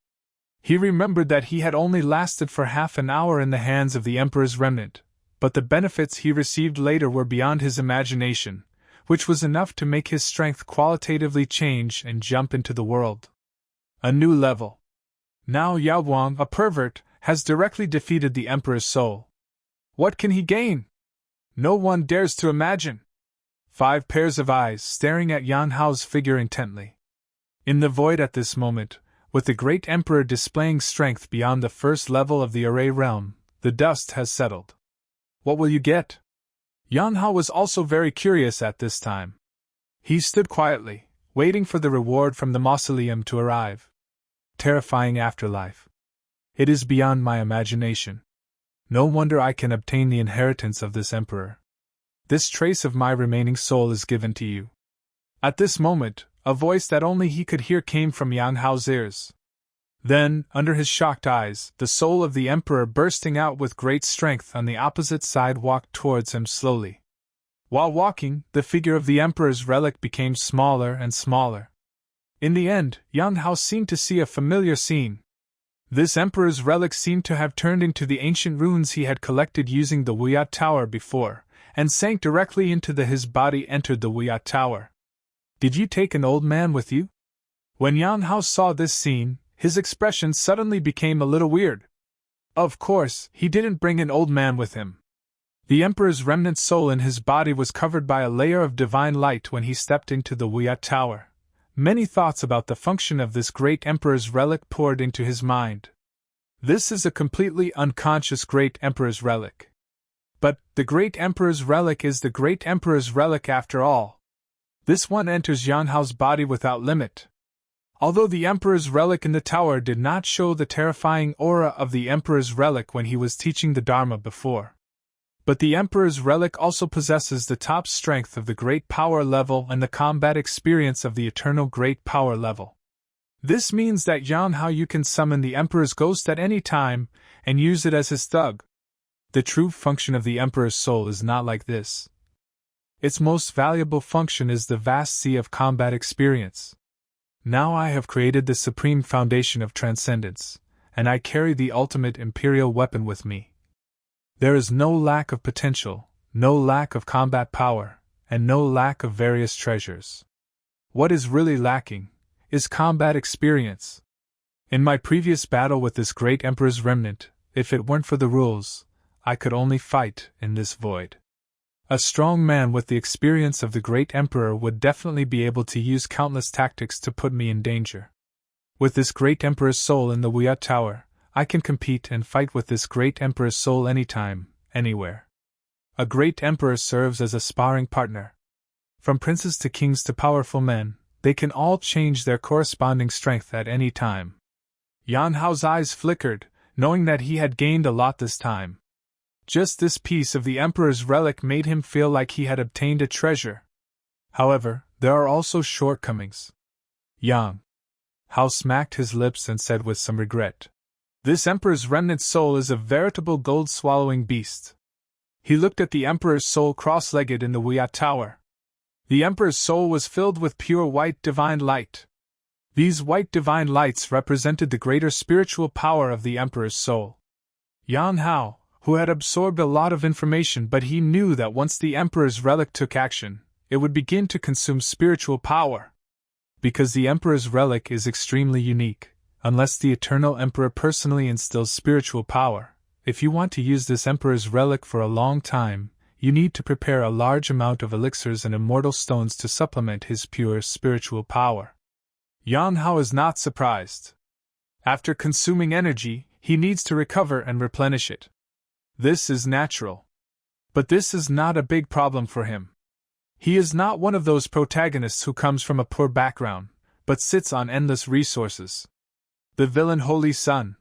He remembered that he had only lasted for half an hour in the hands of the Emperor's remnant, but the benefits he received later were beyond his imagination, which was enough to make his strength qualitatively change and jump into the world. A new level. Now Yao Wang, a pervert, has directly defeated the Emperor's soul. What can he gain? No one dares to imagine. 5 pairs of eyes staring at Yang Hao's figure intently. In the void at this moment, with the great Emperor displaying strength beyond the first level of the array realm, the dust has settled. What will you get? Yan Hao was also very curious at this time. He stood quietly, waiting for the reward from the mausoleum to arrive. Terrifying afterlife. It is beyond my imagination. No wonder I can obtain the inheritance of this emperor. This trace of my remaining soul is given to you. At this moment, a voice that only he could hear came from Yan Hao's ears. Then, under his shocked eyes, the soul of the emperor bursting out with great strength on the opposite side walked towards him slowly. While walking, the figure of the emperor's relic became smaller and smaller. In the end, Yan Hao seemed to see a familiar scene. This emperor's relic seemed to have turned into the ancient runes he had collected using the Wuyat Tower before, and sank directly into his body entered the Wuyat Tower. Did you take an old man with you? When Yan Hao saw this scene, his expression suddenly became a little weird. Of course, he didn't bring an old man with him. The emperor's remnant soul in his body was covered by a layer of divine light when he stepped into the Wuyat Tower. Many thoughts about the function of this great emperor's relic poured into his mind. This is a completely unconscious great emperor's relic. But the great emperor's relic is the great emperor's relic after all. This one enters Yan Hao's body without limit. Although the emperor's relic in the tower did not show the terrifying aura of the emperor's relic when he was teaching the Dharma before. But the emperor's relic also possesses the top strength of the great power level and the combat experience of the eternal great power level. This means that Yan Hao you can summon the emperor's ghost at any time and use it as his thug. The true function of the emperor's soul is not like this. Its most valuable function is the vast sea of combat experience. Now I have created the supreme foundation of transcendence, and I carry the ultimate imperial weapon with me. There is no lack of potential, no lack of combat power, and no lack of various treasures. What is really lacking is combat experience. In my previous battle with this great emperor's remnant, if it weren't for the rules, I could only fight in this void. A strong man with the experience of the great emperor would definitely be able to use countless tactics to put me in danger. With this great emperor's soul in the Wuyat Tower, I can compete and fight with this great emperor's soul anytime, anywhere. A great emperor serves as a sparring partner. From princes to kings to powerful men, they can all change their corresponding strength at any time. Yan Hao's eyes flickered, knowing that he had gained a lot this time. Just this piece of the emperor's relic made him feel like he had obtained a treasure. However, there are also shortcomings. Yang Hao smacked his lips and said with some regret, "This emperor's remnant soul is a veritable gold-swallowing beast." He looked at the emperor's soul cross-legged in the Wuyat Tower. The emperor's soul was filled with pure white divine light. These white divine lights represented the greater spiritual power of the emperor's soul. Yan Hao, who had absorbed a lot of information, but he knew that once the emperor's relic took action, it would begin to consume spiritual power. Because the emperor's relic is extremely unique, unless the eternal emperor personally instills spiritual power, if you want to use this emperor's relic for a long time, you need to prepare a large amount of elixirs and immortal stones to supplement his pure spiritual power. Yan Hao is not surprised. After consuming energy, he needs to recover and replenish it. This is natural. But this is not a big problem for him. He is not one of those protagonists who comes from a poor background, but sits on endless resources. The villain Holy Sun.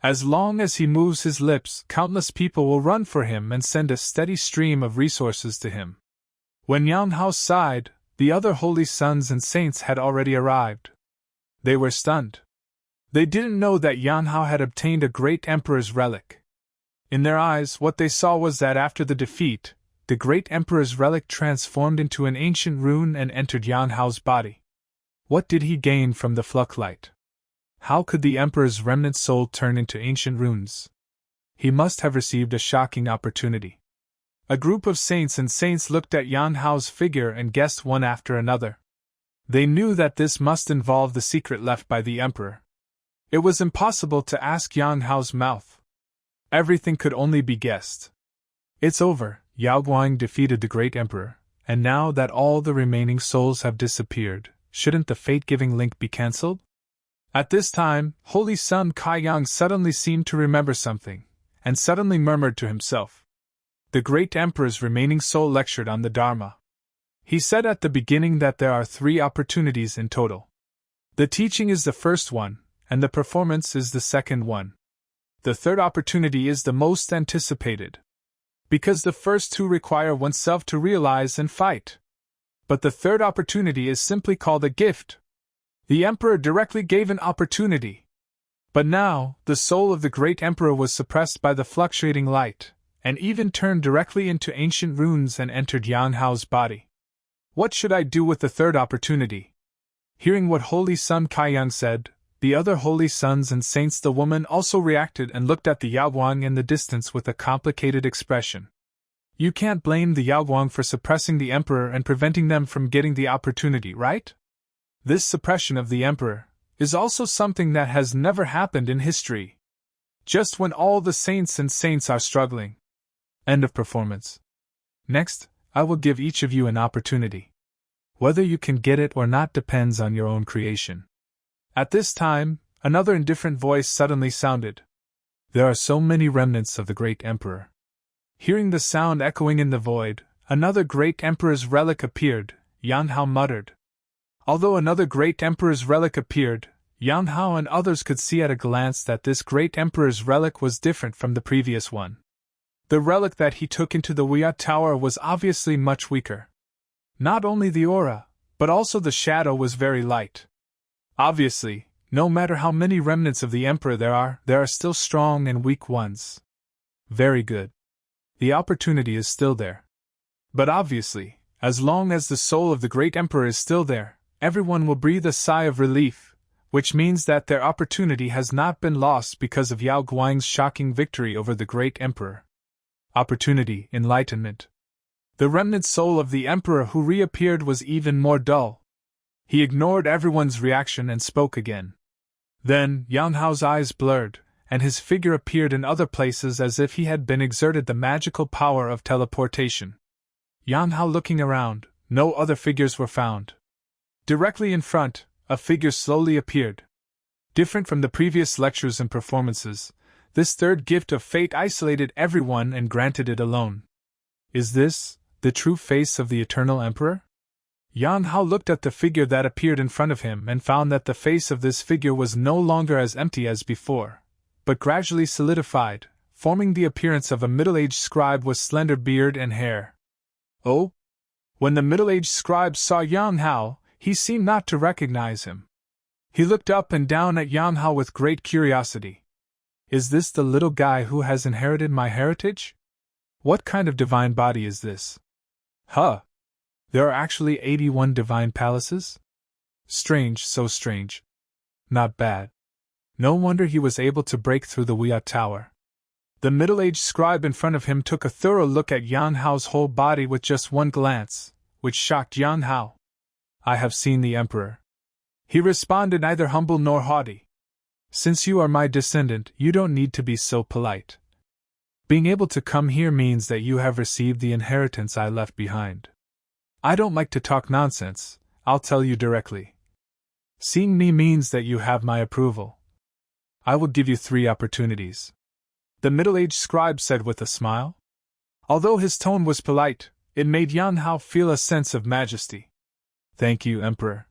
As long as he moves his lips, countless people will run for him and send a steady stream of resources to him. When Yan Hao sighed, the other holy sons and saints had already arrived. They were stunned. They didn't know that Yan Hao had obtained a great emperor's relic. In their eyes, what they saw was that after the defeat, the great emperor's relic transformed into an ancient rune and entered Yan Hao's body. What did he gain from the Fluxlight? How could the emperor's remnant soul turn into ancient runes? He must have received a shocking opportunity. A group of saints and saints looked at Yan Hao's figure and guessed one after another. They knew that this must involve the secret left by the emperor. It was impossible to ask Yan Hao's mouth. Everything could only be guessed. It's over, Yao Guang defeated the great emperor, and now that all the remaining souls have disappeared, shouldn't the fate-giving link be cancelled? At this time, Holy Sun Kaiyang suddenly seemed to remember something, and suddenly murmured to himself, the great emperor's remaining soul lectured on the Dharma. He said at the beginning that there are 3 opportunities in total. The teaching is the first one, and the performance is the second one. The third opportunity is the most anticipated, because the first 2 require oneself to realize and fight. But the third opportunity is simply called a gift. The emperor directly gave an opportunity. But now, the soul of the great emperor was suppressed by the fluctuating light, and even turned directly into ancient runes and entered Yang Hao's body. What should I do with the third opportunity? Hearing what Holy Son Kaiyang said, the other holy sons and saints, the woman also reacted and looked at the Yaoguang in the distance with a complicated expression. You can't blame the Yaoguang for suppressing the emperor and preventing them from getting the opportunity, right? This suppression of the emperor is also something that has never happened in history. Just when all the saints are struggling. End of performance. Next, I will give each of you an opportunity. Whether you can get it or not depends on your own creation. At this time, another indifferent voice suddenly sounded. There are so many remnants of the great emperor. Hearing the sound echoing in the void, another great emperor's relic appeared, Yang Hao muttered. Although another great emperor's relic appeared, Yang Hao and others could see at a glance that this great emperor's relic was different from the previous one. The relic that he took into the Huya Tower was obviously much weaker. Not only the aura, but also the shadow was very light. Obviously, no matter how many remnants of the emperor there are still strong and weak ones. Very good. The opportunity is still there. But obviously, as long as the soul of the great emperor is still there, everyone will breathe a sigh of relief, which means that their opportunity has not been lost because of Yao Guang's shocking victory over the great emperor. Opportunity, enlightenment. The remnant soul of the emperor who reappeared was even more dull. He ignored everyone's reaction and spoke again. Then, Yang Hao's eyes blurred, and his figure appeared in other places as if he had been exerted the magical power of teleportation. Yang Hao looking around, no other figures were found. Directly in front, a figure slowly appeared. Different from the previous lectures and performances, this third gift of fate isolated everyone and granted it alone. Is this the true face of the Eternal Emperor? Yang Hao looked at the figure that appeared in front of him and found that the face of this figure was no longer as empty as before, but gradually solidified, forming the appearance of a middle-aged scribe with slender beard and hair. Oh? When the middle-aged scribe saw Yang Hao, he seemed not to recognize him. He looked up and down at Yang Hao with great curiosity. Is this the little guy who has inherited my heritage? What kind of divine body is this? Huh! There are actually 81 divine palaces? Strange, so strange. Not bad. No wonder he was able to break through the Huya Tower. The middle-aged scribe in front of him took a thorough look at Yang Hao's whole body with just one glance, which shocked Yang Hao. I have seen the Emperor. He responded, neither humble nor haughty. Since you are my descendant, you don't need to be so polite. Being able to come here means that you have received the inheritance I left behind. I don't like to talk nonsense, I'll tell you directly. Seeing me means that you have my approval. I will give you 3 opportunities. The middle-aged scribe said with a smile. Although his tone was polite, it made Yang Hao feel a sense of majesty. Thank you, Emperor.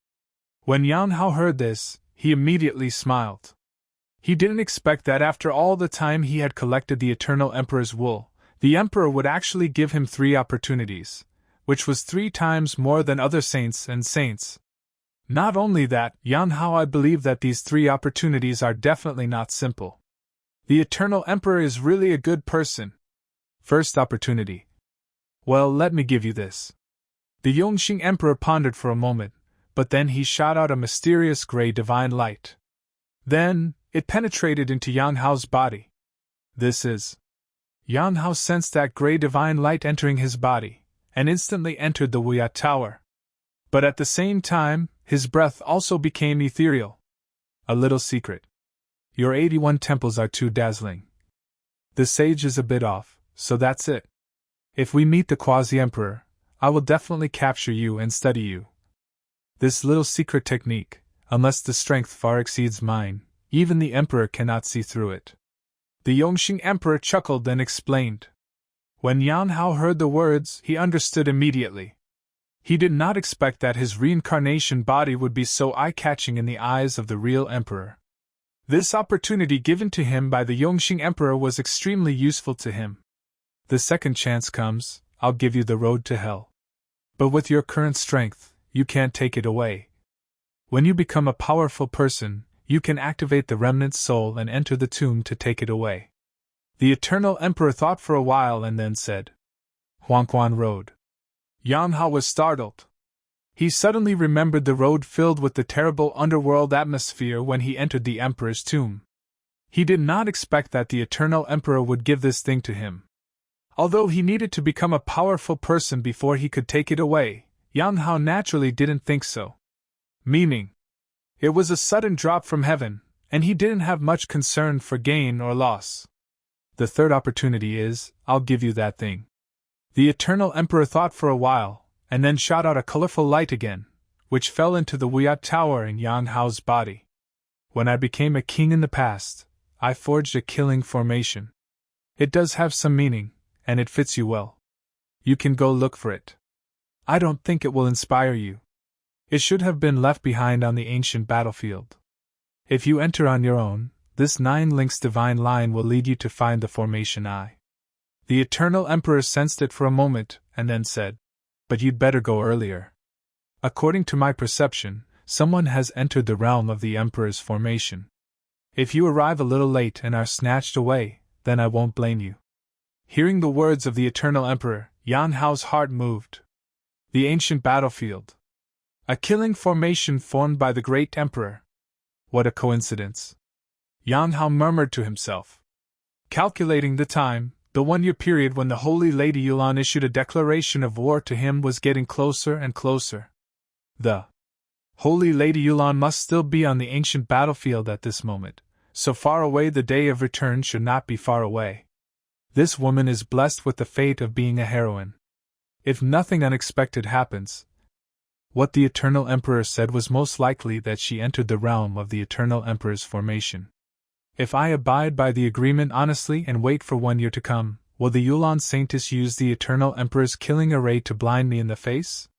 When Yang Hao heard this, he immediately smiled. He didn't expect that after all the time he had collected the Eternal Emperor's wool, the Emperor would actually give him 3 opportunities, which was 3 times more than other saints and saints. Not only that, Yang Hao, I believe that these 3 opportunities are definitely not simple. The Eternal Emperor is really a good person. First opportunity. Well, let me give you this. The Yongxing Emperor pondered for a moment, but then he shot out a mysterious gray divine light. Then, it penetrated into Yang Hao's body. This is. Yang Hao sensed that gray divine light entering his body, and instantly entered the Huya Tower. But at the same time, his breath also became ethereal. A little secret. Your 81 temples are too dazzling. The sage is a bit off, so that's it. If we meet the Quasi-Emperor, I will definitely capture you and study you. This little secret technique, unless the strength far exceeds mine, even the Emperor cannot see through it. The Yongxing Emperor chuckled and explained. When Yan Hao heard the words, he understood immediately. He did not expect that his reincarnation body would be so eye-catching in the eyes of the real emperor. This opportunity given to him by the Yongxing Emperor was extremely useful to him. The second chance comes, I'll give you the road to hell. But with your current strength, you can't take it away. When you become a powerful person, you can activate the remnant soul and enter the tomb to take it away. The Eternal Emperor thought for a while and then said, Huangquan Road. Yan Hao was startled. He suddenly remembered the road filled with the terrible underworld atmosphere when he entered the Emperor's tomb. He did not expect that the Eternal Emperor would give this thing to him. Although he needed to become a powerful person before he could take it away, Yan Hao naturally didn't think so. Meaning, it was a sudden drop from heaven, and he didn't have much concern for gain or loss. The third opportunity is, I'll give you that thing. The Eternal Emperor thought for a while, and then shot out a colorful light again, which fell into the Wuyat Tower in Yan Hao's body. When I became a king in the past, I forged a killing formation. It does have some meaning, and it fits you well. You can go look for it. I don't think it will inspire you. It should have been left behind on the ancient battlefield. If you enter on your own, this 9 links divine line will lead you to find the formation I. The Eternal Emperor sensed it for a moment, and then said, But you'd better go earlier. According to my perception, someone has entered the realm of the Emperor's formation. If you arrive a little late and are snatched away, then I won't blame you. Hearing the words of the Eternal Emperor, Yan Hao's heart moved. The ancient battlefield. A killing formation formed by the great Emperor. What a coincidence. Yan Hao murmured to himself. Calculating the time, the 1-year period when the Holy Lady Yulan issued a declaration of war to him was getting closer and closer. The Holy Lady Yulan must still be on the ancient battlefield at this moment, so far away the day of return should not be far away. This woman is blessed with the fate of being a heroine. If nothing unexpected happens, what the Eternal Emperor said was most likely that she entered the realm of the Eternal Emperor's formation. If I abide by the agreement honestly and wait for 1 year to come, will the Yulan Saintess use the Eternal Emperor's killing array to blind me in the face?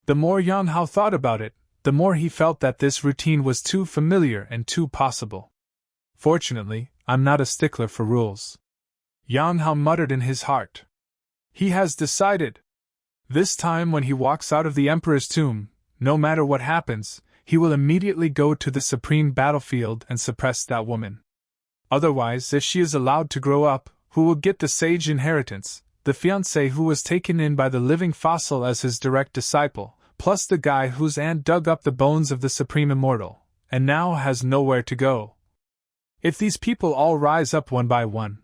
The more Yan Hao thought about it, the more he felt that this routine was too familiar and too possible. Fortunately, I'm not a stickler for rules. Yan Hao muttered in his heart. He has decided. This time when he walks out of the Emperor's tomb, no matter what happens, he will immediately go to the supreme battlefield and suppress that woman. Otherwise, if she is allowed to grow up, who will get the sage inheritance, the fiancé who was taken in by the living fossil as his direct disciple, plus the guy whose aunt dug up the bones of the Supreme Immortal, and now has nowhere to go. If these people all rise up one by one.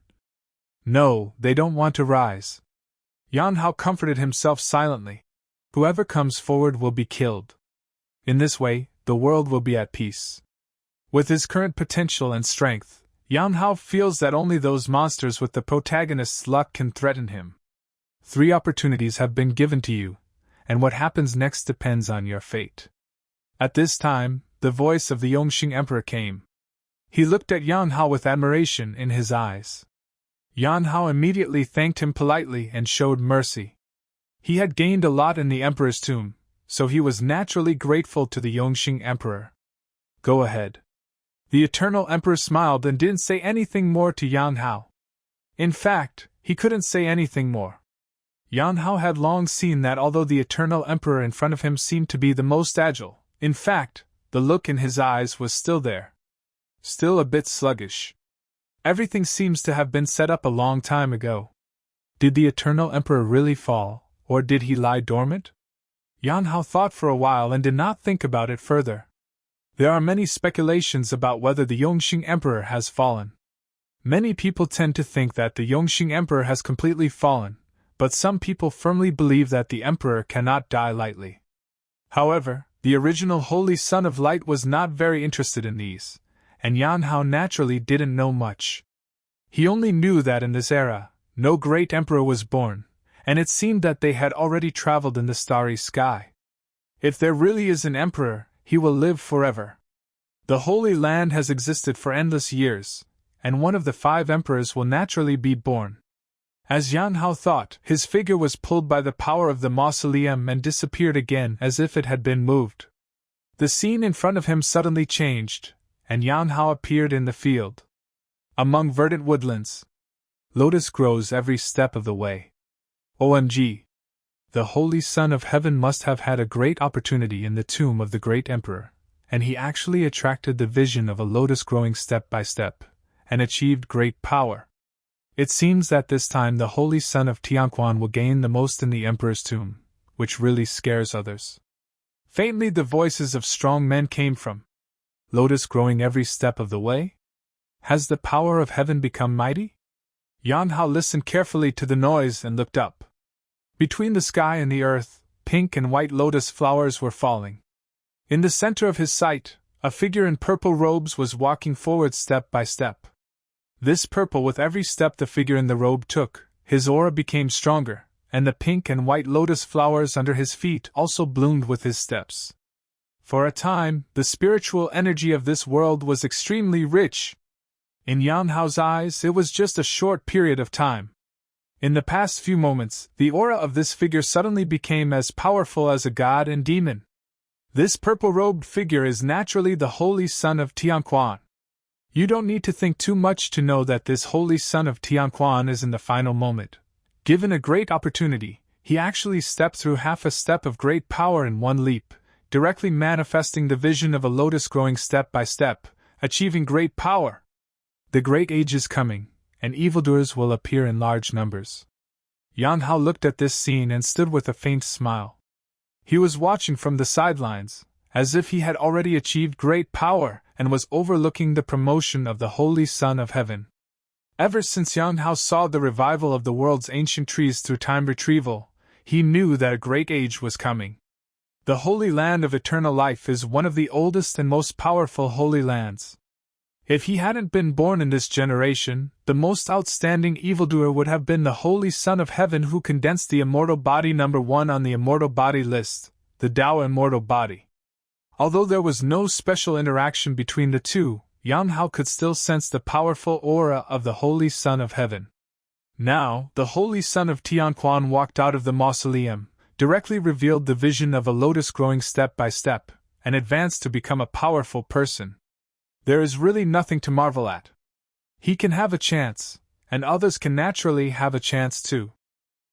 No, they don't want to rise. Yan Hao comforted himself silently. Whoever comes forward will be killed. In this way, the world will be at peace. With his current potential and strength, Yan Hao feels that only those monsters with the protagonist's luck can threaten him. 3 opportunities have been given to you, and what happens next depends on your fate. At this time, the voice of the Yongxing Emperor came. He looked at Yan Hao with admiration in his eyes. Yan Hao immediately thanked him politely and showed mercy. He had gained a lot in the Emperor's tomb, so he was naturally grateful to the Yongxing Emperor. Go ahead. The Eternal Emperor smiled and didn't say anything more to Yan Hao. In fact, he couldn't say anything more. Yan Hao had long seen that although the Eternal Emperor in front of him seemed to be the most agile, in fact, the look in his eyes was still there. Still a bit sluggish. Everything seems to have been set up a long time ago. Did the Eternal Emperor really fall, or did he lie dormant? Yan Hao thought for a while and did not think about it further. There are many speculations about whether the Yongxing Emperor has fallen. Many people tend to think that the Yongxing Emperor has completely fallen, but some people firmly believe that the Emperor cannot die lightly. However, the original Holy Son of Light was not very interested in these, and Yan Hao naturally didn't know much. He only knew that in this era, no great emperor was born, and it seemed that they had already traveled in the starry sky. If there really is an emperor, he will live forever. The Holy Land has existed for endless years, and one of the 5 emperors will naturally be born. As Yan Hao thought, his figure was pulled by the power of the mausoleum and disappeared again as if it had been moved. The scene in front of him suddenly changed, and Yan Hao appeared in the field. Among verdant woodlands. Lotus grows every step of the way. OMG! The Holy Son of Heaven must have had a great opportunity in the tomb of the great emperor, and he actually attracted the vision of a lotus growing step by step, and achieved great power. It seems that this time the Holy Son of Tianquan will gain the most in the emperor's tomb, which really scares others. Faintly the voices of strong men came from. Lotus growing every step of the way? Has the power of heaven become mighty? Yan Hao listened carefully to the noise and looked up. Between the sky and the earth, pink and white lotus flowers were falling. In the center of his sight, a figure in purple robes was walking forward step by step. This purple, with every step the figure in the robe took, his aura became stronger, and the pink and white lotus flowers under his feet also bloomed with his steps. For a time, the spiritual energy of this world was extremely rich. In Yan Hao's eyes, it was just a short period of time. In the past few moments, the aura of this figure suddenly became as powerful as a god and demon. This purple-robed figure is naturally the Holy Son of Tianquan. You don't need to think too much to know that this Holy Son of Tianquan is in the final moment. Given a great opportunity, he actually stepped through half a step of great power in one leap, directly manifesting the vision of a lotus growing step by step, achieving great power. The great age is coming, and evildoers will appear in large numbers. Yan Hao looked at this scene and stood with a faint smile. He was watching from the sidelines, as if he had already achieved great power and was overlooking the promotion of the Holy Son of Heaven. Ever since Yan Hao saw the revival of the world's ancient trees through time retrieval, he knew that a great age was coming. The Holy Land of Eternal Life is one of the oldest and most powerful Holy Lands. If he hadn't been born in this generation, the most outstanding evildoer would have been the Holy Son of Heaven, who condensed the immortal body number 1 on the immortal body list, the Tao immortal body. Although there was no special interaction between the two, Yan Hao could still sense the powerful aura of the Holy Son of Heaven. Now, the Holy Son of Tianquan walked out of the mausoleum, directly revealed the vision of a lotus growing step by step, and advanced to become a powerful person. There is really nothing to marvel at. He can have a chance, and others can naturally have a chance too.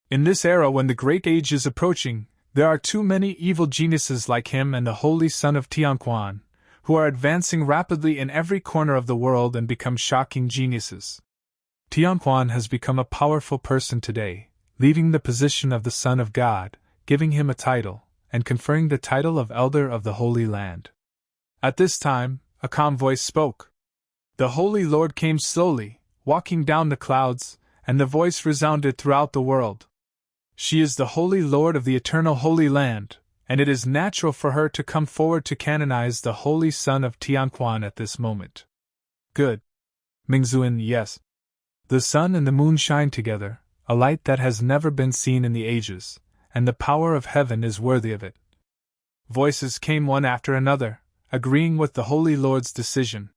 In this era, when the great age is approaching, there are too many evil geniuses like him and the Holy Son of Tianquan, who are advancing rapidly in every corner of the world and become shocking geniuses. Tianquan has become a powerful person today, leaving the position of the Son of God, giving him a title, and conferring the title of Elder of the Holy Land. At this time, a calm voice spoke. The Holy Lord came slowly, walking down the clouds, and the voice resounded throughout the world. She is the Holy Lord of the Eternal Holy Land, and it is natural for her to come forward to canonize the Holy Son of Tianquan at this moment. Good. Mingzuan, yes. The sun and the moon shine together, a light that has never been seen in the ages, and the power of heaven is worthy of it. Voices came one after another, agreeing with the Holy Lord's decision.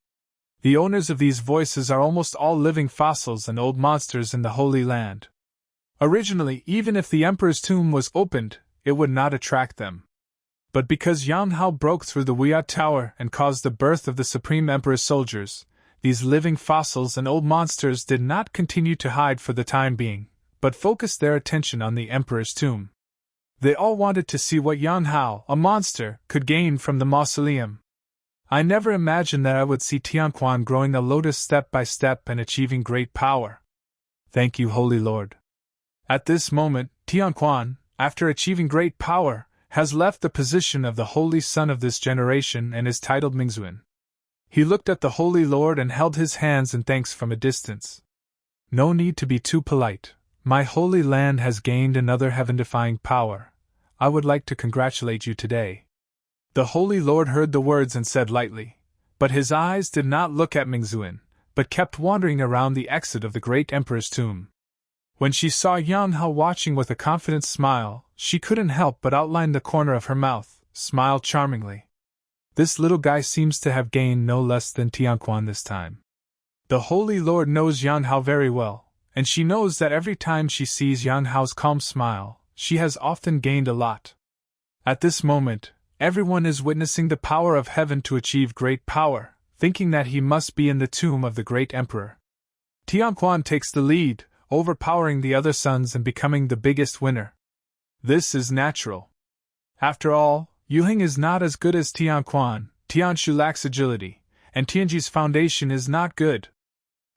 The owners of these voices are almost all living fossils and old monsters in the Holy Land. Originally, even if the Emperor's tomb was opened, it would not attract them. But because Yan Hao broke through the Wuya Tower and caused the birth of the Supreme Emperor's soldiers, these living fossils and old monsters did not continue to hide for the time being, but focused their attention on the Emperor's tomb. They all wanted to see what Yan Hao, a monster, could gain from the mausoleum. I never imagined that I would see Tianquan growing a lotus step by step and achieving great power. Thank you, Holy Lord. At this moment, Tianquan, after achieving great power, has left the position of the Holy Son of this generation and is titled Mingzuan. He looked at the Holy Lord and held his hands in thanks from a distance. No need to be too polite. My Holy Land has gained another heaven-defying power. I would like to congratulate you today. The Holy Lord heard the words and said lightly, but his eyes did not look at Mingzuan, but kept wandering around the exit of the great Emperor's tomb. When she saw Yan Hao watching with a confident smile, she couldn't help but outline the corner of her mouth, smile charmingly. This little guy seems to have gained no less than Tianquan this time. The Holy Lord knows Yan Hao very well, and she knows that every time she sees Yang Hao's calm smile, she has often gained a lot. At this moment, everyone is witnessing the power of heaven to achieve great power, thinking that he must be in the tomb of the great emperor. Tianquan takes the lead, overpowering the other sons and becoming the biggest winner. This is natural. After all, Yuhing is not as good as Tianquan, Tianshu lacks agility, and Tianji's foundation is not good.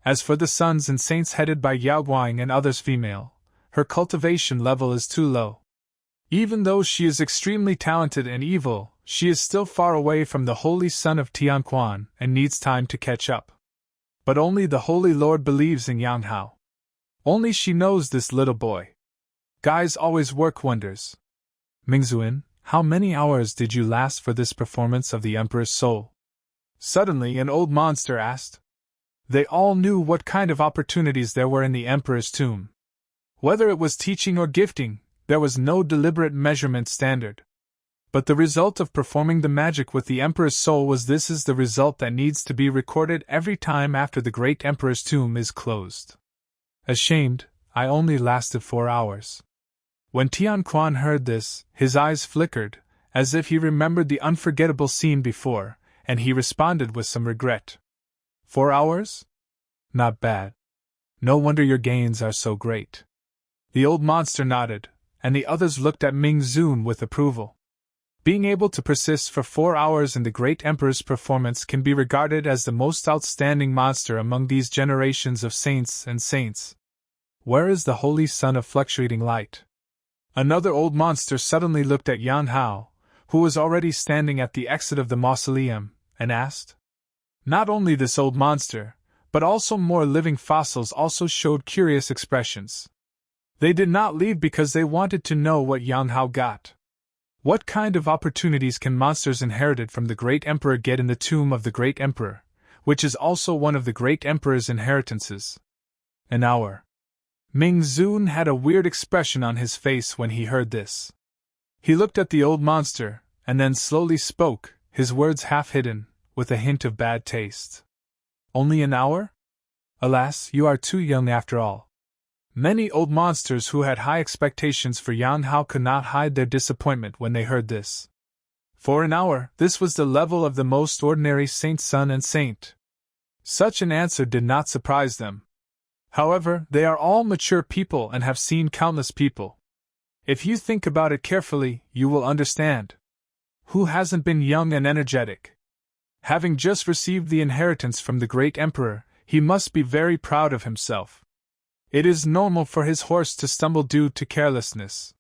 As for the sons and saints headed by Yao Guang and others female, her cultivation level is too low. Even though she is extremely talented and evil, she is still far away from the holy son of Tianquan and needs time to catch up. But only the Holy Lord believes in Yang Hao. Only she knows this little boy. Guys always work wonders. Mingzuan, how many hours did you last for this performance of the Emperor's Soul? Suddenly an old monster asked. They all knew what kind of opportunities there were in the Emperor's tomb. Whether it was teaching or gifting, there was no deliberate measurement standard. But the result of performing the magic with the Emperor's Soul was this is the result that needs to be recorded every time after the great Emperor's tomb is closed. Ashamed, I only lasted 4 hours. When Tianquan heard this, his eyes flickered, as if he remembered the unforgettable scene before, and he responded with some regret. 4 hours? Not bad. No wonder your gains are so great. The old monster nodded, and the others looked at Ming Zun with approval. Being able to persist for 4 hours in the great emperor's performance can be regarded as the most outstanding monster among these generations of saints and saints. Where is the holy son of fluctuating light? Another old monster suddenly looked at Yang Hao, who was already standing at the exit of the mausoleum, and asked. Not only this old monster, but also more living fossils also showed curious expressions. They did not leave because they wanted to know what Yang Hao got. What kind of opportunities can monsters inherited from the great emperor get in the tomb of the great emperor, which is also one of the great emperor's inheritances? An hour. Ming Zun had a weird expression on his face when he heard this. He looked at the old monster, and then slowly spoke, his words half hidden, with a hint of bad taste. Only an hour? Alas, you are too young after all. Many old monsters who had high expectations for Yang Hao could not hide their disappointment when they heard this. For an hour, this was the level of the most ordinary saint son and saint. Such an answer did not surprise them. However, they are all mature people and have seen countless people. If you think about it carefully, you will understand. Who hasn't been young and energetic? Having just received the inheritance from the great emperor, he must be very proud of himself. It is normal for his horse to stumble due to carelessness.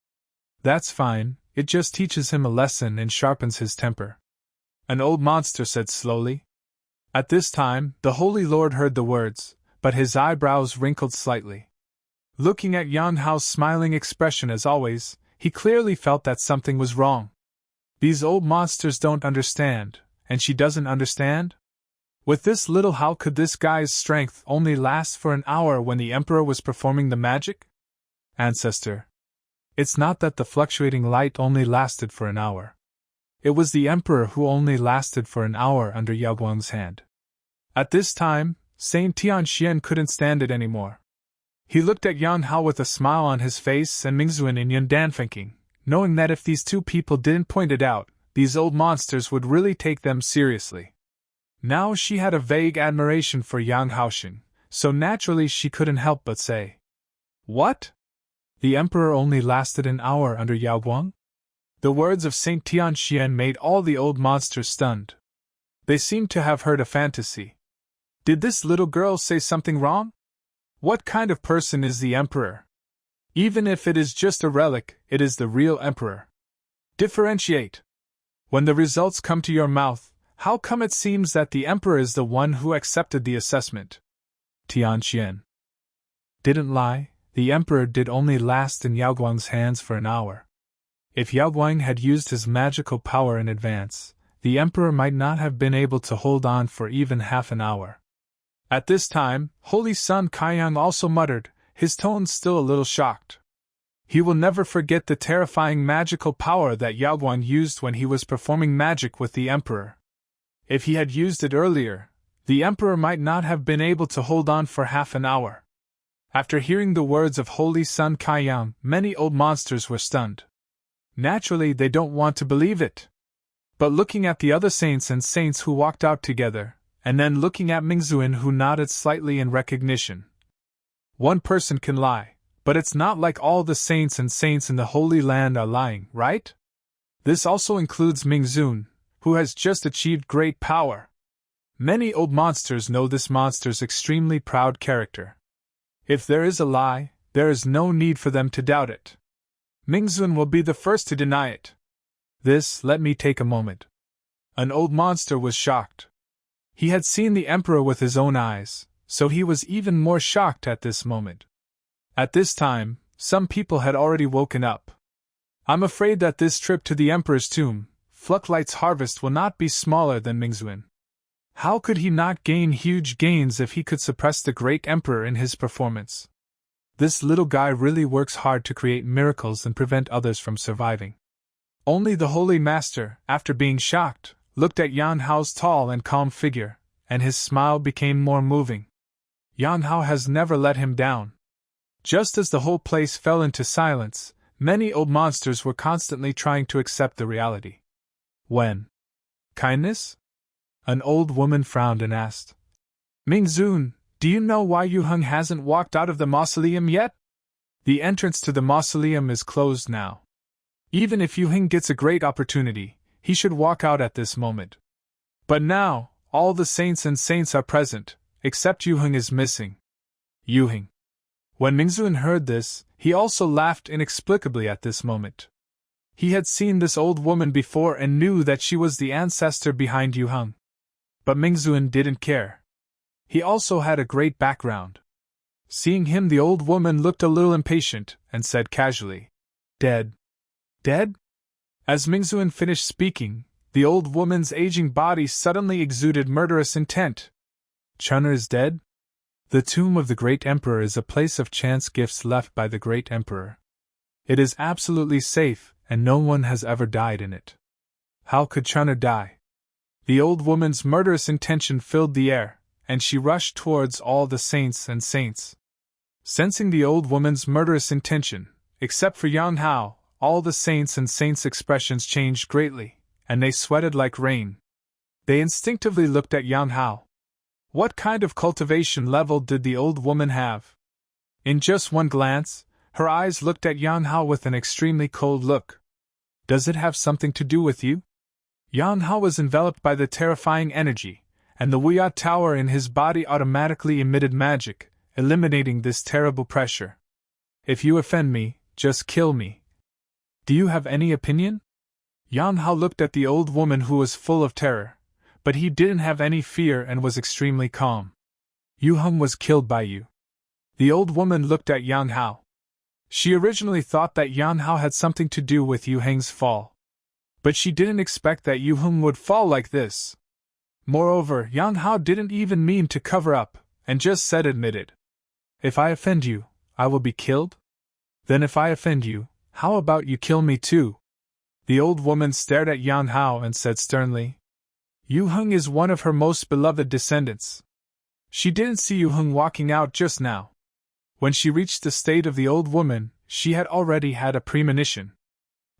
That's fine, it just teaches him a lesson and sharpens his temper. An old monster said slowly. At this time, the Holy Lord heard the words, but his eyebrows wrinkled slightly. Looking at Yang Hao's smiling expression as always, he clearly felt that something was wrong. These old monsters don't understand, and she doesn't understand? With this little, how could this guy's strength only last for an hour when the emperor was performing the magic? Ancestor. It's not that the fluctuating light only lasted for an hour. It was the emperor who only lasted for an hour under Yao Guang's hand. At this time, Saint Tianxian couldn't stand it anymore. He looked at Yang Hao with a smile on his face and Mingzuan and Yundan thinking, knowing that if these two people didn't point it out, these old monsters would really take them seriously. Now she had a vague admiration for Yang Haoxing, so naturally she couldn't help but say, What? The emperor only lasted an hour under Yao Guang? The words of Saint Tianxian made all the old monsters stunned. They seemed to have heard a fantasy. Did this little girl say something wrong? What kind of person is the emperor? Even if it is just a relic, it is the real emperor. Differentiate. When the results come to your mouth, how come it seems that the emperor is the one who accepted the assessment? Tianxian didn't lie, the emperor did only last in Yao Guang's hands for an hour. If Yao Guang had used his magical power in advance, the emperor might not have been able to hold on for even half an hour. At this time, Holy Son Kaiyang also muttered, his tone still a little shocked. He will never forget the terrifying magical power that Yao Guang used when he was performing magic with the emperor. If he had used it earlier, the emperor might not have been able to hold on for half an hour. After hearing the words of Holy Sun Kaiyang, many old monsters were stunned. Naturally, they don't want to believe it. But looking at the other saints and saints who walked out together, and then looking at Mingzuan who nodded slightly in recognition. One person can lie, but it's not like all the saints and saints in the Holy Land are lying, right? This also includes Mingzuan, who has just achieved great power. Many old monsters know this monster's extremely proud character. If there is a lie, there is no need for them to doubt it. Mingzuan will be the first to deny it. This, let me take a moment. An old monster was shocked. He had seen the Emperor with his own eyes, so he was even more shocked at this moment. At this time, some people had already woken up. I'm afraid that this trip to the Emperor's tomb, Flucklight's harvest, will not be smaller than Mingzuan. How could he not gain huge gains if he could suppress the great Emperor in his performance? This little guy really works hard to create miracles and prevent others from surviving. Only the Holy Master, after being shocked, looked at Yan Hao's tall and calm figure, and his smile became more moving. Yan Hao has never let him down. Just as the whole place fell into silence, many old monsters were constantly trying to accept the reality. When? Kindness? An old woman frowned and asked. Mingzuan, do you know why Yu Heng hasn't walked out of the mausoleum yet? The entrance to the mausoleum is closed now. Even if Yu Heng gets a great opportunity, he should walk out at this moment. But now, all the saints and saints are present, except Yu Heng is missing. Yu Heng. When Mingzuan heard this, he also laughed inexplicably at this moment. He had seen this old woman before and knew that she was the ancestor behind Yu Heng. But Mingzuan didn't care. He also had a great background. Seeing him, the old woman looked a little impatient and said casually, Dead. Dead? As Mingzuan finished speaking, the old woman's aging body suddenly exuded murderous intent. Chun'er is dead? The tomb of the great emperor is a place of chance gifts left by the great emperor. It is absolutely safe, and no one has ever died in it. How could Chun'er die? The old woman's murderous intention filled the air, and she rushed towards all the saints and saints. Sensing the old woman's murderous intention, except for Yan Hao, all the saints and saints' expressions changed greatly, and they sweated like rain. They instinctively looked at Yan Hao. What kind of cultivation level did the old woman have? In just one glance, her eyes looked at Yan Hao with an extremely cold look. Does it have something to do with you? Yan Hao was enveloped by the terrifying energy, and the Wuya Tower in his body automatically emitted magic, eliminating this terrible pressure. If you offend me, just kill me. Do you have any opinion? Yan Hao looked at the old woman who was full of terror, but he didn't have any fear and was extremely calm. Yu Heng was killed by you. The old woman looked at Yan Hao. She originally thought that Yan Hao had something to do with Yu Heng's fall. But she didn't expect that Yu Heng would fall like this. Moreover, Yan Hao didn't even mean to cover up, and just said admitted. If I offend you, I will be killed? Then if I offend you, how about you kill me too? The old woman stared at Yan Hao and said sternly. Yu Heng is one of her most beloved descendants. She didn't see Yu Heng walking out just now. When she reached the state of the old woman, she had already had a premonition.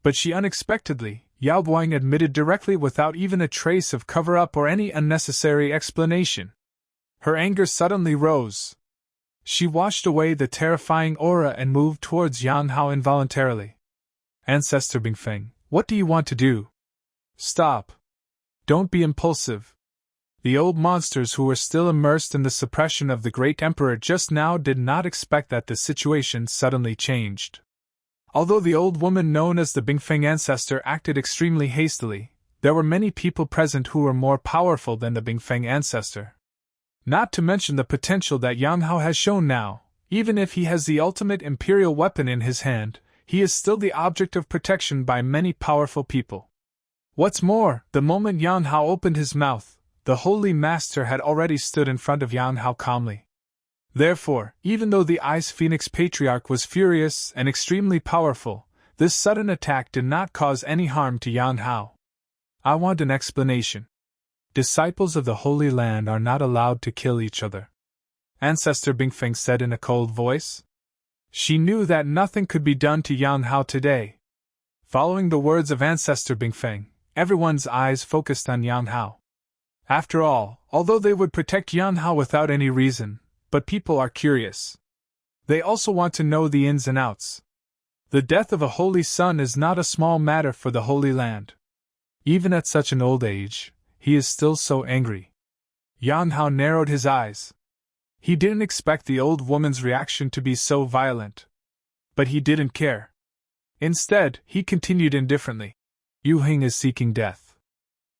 But she unexpectedly, Yao Buang admitted directly without even a trace of cover-up or any unnecessary explanation. Her anger suddenly rose. She washed away the terrifying aura and moved towards Yan Hao involuntarily. Ancestor Bingfeng, what do you want to do? Stop. Don't be impulsive. The old monsters who were still immersed in the suppression of the great emperor just now did not expect that the situation suddenly changed. Although the old woman known as the Bingfeng ancestor acted extremely hastily, there were many people present who were more powerful than the Bingfeng ancestor. Not to mention the potential that Yan Hao has shown now. Even if he has the ultimate imperial weapon in his hand, he is still the object of protection by many powerful people. What's more, the moment Yan Hao opened his mouth, the Holy Master had already stood in front of Yan Hao calmly. Therefore, even though the Ice Phoenix Patriarch was furious and extremely powerful, this sudden attack did not cause any harm to Yan Hao. I want an explanation. Disciples of the Holy Land are not allowed to kill each other. Ancestor Bingfeng said in a cold voice. She knew that nothing could be done to Yang Hao today. Following the words of Ancestor Bingfeng, everyone's eyes focused on Yang Hao. After all, although they would protect Yang Hao without any reason, but people are curious. They also want to know the ins and outs. The death of a holy son is not a small matter for the Holy Land. Even at such an old age, he is still so angry. Yang Hao narrowed his eyes. He didn't expect the old woman's reaction to be so violent. But he didn't care. Instead, he continued indifferently. Yu Hing is seeking death.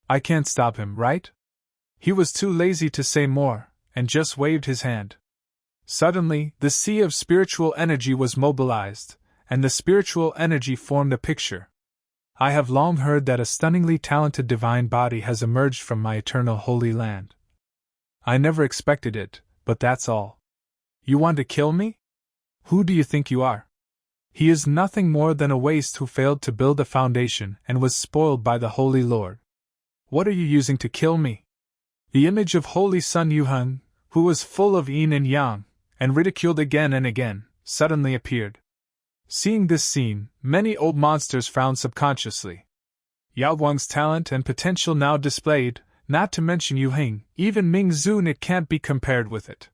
I can't stop him, right? He was too lazy to say more, and just waved his hand. Suddenly, the sea of spiritual energy was mobilized, and the spiritual energy formed a picture. I have long heard that a stunningly talented divine body has emerged from my eternal holy land. I never expected it, but that's all. You want to kill me? Who do you think you are? He is nothing more than a waste who failed to build a foundation and was spoiled by the Holy Lord. What are you using to kill me? The image of Holy Son Yuheng, who was full of yin and yang, and ridiculed again and again, suddenly appeared. Seeing this scene, many old monsters frowned subconsciously. Yao Guang's talent and potential now displayed, not to mention Yu Hing, even Ming Zun, it can't be compared with it.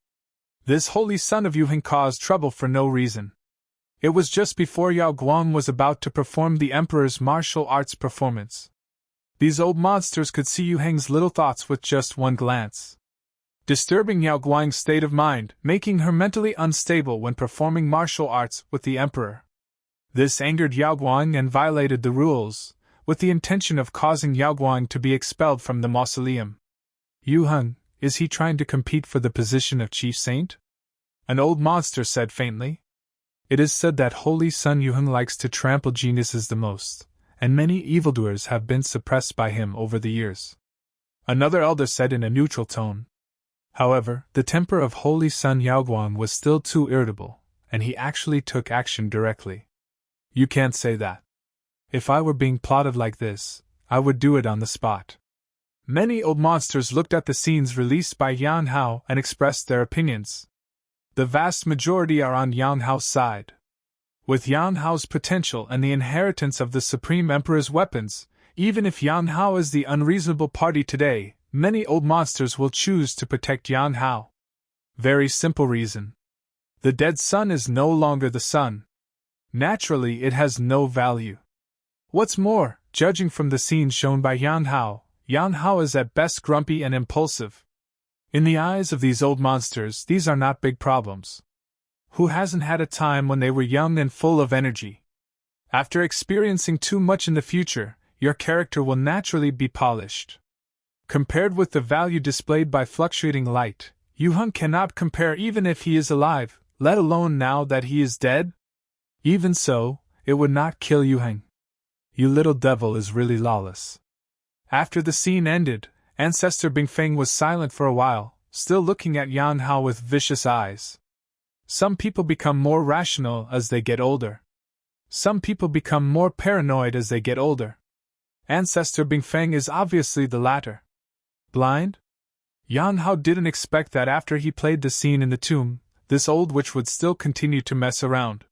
This holy son of Yu Hing caused trouble for no reason. It was just before Yao Guang was about to perform the Emperor's martial arts performance. These old monsters could see Yu Hing's little thoughts with just one glance, disturbing Yao Guang's state of mind, making her mentally unstable when performing martial arts with the Emperor. This angered Yao Guang and violated the rules, with the intention of causing Yao Guang to be expelled from the mausoleum. Yu Heng, is he trying to compete for the position of chief saint? An old monster said faintly. It is said that Holy Son Yu Heng likes to trample geniuses the most, and many evildoers have been suppressed by him over the years. Another elder said in a neutral tone. However, the temper of Holy Son Yao Guang was still too irritable, and he actually took action directly. You can't say that. If I were being plotted like this, I would do it on the spot. Many old monsters looked at the scenes released by Yang Hao and expressed their opinions. The vast majority are on Yang Hao's side. With Yang Hao's potential and the inheritance of the Supreme Emperor's weapons, even if Yang Hao is the unreasonable party today, many old monsters will choose to protect Yang Hao. Very simple reason. The dead sun is no longer the sun. Naturally, it has no value. What's more, judging from the scenes shown by Yang Hao is at best grumpy and impulsive. In the eyes of these old monsters, these are not big problems. Who hasn't had a time when they were young and full of energy? After experiencing too much in the future, your character will naturally be polished. Compared with the value displayed by fluctuating light, Yu Heng cannot compare even if he is alive, let alone now that he is dead. Even so, it would not kill Yu Heng. You little devil is really lawless. After the scene ended, Ancestor Bingfeng was silent for a while, still looking at Yang Hao with vicious eyes. Some people become more rational as they get older. Some people become more paranoid as they get older. Ancestor Bingfeng is obviously the latter. Blind? Yang Hao didn't expect that after he played the scene in the tomb, this old witch would still continue to mess around.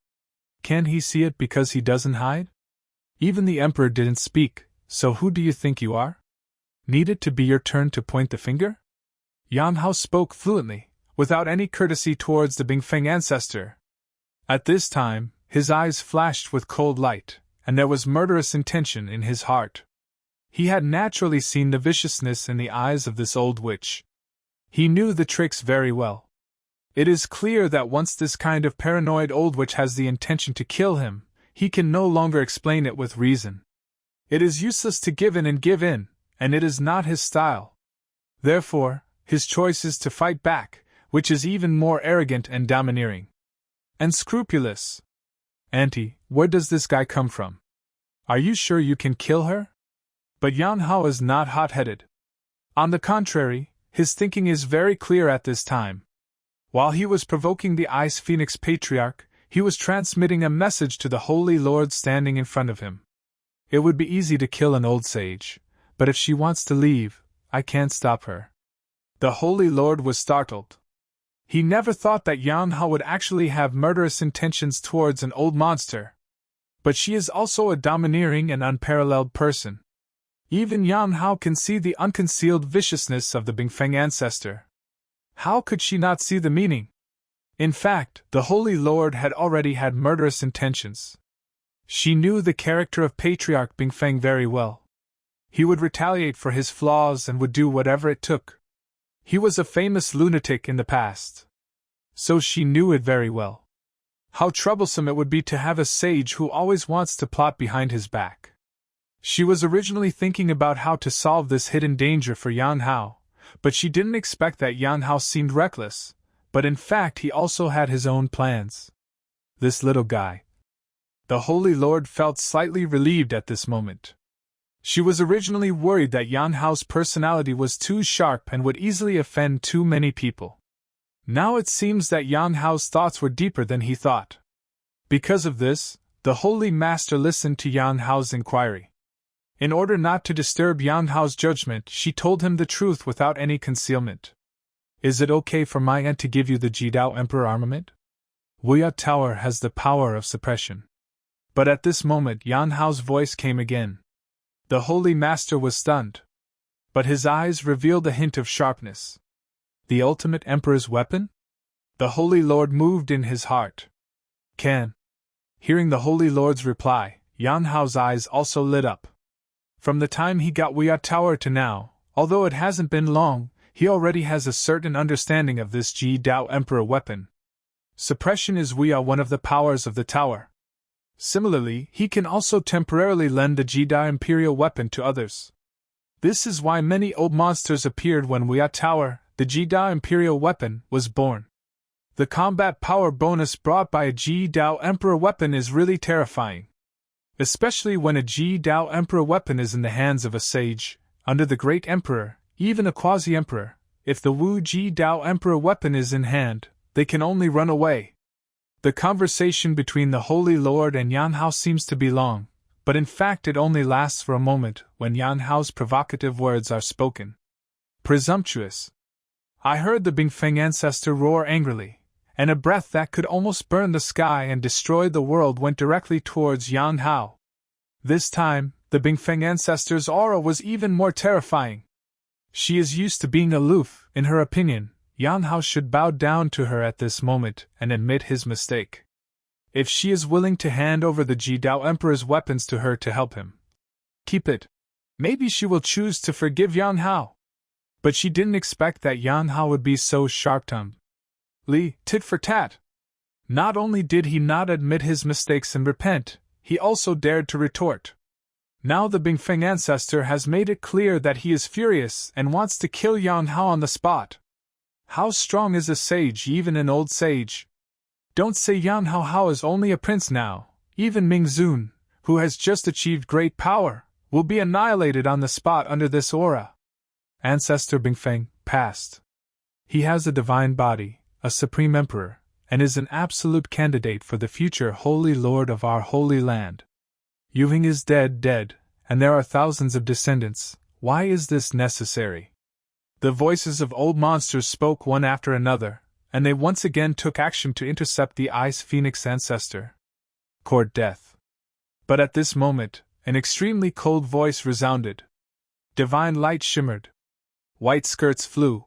Can he see it because he doesn't hide? Even the Emperor didn't speak, so who do you think you are? Need it to be your turn to point the finger? Yang Hao spoke fluently, without any courtesy towards the Bingfeng ancestor. At this time, his eyes flashed with cold light, and there was murderous intention in his heart. He had naturally seen the viciousness in the eyes of this old witch. He knew the tricks very well. It is clear that once this kind of paranoid old witch has the intention to kill him, he can no longer explain it with reason. It is useless to give in, and it is not his style. Therefore, his choice is to fight back, which is even more arrogant and domineering. And scrupulous. Auntie, where does this guy come from? Are you sure you can kill her? But Yang Hao is not hot-headed. On the contrary, his thinking is very clear at this time. While he was provoking the Ice Phoenix Patriarch, he was transmitting a message to the Holy Lord standing in front of him. It would be easy to kill an old sage, but if she wants to leave, I can't stop her. The Holy Lord was startled. He never thought that Yan Hao would actually have murderous intentions towards an old monster. But she is also a domineering and unparalleled person. Even Yan Hao can see the unconcealed viciousness of the Bingfeng ancestor. How could she not see the meaning? In fact, the Holy Lord had already had murderous intentions. She knew the character of Patriarch Bingfeng very well. He would retaliate for his flaws and would do whatever it took. He was a famous lunatic in the past. So she knew it very well. How troublesome it would be to have a sage who always wants to plot behind his back. She was originally thinking about how to solve this hidden danger for Yan Hao, but she didn't expect that Yan Hao seemed reckless, but in fact he also had his own plans. This little guy. The Holy Lord felt slightly relieved at this moment. She was originally worried that Yan Hao's personality was too sharp and would easily offend too many people. Now it seems that Yan Hao's thoughts were deeper than he thought. Because of this, the Holy Master listened to Yan Hao's inquiry. In order not to disturb Yan Hao's judgment, she told him the truth without any concealment. Is it okay for my aunt to give you the Jidao Emperor armament? Wuya Tower has the power of suppression. But at this moment Yan Hao's voice came again. The Holy Master was stunned. But his eyes revealed a hint of sharpness. The ultimate Emperor's weapon? The Holy Lord moved in his heart. Can. Hearing the Holy Lord's reply, Yan Hao's eyes also lit up. From the time he got Wuya Tower to now, although it hasn't been long, he already has a certain understanding of this Jidao Emperor weapon. Suppression is one of the powers of the tower. Similarly, he can also temporarily lend the Jidao Imperial weapon to others. This is why many old monsters appeared when Wuya Tower, the Jidao Imperial weapon, was born. The combat power bonus brought by a Jidao Emperor weapon is really terrifying. Especially when a Jidao Emperor weapon is in the hands of a sage, under the Great Emperor, even a Quasi-Emperor. If the Wu Jidao Emperor weapon is in hand, they can only run away. The conversation between the Holy Lord and Yan Hao seems to be long, but in fact it only lasts for a moment when Yan Hao's provocative words are spoken. Presumptuous. I heard the Bingfeng ancestor roar angrily, and a breath that could almost burn the sky and destroy the world went directly towards Yan Hao. This time, the Bingfeng ancestor's aura was even more terrifying. She is used to being aloof. In her opinion, Yan Hao should bow down to her at this moment and admit his mistake. If she is willing to hand over the Jidao Emperor's weapons to her to help him keep it, maybe she will choose to forgive Yan Hao. But she didn't expect that Yan Hao would be so sharp-tongued. Tit for tat. Not only did he not admit his mistakes and repent, he also dared to retort. Now the Bingfeng ancestor has made it clear that he is furious and wants to kill Yan Hao on the spot. How strong is a sage, even an old sage? Don't say Yan Hao is only a prince now. Even Ming Zun, who has just achieved great power, will be annihilated on the spot under this aura. Ancestor Bingfeng passed. He has a divine body, a supreme emperor, and is an absolute candidate for the future Holy Lord of our Holy Land. Yuving is dead, and there are thousands of descendants. Why is this necessary? The voices of old monsters spoke one after another, and they once again took action to intercept the Ice Phoenix ancestor. Court death. But at this moment, an extremely cold voice resounded. Divine light shimmered. White skirts flew.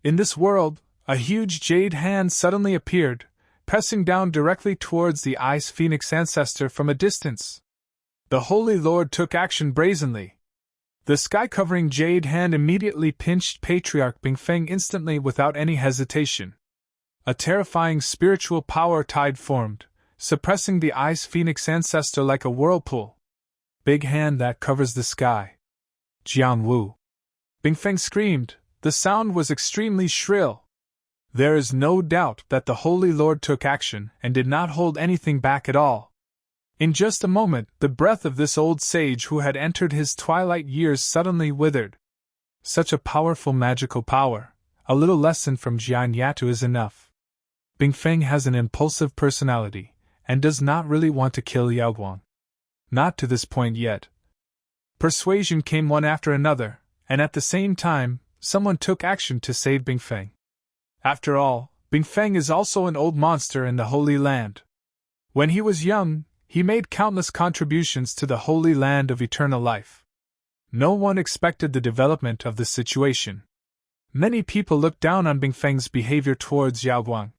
In this world, a huge jade hand suddenly appeared, pressing down directly towards the Ice Phoenix ancestor from a distance. The Holy Lord took action brazenly. The sky-covering jade hand immediately pinched Patriarch Bingfeng instantly without any hesitation. A terrifying spiritual power tide formed, suppressing the Ice Phoenix ancestor like a whirlpool. Big hand that covers the sky. Jian Wu. Bingfeng screamed. The sound was extremely shrill. There is no doubt that the Holy Lord took action and did not hold anything back at all. In just a moment, the breath of this old sage who had entered his twilight years suddenly withered. Such a powerful magical power. A little lesson from Jian Yatu is enough. Bingfeng has an impulsive personality, and does not really want to kill Yao Guang. Not to this point yet. Persuasion came one after another, and at the same time, someone took action to save Bingfeng. After all, Bingfeng is also an old monster in the Holy Land. When he was young, he made countless contributions to the Holy Land of eternal life. No one expected the development of this situation. Many people looked down on Bingfeng's behavior towards Yao Guang.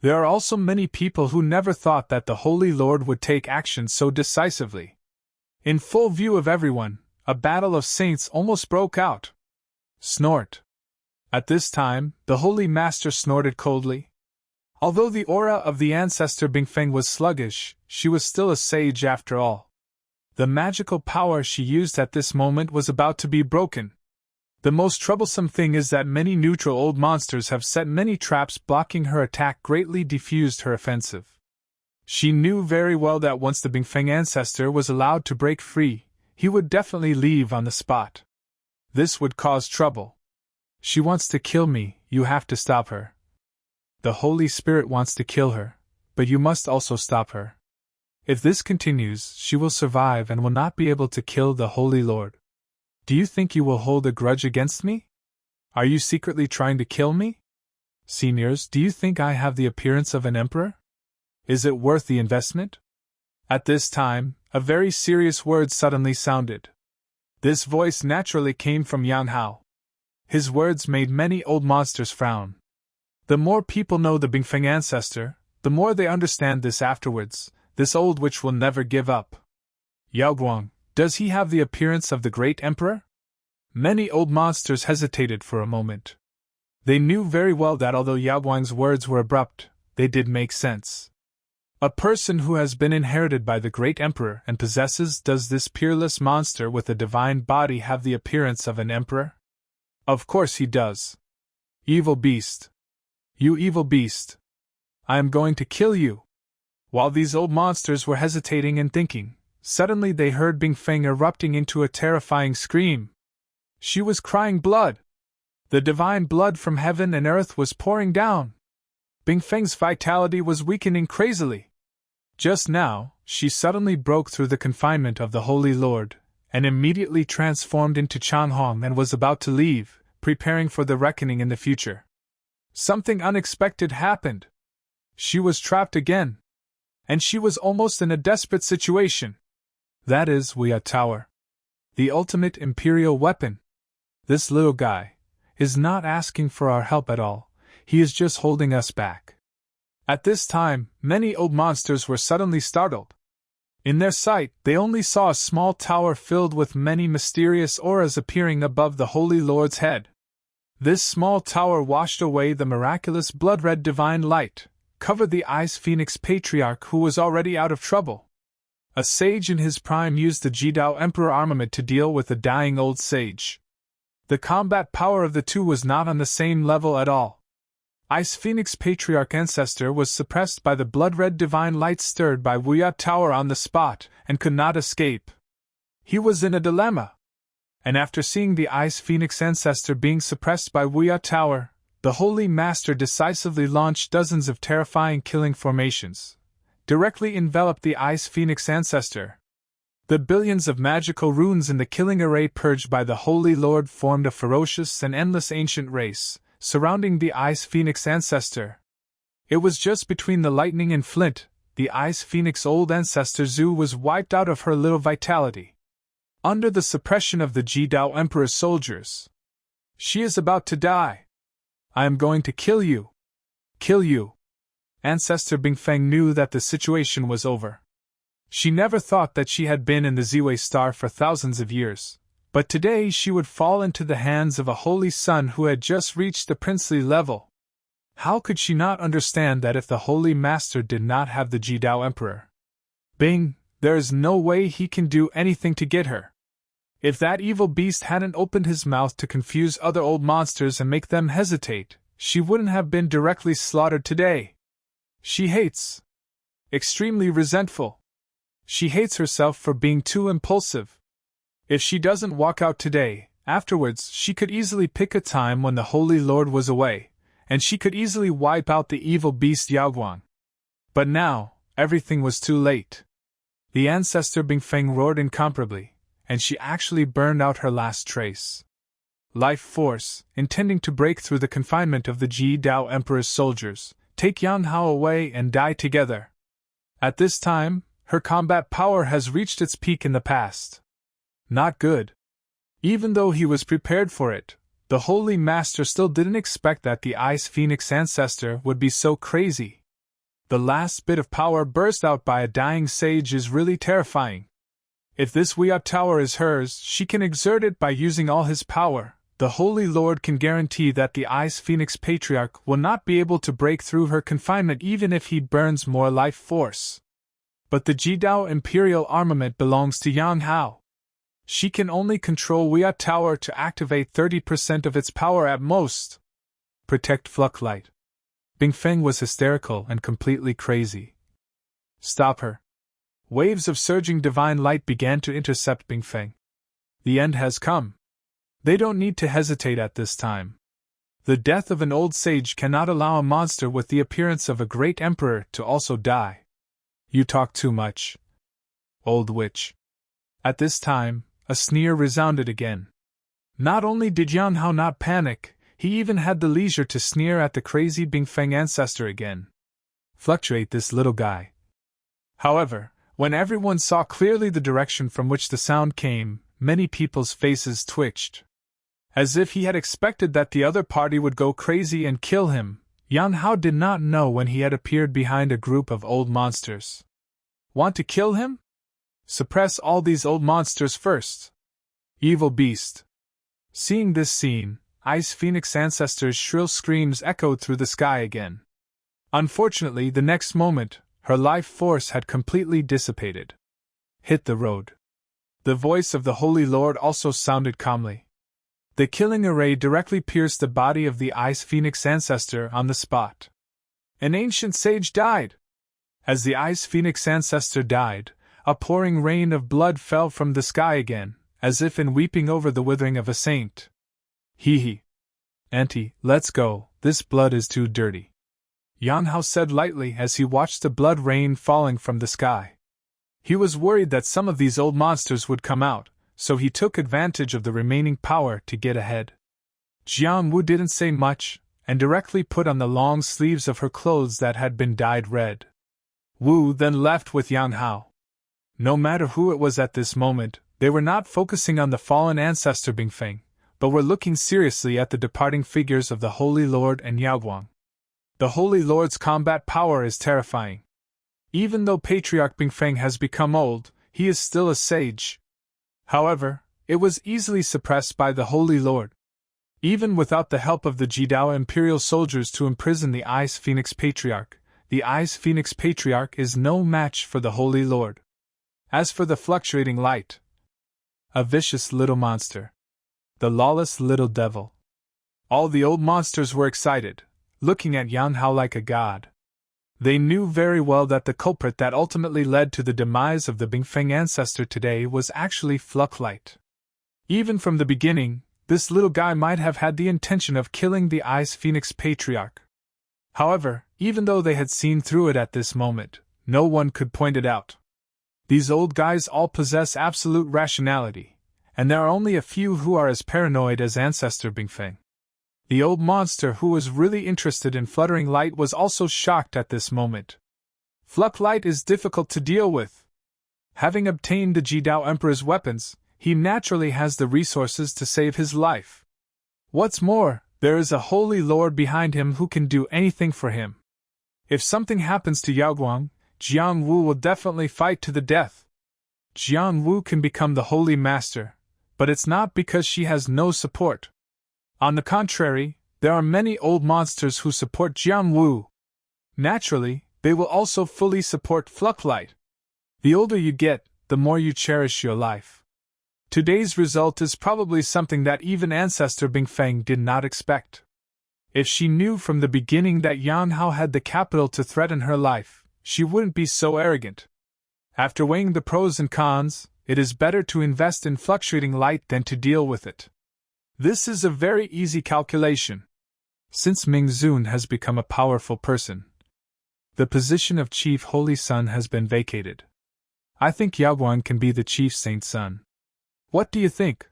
There are also many people who never thought that the Holy Lord would take action so decisively. In full view of everyone, a battle of saints almost broke out. Snort. At this time, the Holy Master snorted coldly. Although the aura of the ancestor Bingfeng was sluggish, she was still a sage after all. The magical power she used at this moment was about to be broken. The most troublesome thing is that many neutral old monsters have set many traps blocking her attack, greatly diffused her offensive. She knew very well that once the Bingfeng ancestor was allowed to break free, he would definitely leave on the spot. This would cause trouble. She wants to kill me, you have to stop her. The Holy Spirit wants to kill her, but you must also stop her. If this continues, she will survive and will not be able to kill the Holy Lord. Do you think you will hold a grudge against me? Are you secretly trying to kill me? Seniors, do you think I have the appearance of an emperor? Is it worth the investment? At this time, a very serious word suddenly sounded. This voice naturally came from Yang Hao. His words made many old monsters frown. The more people know the Bingfeng ancestor, the more they understand this afterwards, this old witch will never give up. Yao Guang, does he have the appearance of the great emperor? Many old monsters hesitated for a moment. They knew very well that although Yao Guang's words were abrupt, they did make sense. A person who has been inherited by the great emperor and possesses does this peerless monster with a divine body have the appearance of an emperor? Of course he does. Evil beast. You evil beast. I am going to kill you. While these old monsters were hesitating and thinking, suddenly they heard Bingfeng erupting into a terrifying scream. She was crying blood. The divine blood from heaven and earth was pouring down. Bingfeng's vitality was weakening crazily. Just now, she suddenly broke through the confinement of the Holy Lord, and immediately transformed into Changhong and was about to leave, preparing for the reckoning in the future. Something unexpected happened. She was trapped again. And she was almost in a desperate situation. That is Wuya Tower. The ultimate imperial weapon. This little guy is not asking for our help at all, he is just holding us back. At this time, many old monsters were suddenly startled. In their sight, they only saw a small tower filled with many mysterious auras appearing above the Holy Lord's head. This small tower washed away the miraculous blood-red divine light, covered the Ice Phoenix Patriarch who was already out of trouble. A sage in his prime used the Jidao Emperor armament to deal with a dying old sage. The combat power of the two was not on the same level at all. Ice Phoenix Patriarch ancestor was suppressed by the blood-red divine light stirred by Wuya Tower on the spot, and could not escape. He was in a dilemma. And after seeing the Ice Phoenix ancestor being suppressed by Wuya Tower, the Holy Master decisively launched dozens of terrifying killing formations, directly enveloped the Ice Phoenix ancestor. The billions of magical runes in the killing array purged by the Holy Lord formed a ferocious and endless ancient race, surrounding the Ice Phoenix ancestor. It was just between the lightning and flint, the Ice Phoenix old ancestor Zhu was wiped out of her little vitality. Under the suppression of the Jidao Emperor's soldiers. She is about to die. I am going to kill you. Kill you. Ancestor Bingfeng knew that the situation was over. She never thought that she had been in the Ziwei Star for thousands of years, but today she would fall into the hands of a holy son who had just reached the princely level. How could she not understand that if the Holy Master did not have the Jidao Emperor? Bing, there is no way he can do anything to get her. If that evil beast hadn't opened his mouth to confuse other old monsters and make them hesitate, she wouldn't have been directly slaughtered today. She hates. Extremely resentful. She hates herself for being too impulsive. If she doesn't walk out today, afterwards she could easily pick a time when the Holy Lord was away, and she could easily wipe out the evil beast Yao Guang. But now, everything was too late. The ancestor Bingfeng roared incomparably, and she actually burned out her last trace. life force, intending to break through the confinement of the Ji Dao Emperor's soldiers, take Yang Hao away and die together. At this time, her combat power has reached its peak in the past. Not good. Even though he was prepared for it, the Holy Master still didn't expect that the Ice Phoenix ancestor would be so crazy. The last bit of power burst out by a dying sage is really terrifying. If this Wiyao Tower is hers, she can exert it by using all his power. The Holy Lord can guarantee that the Ice Phoenix Patriarch will not be able to break through her confinement even if he burns more life force. But the Jidao Imperial armament belongs to Yang Hao. She can only control Wiyao Tower to activate 30% of its power at most. Protect Flucklight. Bingfeng was hysterical and completely crazy. Stop her. Waves of surging divine light began to intercept Bingfeng. The end has come. They don't need to hesitate at this time. The death of an old sage cannot allow a monster with the appearance of a great emperor to also die. You talk too much. Old witch. At this time, a sneer resounded again. Not only did Yang Hao not panic, he even had the leisure to sneer at the crazy Bingfeng ancestor again. Fluctuate this little guy. However, when everyone saw clearly the direction from which the sound came, many people's faces twitched. As if he had expected that the other party would go crazy and kill him, Yang Hao did not know when he had appeared behind a group of old monsters. Want to kill him? Suppress all these old monsters first. Evil beast. Seeing this scene, Ice Phoenix ancestor's shrill screams echoed through the sky again. Unfortunately, the next moment, her life force had completely dissipated. Hit the road. The voice of the Holy Lord also sounded calmly. The killing array directly pierced the body of the Ice Phoenix ancestor on the spot. An ancient sage died. As the Ice Phoenix ancestor died, a pouring rain of blood fell from the sky again, as if in weeping over the withering of a saint. Hee. Auntie, let's go, this blood is too dirty. Yang Hao said lightly as he watched the blood rain falling from the sky. He was worried that some of these old monsters would come out, so he took advantage of the remaining power to get ahead. Jiang Wu didn't say much, and directly put on the long sleeves of her clothes that had been dyed red. Wu then left with Yang Hao. No matter who it was at this moment, they were not focusing on the fallen ancestor Bingfeng, but were looking seriously at the departing figures of the Holy Lord and Yaoguang. The Holy Lord's combat power is terrifying. Even though Patriarch Bingfeng has become old, he is still a sage. However, it was easily suppressed by the Holy Lord. Even without the help of the Jidao Imperial soldiers to imprison the Ice Phoenix Patriarch, the Ice Phoenix Patriarch is no match for the Holy Lord. As for the fluctuating light, a vicious little monster. The lawless little devil. All the old monsters were excited, looking at Yang Hao like a god. They knew very well that the culprit that ultimately led to the demise of the Bingfeng ancestor today was actually Flucklight. Even from the beginning, this little guy might have had the intention of killing the Ice Phoenix Patriarch. However, even though they had seen through it at this moment, no one could point it out. These old guys all possess absolute rationality, and there are only a few who are as paranoid as Ancestor Bingfeng. The old monster who was really interested in Fluttering Light was also shocked at this moment. Flucklight is difficult to deal with. Having obtained the Jidao Emperor's weapons, he naturally has the resources to save his life. What's more, there is a Holy Lord behind him who can do anything for him. If something happens to Yaoguang, Jiang Wu will definitely fight to the death. Jiang Wu can become the Holy Master, but it's not because she has no support. On the contrary, there are many old monsters who support Jiang Wu. Naturally, they will also fully support Flucklight. The older you get, the more you cherish your life. Today's result is probably something that even Ancestor Bingfeng did not expect. If she knew from the beginning that Yang Hao had the capital to threaten her life, she wouldn't be so arrogant. After weighing the pros and cons, it is better to invest in fluctuating light than to deal with it. This is a very easy calculation. Since Ming Zun has become a powerful person, the position of Chief Holy Son has been vacated. I think Yaoguang can be the Chief Saint Son. What do you think?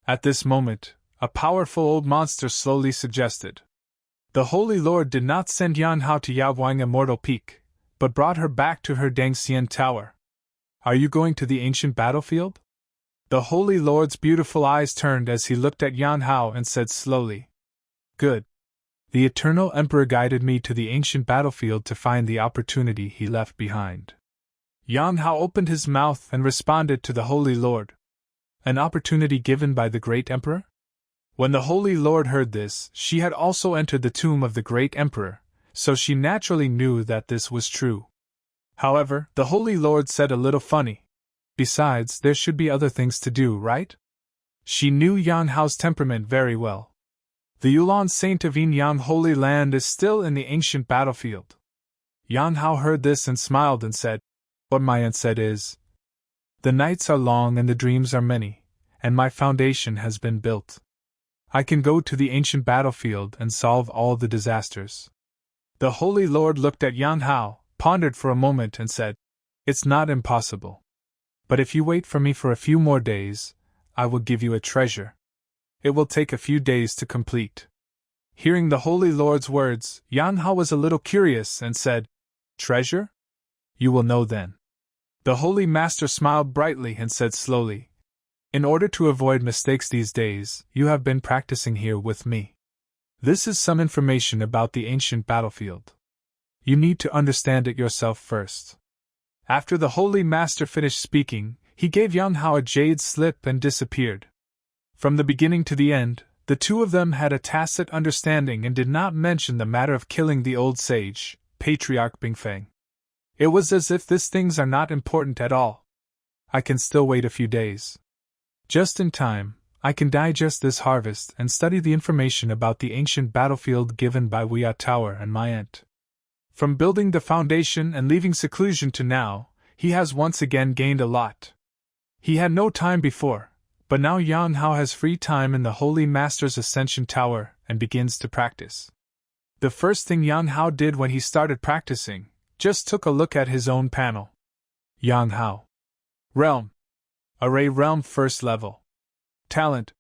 At this moment, a powerful old monster slowly suggested. The Holy Lord did not send Yan Hao to Yaoguang Immortal Peak, but brought her back to her Dangxian Tower. Are you going to the ancient battlefield? The Holy Lord's beautiful eyes turned as he looked at Yan Hao and said slowly. Good. The Eternal Emperor guided me to the ancient battlefield to find the opportunity he left behind. Yan Hao opened his mouth and responded to the Holy Lord. An opportunity given by the great emperor? When the Holy Lord heard this, she had also entered the tomb of the great emperor, so she naturally knew that this was true. However, the Holy Lord said a little funny. Besides, there should be other things to do, right? She knew Yan Hao's temperament very well. The Yulan Saint of Yinyang Holy Land is still in the ancient battlefield. Yan Hao heard this and smiled and said, What my aunt said is, the nights are long and the dreams are many, and my foundation has been built. I can go to the ancient battlefield and solve all the disasters. The Holy Lord looked at Yan Hao, pondered for a moment and said, It's not impossible. But if you wait for me for a few more days, I will give you a treasure. It will take a few days to complete. Hearing the Holy Lord's words, Yan Hao was a little curious and said, Treasure? You will know then. The Holy Master smiled brightly and said slowly, In order to avoid mistakes these days, you have been practicing here with me. This is some information about the ancient battlefield. You need to understand it yourself first. After the Holy Master finished speaking, he gave Yan Hao a jade slip and disappeared. From the beginning to the end, the two of them had a tacit understanding and did not mention the matter of killing the old sage, Patriarch Bingfeng. It was as if these things are not important at all. I can still wait a few days. Just in time, I can digest this harvest and study the information about the ancient battlefield given by Weia Tower and my aunt. From building the foundation and leaving seclusion to now, he has once again gained a lot. He had no time before, but now Yan Hao has free time in the Holy Master's Ascension Tower and begins to practice. The first thing Yan Hao did when he started practicing, just took a look at his own panel. Yan Hao. Realm. Array Realm First Level. Talent.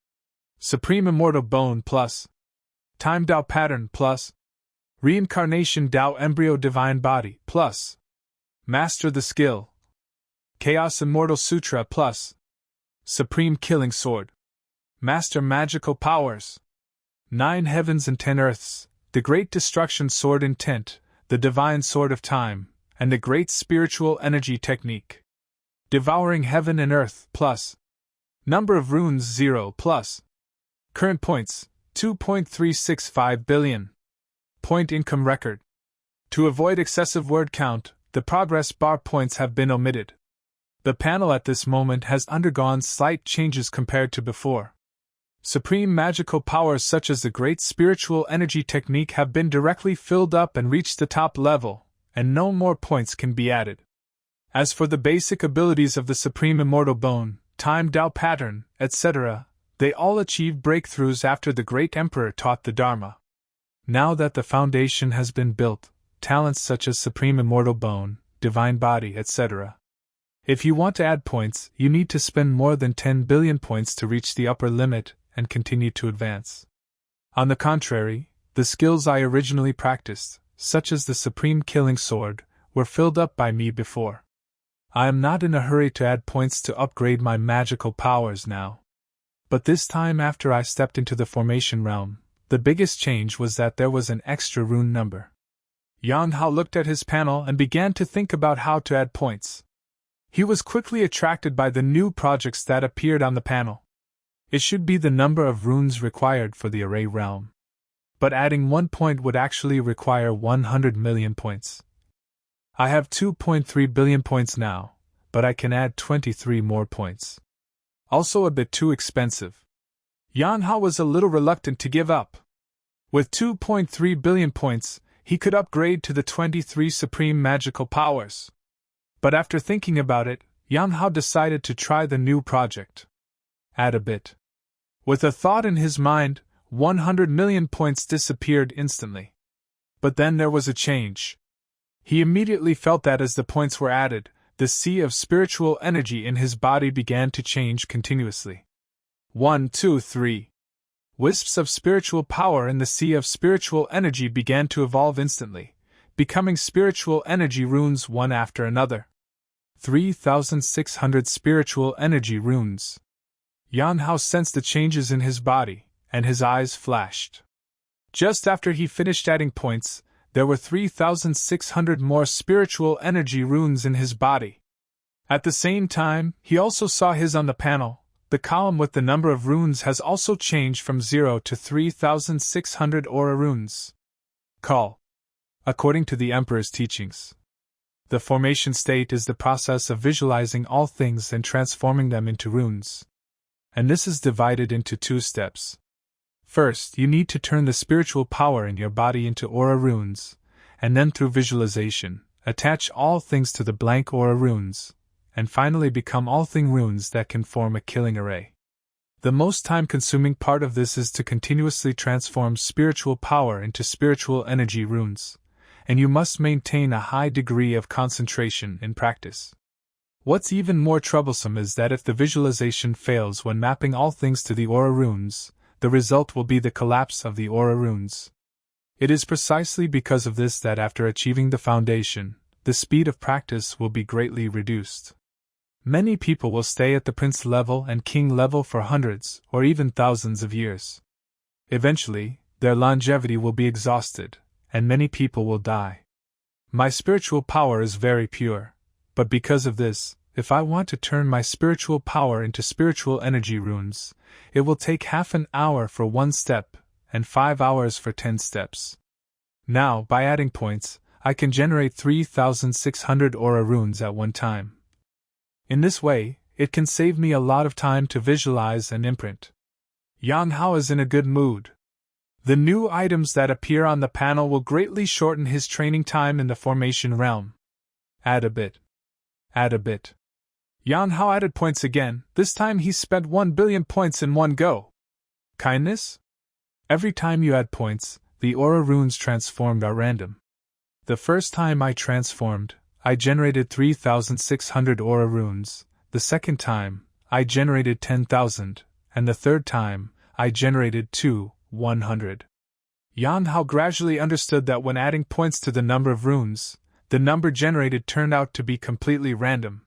Supreme Immortal Bone Plus. Time Dao Pattern Plus. Reincarnation Dao Embryo Divine Body Plus. Master the Skill. Chaos Immortal Sutra Plus. Supreme Killing Sword. Master Magical Powers. 9 Heavens and 10 Earths, the Great Destruction Sword Intent, the Divine Sword of Time, and the Great Spiritual Energy Technique. Devouring Heaven and Earth Plus. Number of Runes 0 Plus. Current points 2.365 billion. Point income record. To avoid excessive word count, the progress bar points have been omitted. The panel at this moment has undergone slight changes compared to before. Supreme magical powers such as the Great Spiritual Energy Technique have been directly filled up and reached the top level, and no more points can be added. As for the basic abilities of the Supreme Immortal Bone, Time Dao Pattern, etc., they all achieved breakthroughs after the Great Emperor taught the Dharma. Now that the foundation has been built, talents such as Supreme Immortal Bone, Divine Body, etc. If you want to add points, you need to spend more than 10 billion points to reach the upper limit and continue to advance. On the contrary, the skills I originally practiced, such as the Supreme Killing Sword, were filled up by me before. I am not in a hurry to add points to upgrade my magical powers now. But this time after I stepped into the formation realm, the biggest change was that there was an extra rune number. Yan Hao looked at his panel and began to think about how to add points. He was quickly attracted by the new projects that appeared on the panel. It should be the number of runes required for the array realm. But adding 1 point would actually require 100 million points. I have 2.3 billion points now, but I can add 23 more points. Also a bit too expensive. Yan Hao was a little reluctant to give up. With 2.3 billion points, he could upgrade to the 23 supreme magical powers. But after thinking about it, Yan Hao decided to try the new project. Add a bit. With a thought in his mind, 100 million points disappeared instantly. But then there was a change. He immediately felt that as the points were added, the sea of spiritual energy in his body began to change continuously. 1, 2, 3. Wisps of spiritual power in the sea of spiritual energy began to evolve instantly, becoming spiritual energy runes one after another. 3,600 spiritual energy runes. Yan Hao sensed the changes in his body, and his eyes flashed. Just after he finished adding points, there were 3,600 more spiritual energy runes in his body. At the same time, he also saw his on the panel. The column with the number of runes has also changed from 0 to 3,600 aura runes. Call. According to the Emperor's teachings, the formation state is the process of visualizing all things and transforming them into runes. And this is divided into 2 steps. First, you need to turn the spiritual power in your body into aura runes, and then through visualization, attach all things to the blank aura runes, and finally become all-thing runes that can form a killing array. The most time-consuming part of this is to continuously transform spiritual power into spiritual energy runes, and you must maintain a high degree of concentration in practice. What's even more troublesome is that if the visualization fails when mapping all things to the aura runes, the result will be the collapse of the aura runes. It is precisely because of this that after achieving the foundation, the speed of practice will be greatly reduced. Many people will stay at the prince level and king level for hundreds or even thousands of years. Eventually, their longevity will be exhausted, and many people will die. My spiritual power is very pure, but because of this, if I want to turn my spiritual power into spiritual energy runes, it will take half an hour for 1 step, and 5 hours for 10 steps. Now, by adding points, I can generate 3,600 aura runes at one time. In this way, it can save me a lot of time to visualize and imprint. Yan Hao is in a good mood. The new items that appear on the panel will greatly shorten his training time in the formation realm. Add a bit. Add a bit. Yan Hao added points again. This time he spent 1 billion points in one go. Kindness? Every time you add points, the aura runes transformed are random. The first time I transformed, I generated 3,600 aura runes. The second time, I generated 10,000, and the third time, I generated 100. Yan Hao gradually understood that when adding points to the number of runes, the number generated turned out to be completely random.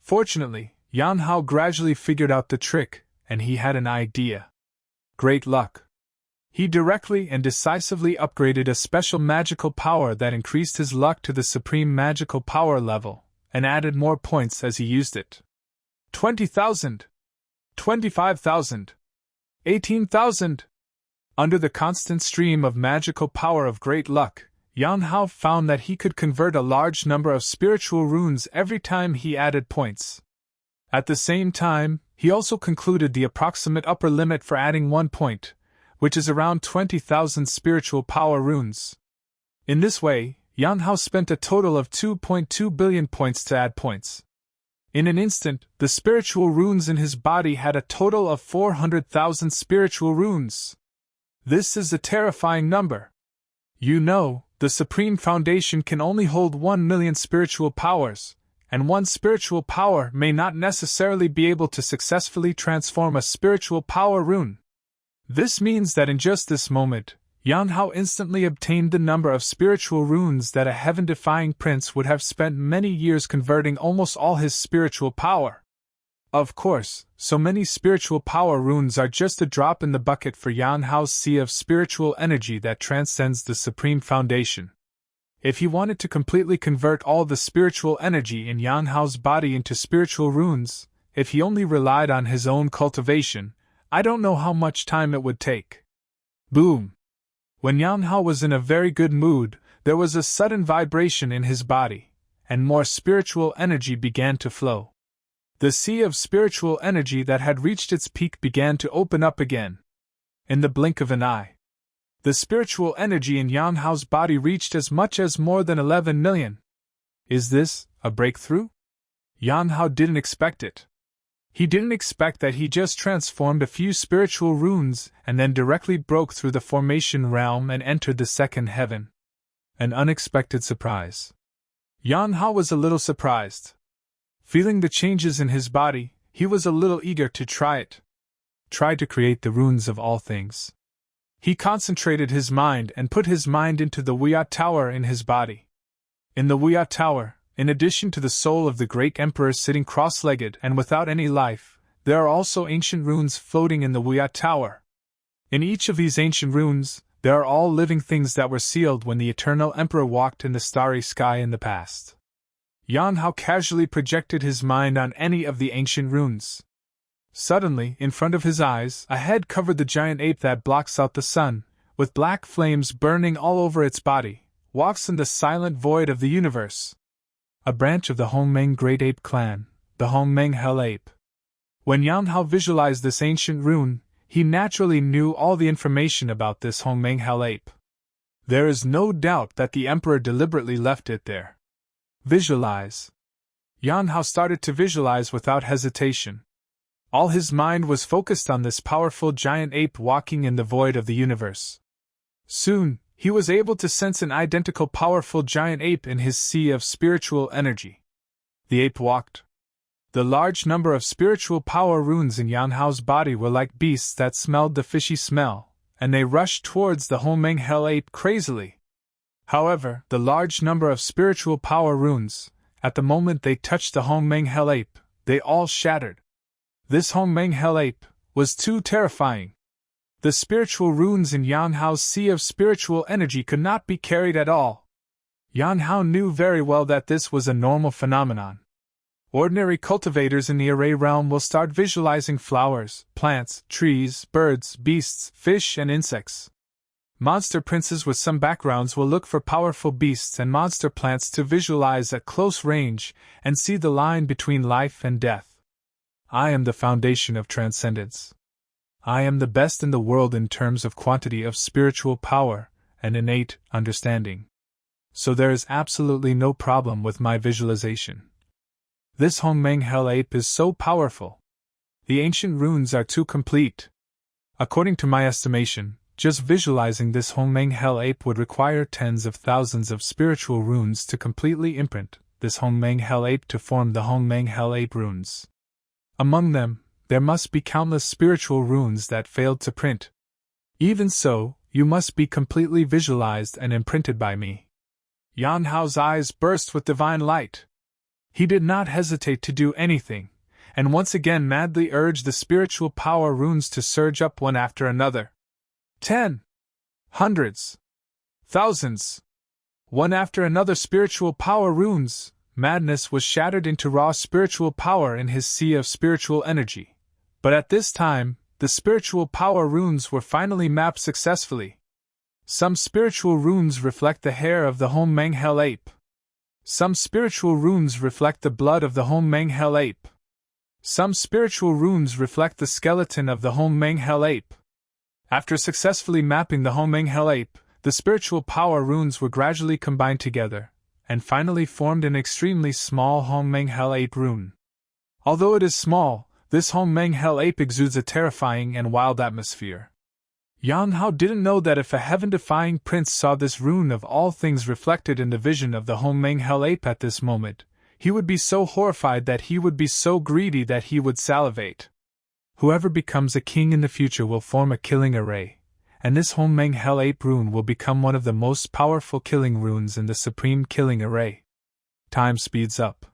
Fortunately, Yan Hao gradually figured out the trick, and he had an idea. Great luck! He directly and decisively upgraded a special magical power that increased his luck to the supreme magical power level, and added more points as he used it. 20,000! 25,000! 18,000! Under the constant stream of magical power of great luck, Yan Hao found that he could convert a large number of spiritual runes every time he added points. At the same time, he also concluded the approximate upper limit for adding 1 point, which is around 20,000 spiritual power runes. In this way, Yan Hao spent a total of 2.2 billion points to add points. In an instant, the spiritual runes in his body had a total of 400,000 spiritual runes. This is a terrifying number. You know, the Supreme Foundation can only hold 1 million spiritual powers, and one spiritual power may not necessarily be able to successfully transform a spiritual power rune. This means that in just this moment, Yan Hao instantly obtained the number of spiritual runes that a heaven-defying prince would have spent many years converting almost all his spiritual power. Of course, so many spiritual power runes are just a drop in the bucket for Yan Hao's sea of spiritual energy that transcends the Supreme Foundation. If he wanted to completely convert all the spiritual energy in Yan Hao's body into spiritual runes, if he only relied on his own cultivation, I don't know how much time it would take. Boom! When Yan Hao was in a very good mood, there was a sudden vibration in his body, and more spiritual energy began to flow. The sea of spiritual energy that had reached its peak began to open up again. In the blink of an eye, the spiritual energy in Yan Hao's body reached as much as more than 11 million. Is this a breakthrough? Yan Hao didn't expect it. He didn't expect that he just transformed a few spiritual runes and then directly broke through the formation realm and entered the second heaven. An unexpected surprise. Yan Hao was a little surprised. Feeling the changes in his body, he was a little eager to try it. tried to create the runes of all things. He concentrated his mind and put his mind into the Wiyat Tower in his body. In the Wiyat Tower, in addition to the soul of the great emperor sitting cross-legged and without any life, there are also ancient runes floating in the Wiyat Tower. In each of these ancient runes, there are all living things that were sealed when the eternal emperor walked in the starry sky in the past. Yan Hao casually projected his mind on any of the ancient runes. Suddenly, in front of his eyes, a head covered the giant ape that blocks out the sun, with black flames burning all over its body, walks in the silent void of the universe. A branch of the Hongmeng Great Ape clan, the Hongmeng Hell Ape. When Yan Hao visualized this ancient rune, he naturally knew all the information about this Hongmeng Hell Ape. There is no doubt that the emperor deliberately left it there. Visualize. Yan Hao started to visualize without hesitation. All his mind was focused on this powerful giant ape walking in the void of the universe. Soon, he was able to sense an identical powerful giant ape in his sea of spiritual energy. The ape walked. The large number of spiritual power runes in Yan Hao's body were like beasts that smelled the fishy smell, and they rushed towards the Hongmeng Hell Ape crazily. However, the large number of spiritual power runes, at the moment they touched the Hongmeng Hell Ape, they all shattered. This Hongmeng Hell Ape was too terrifying. The spiritual runes in Yan Hao's sea of spiritual energy could not be carried at all. Yan Hao knew very well that this was a normal phenomenon. Ordinary cultivators in the array realm will start visualizing flowers, plants, trees, birds, beasts, fish, and insects. Monster princes with some backgrounds will look for powerful beasts and monster plants to visualize at close range and see the line between life and death. I am the foundation of transcendence. I am the best in the world in terms of quantity of spiritual power and innate understanding. So there is absolutely no problem with my visualization. This Hongmeng Hell Ape is so powerful. The ancient runes are too complete. According to my estimation, just visualizing this Hongmeng Hell Ape would require tens of thousands of spiritual runes to completely imprint this Hongmeng Hell Ape to form the Hongmeng Hell Ape runes. Among them, there must be countless spiritual runes that failed to print. Even so, you must be completely visualized and imprinted by me. Yan Hao's eyes burst with divine light. He did not hesitate to do anything, and once again madly urged the spiritual power runes to surge up one after another. 10, hundreds, thousands. One after another spiritual power runes, madness was shattered into raw spiritual power in his sea of spiritual energy. But at this time, the spiritual power runes were finally mapped successfully. Some spiritual runes reflect the hair of the Hongmeng Hell Ape. Some spiritual runes reflect the blood of the Hongmeng Hell Ape. Some spiritual runes reflect the skeleton of the Hongmeng Hell Ape. After successfully mapping the Hongmeng Hell Ape, the spiritual power runes were gradually combined together, and finally formed an extremely small Hongmeng Hell Ape rune. Although it is small, this Hongmeng Hell Ape exudes a terrifying and wild atmosphere. Yan Hao didn't know that if a heaven-defying prince saw this rune of all things reflected in the vision of the Hongmeng Hell Ape at this moment, he would be so horrified that he would be so greedy that he would salivate. Whoever becomes a king in the future will form a killing array, and this Hongmeng Hell Ape rune will become one of the most powerful killing runes in the Supreme Killing Array. Time speeds up.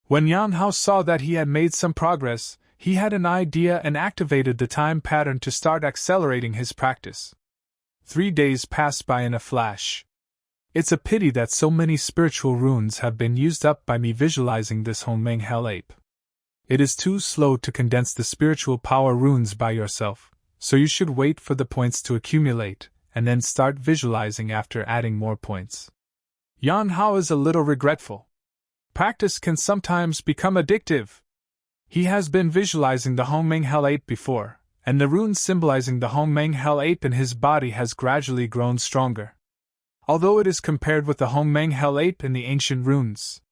When Yan Hao saw that he had made some progress, he had an idea and activated the time pattern to start accelerating his practice. 3 days passed by in a flash. It's a pity that so many spiritual runes have been used up by me visualizing this Hongmeng Hell Ape. It is too slow to condense the spiritual power runes by yourself, so you should wait for the points to accumulate, and then start visualizing after adding more points. Yan Hao is a little regretful. Practice can sometimes become addictive. He has been visualizing the Hongmeng Hell Ape before, and the rune symbolizing the Hongmeng Hell Ape in his body has gradually grown stronger. Although it is compared with the Hongmeng Hell Ape in the ancient runes,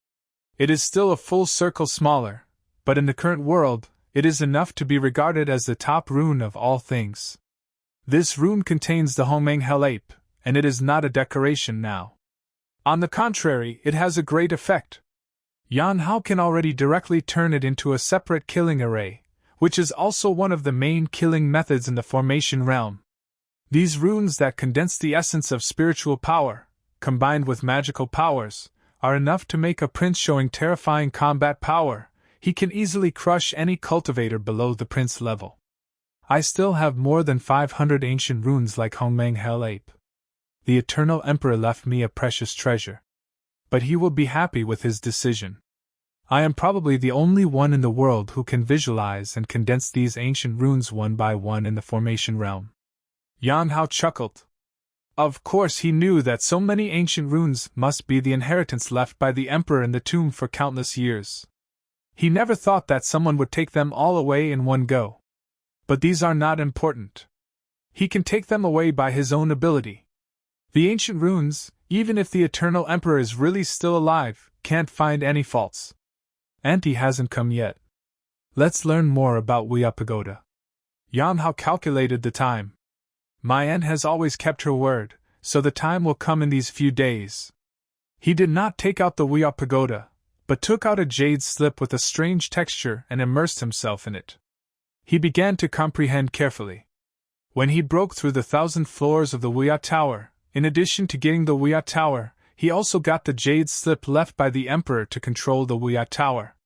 it is still a full circle smaller, but in the current world, it is enough to be regarded as the top rune of all things. This rune contains the Hongmeng Hell Ape, and it is not a decoration now. On the contrary, it has a great effect. Yan Hao can already directly turn it into a separate killing array, which is also one of the main killing methods in the formation realm. These runes that condense the essence of spiritual power, combined with magical powers, are enough to make a prince showing terrifying combat power. He can easily crush any cultivator below the prince level. I still have more than 500 ancient runes like Hongmeng Hell Ape. The Eternal Emperor left me a precious treasure. But he will be happy with his decision. I am probably the only one in the world who can visualize and condense these ancient runes one by one in the formation realm. Yan Hao chuckled. Of course he knew that so many ancient runes must be the inheritance left by the Emperor in the tomb for countless years. He never thought that someone would take them all away in one go. But these are not important. He can take them away by his own ability. The ancient runes, even if the Eternal Emperor is really still alive, can't find any faults. Auntie hasn't come yet. Let's learn more about Wuya Pagoda. Yan Hao calculated the time. My aunt has always kept her word, so the time will come in these few days. He did not take out the Wuya Pagoda, but took out a jade slip with a strange texture and immersed himself in it. He began to comprehend carefully. When he broke through the 1,000 floors of the Wuya Tower, in addition to getting the Wuya Tower, he also got the jade slip left by the Emperor to control the Wuya Tower.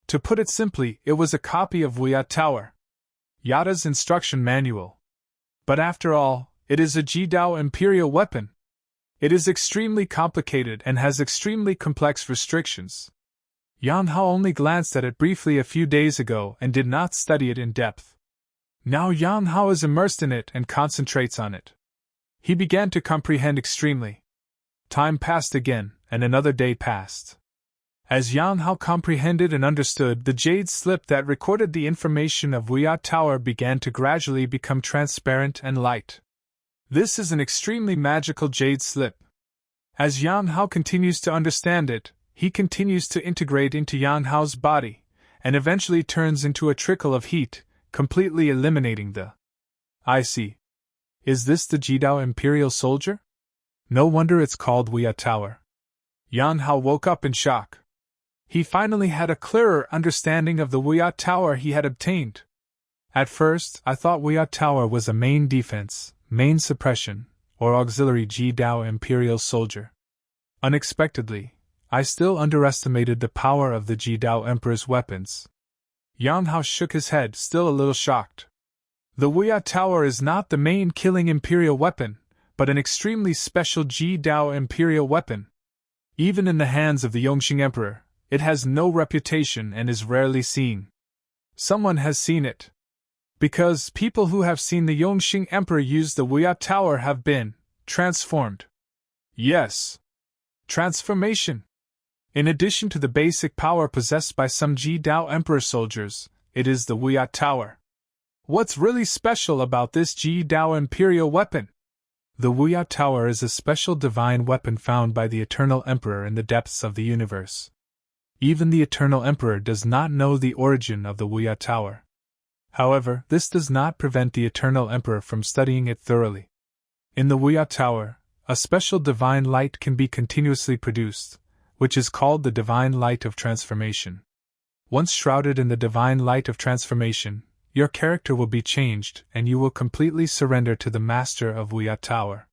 To put it simply, it was a copy of Wuya Tower. Yada's instruction manual. But after all, it is a Jidao Imperial weapon. It is extremely complicated and has extremely complex restrictions. Yan Hao only glanced at it briefly a few days ago and did not study it in depth. Now Yan Hao is immersed in it and concentrates on it. He began to comprehend extremely. Time passed again, and another day passed. As Yan Hao comprehended and understood, the jade slip that recorded the information of Wuya Tower began to gradually become transparent and light. This is an extremely magical jade slip. As Yan Hao continues to understand it, he continues to integrate into Yan Hao's body, and eventually turns into a trickle of heat, completely eliminating the... I see. Is this the Jidao Imperial soldier? No wonder it's called Wuya Tower. Yan Hao woke up in shock. He finally had a clearer understanding of the Wuya Tower he had obtained. At first, I thought Wuya Tower was a main defense, main suppression, or auxiliary Jidao Imperial soldier. Unexpectedly, I still underestimated the power of the Jidao Emperor's weapons. Yan Hao shook his head, still a little shocked. The Wuya Tower is not the main killing Imperial weapon, but an extremely special Jidao Imperial weapon. Even in the hands of the Yongxing Emperor, it has no reputation and is rarely seen. Someone has seen it. Because people who have seen the Yongxing Emperor use the Wuya Tower have been transformed. Yes. Transformation. In addition to the basic power possessed by some Jidao Emperor soldiers, it is the Wuya Tower. What's really special about this Jidao Imperial weapon? The Wuya Tower is a special divine weapon found by the Eternal Emperor in the depths of the universe. Even the Eternal Emperor does not know the origin of the Wuya Tower. However, this does not prevent the Eternal Emperor from studying it thoroughly. In the Wuya Tower, a special divine light can be continuously produced, which is called the divine light of transformation. Once shrouded in the divine light of transformation, your character will be changed and you will completely surrender to the master of Wuya Tower.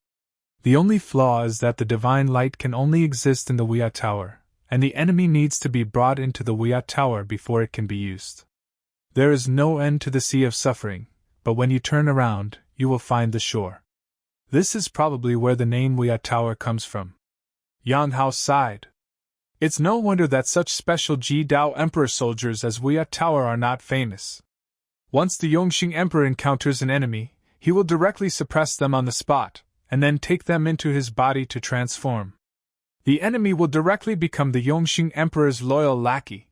The only flaw is that the divine light can only exist in the Wuya Tower, and the enemy needs to be brought into the Wuya Tower before it can be used. There is no end to the sea of suffering, but when you turn around, you will find the shore. This is probably where the name Wuya Tower comes from. Yan Hao sighed. It's no wonder that such special Jidao Emperor soldiers as Wuya Tower are not famous. Once the Yongxing Emperor encounters an enemy, he will directly suppress them on the spot, and then take them into his body to transform. The enemy will directly become the Yongxing Emperor's loyal lackey.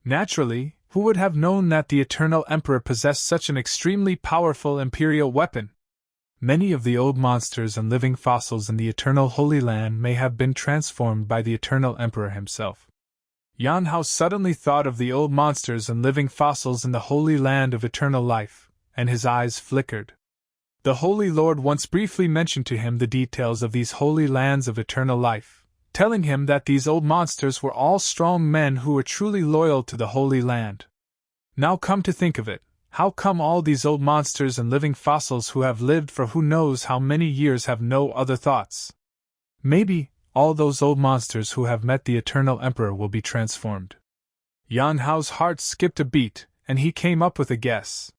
Naturally, who would have known that the Eternal Emperor possessed such an extremely powerful imperial weapon? Many of the old monsters and living fossils in the Eternal Holy Land may have been transformed by the Eternal Emperor himself. Yan Hao suddenly thought of the old monsters and living fossils in the Holy Land of Eternal Life, and his eyes flickered. The Holy Lord once briefly mentioned to him the details of these holy lands of eternal life, telling him that these old monsters were all strong men who were truly loyal to the Holy Land. Now come to think of it, how come all these old monsters and living fossils who have lived for who knows how many years have no other thoughts? Maybe all those old monsters who have met the Eternal Emperor will be transformed. Yan Hao's heart skipped a beat, and he came up with a guess.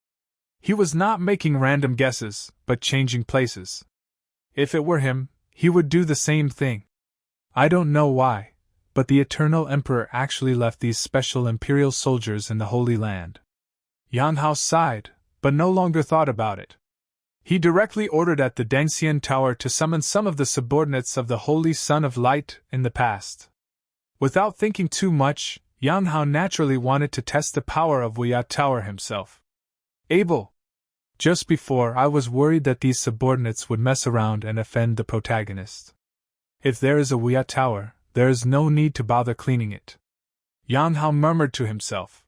He was not making random guesses, but changing places. If it were him, he would do the same thing. I don't know why, but the Eternal Emperor actually left these special imperial soldiers in the Holy Land. Yan Hao sighed, but no longer thought about it. He directly ordered at the Dangxian Tower to summon some of the subordinates of the Holy Son of Light in the past. Without thinking too much, Yan Hao naturally wanted to test the power of Wuya Tower himself. Abel. Just before, I was worried that these subordinates would mess around and offend the protagonist. If there is a Wuya Tower, there is no need to bother cleaning it. Yan Hao murmured to himself.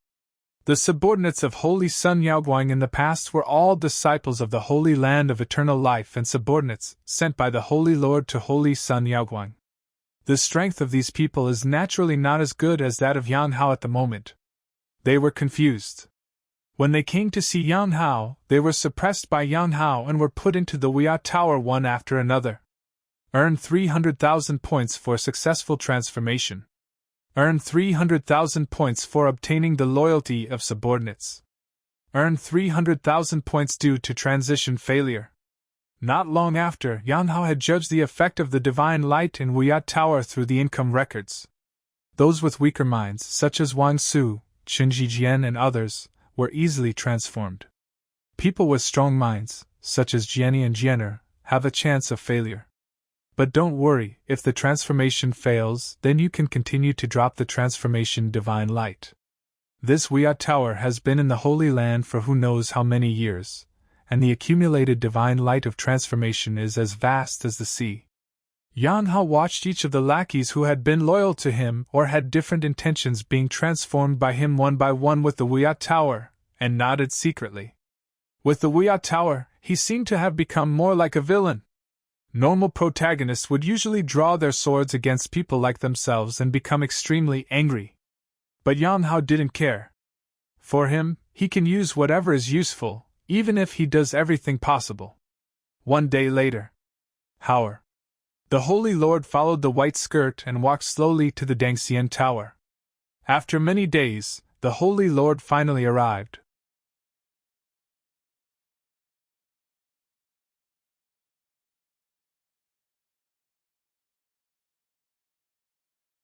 The subordinates of Holy Sun Yaoguang in the past were all disciples of the Holy Land of Eternal Life and subordinates sent by the Holy Lord to Holy Sun Yaoguang. The strength of these people is naturally not as good as that of Yan Hao at the moment. They were confused. When they came to see Yan Hao, they were suppressed by Yan Hao and were put into the Wuya Tower one after another. Earn 300,000 points for successful transformation. Earn 300,000 points for obtaining the loyalty of subordinates. Earn 300,000 points due to transition failure. Not long after, Yan Hao had judged the effect of the divine light in Wuya Tower through the income records. Those with weaker minds, such as Wang Su, Qin Jijian and others, were easily transformed. People with strong minds, such as Jianni and Jian'er, have a chance of failure. But don't worry, if the transformation fails, then you can continue to drop the transformation divine light. This Wuya Tower has been in the Holy Land for who knows how many years, and the accumulated divine light of transformation is as vast as the sea. Yan Hao watched each of the lackeys who had been loyal to him or had different intentions being transformed by him one by one with the Wuya Tower, and nodded secretly. With the Wuya Tower, he seemed to have become more like a villain. Normal protagonists would usually draw their swords against people like themselves and become extremely angry. But Yan Hao didn't care. For him, he can use whatever is useful, even if he does everything possible. One day later. Howard. The Holy Lord followed the white skirt and walked slowly to the Dangxian Tower. After many days, the Holy Lord finally arrived,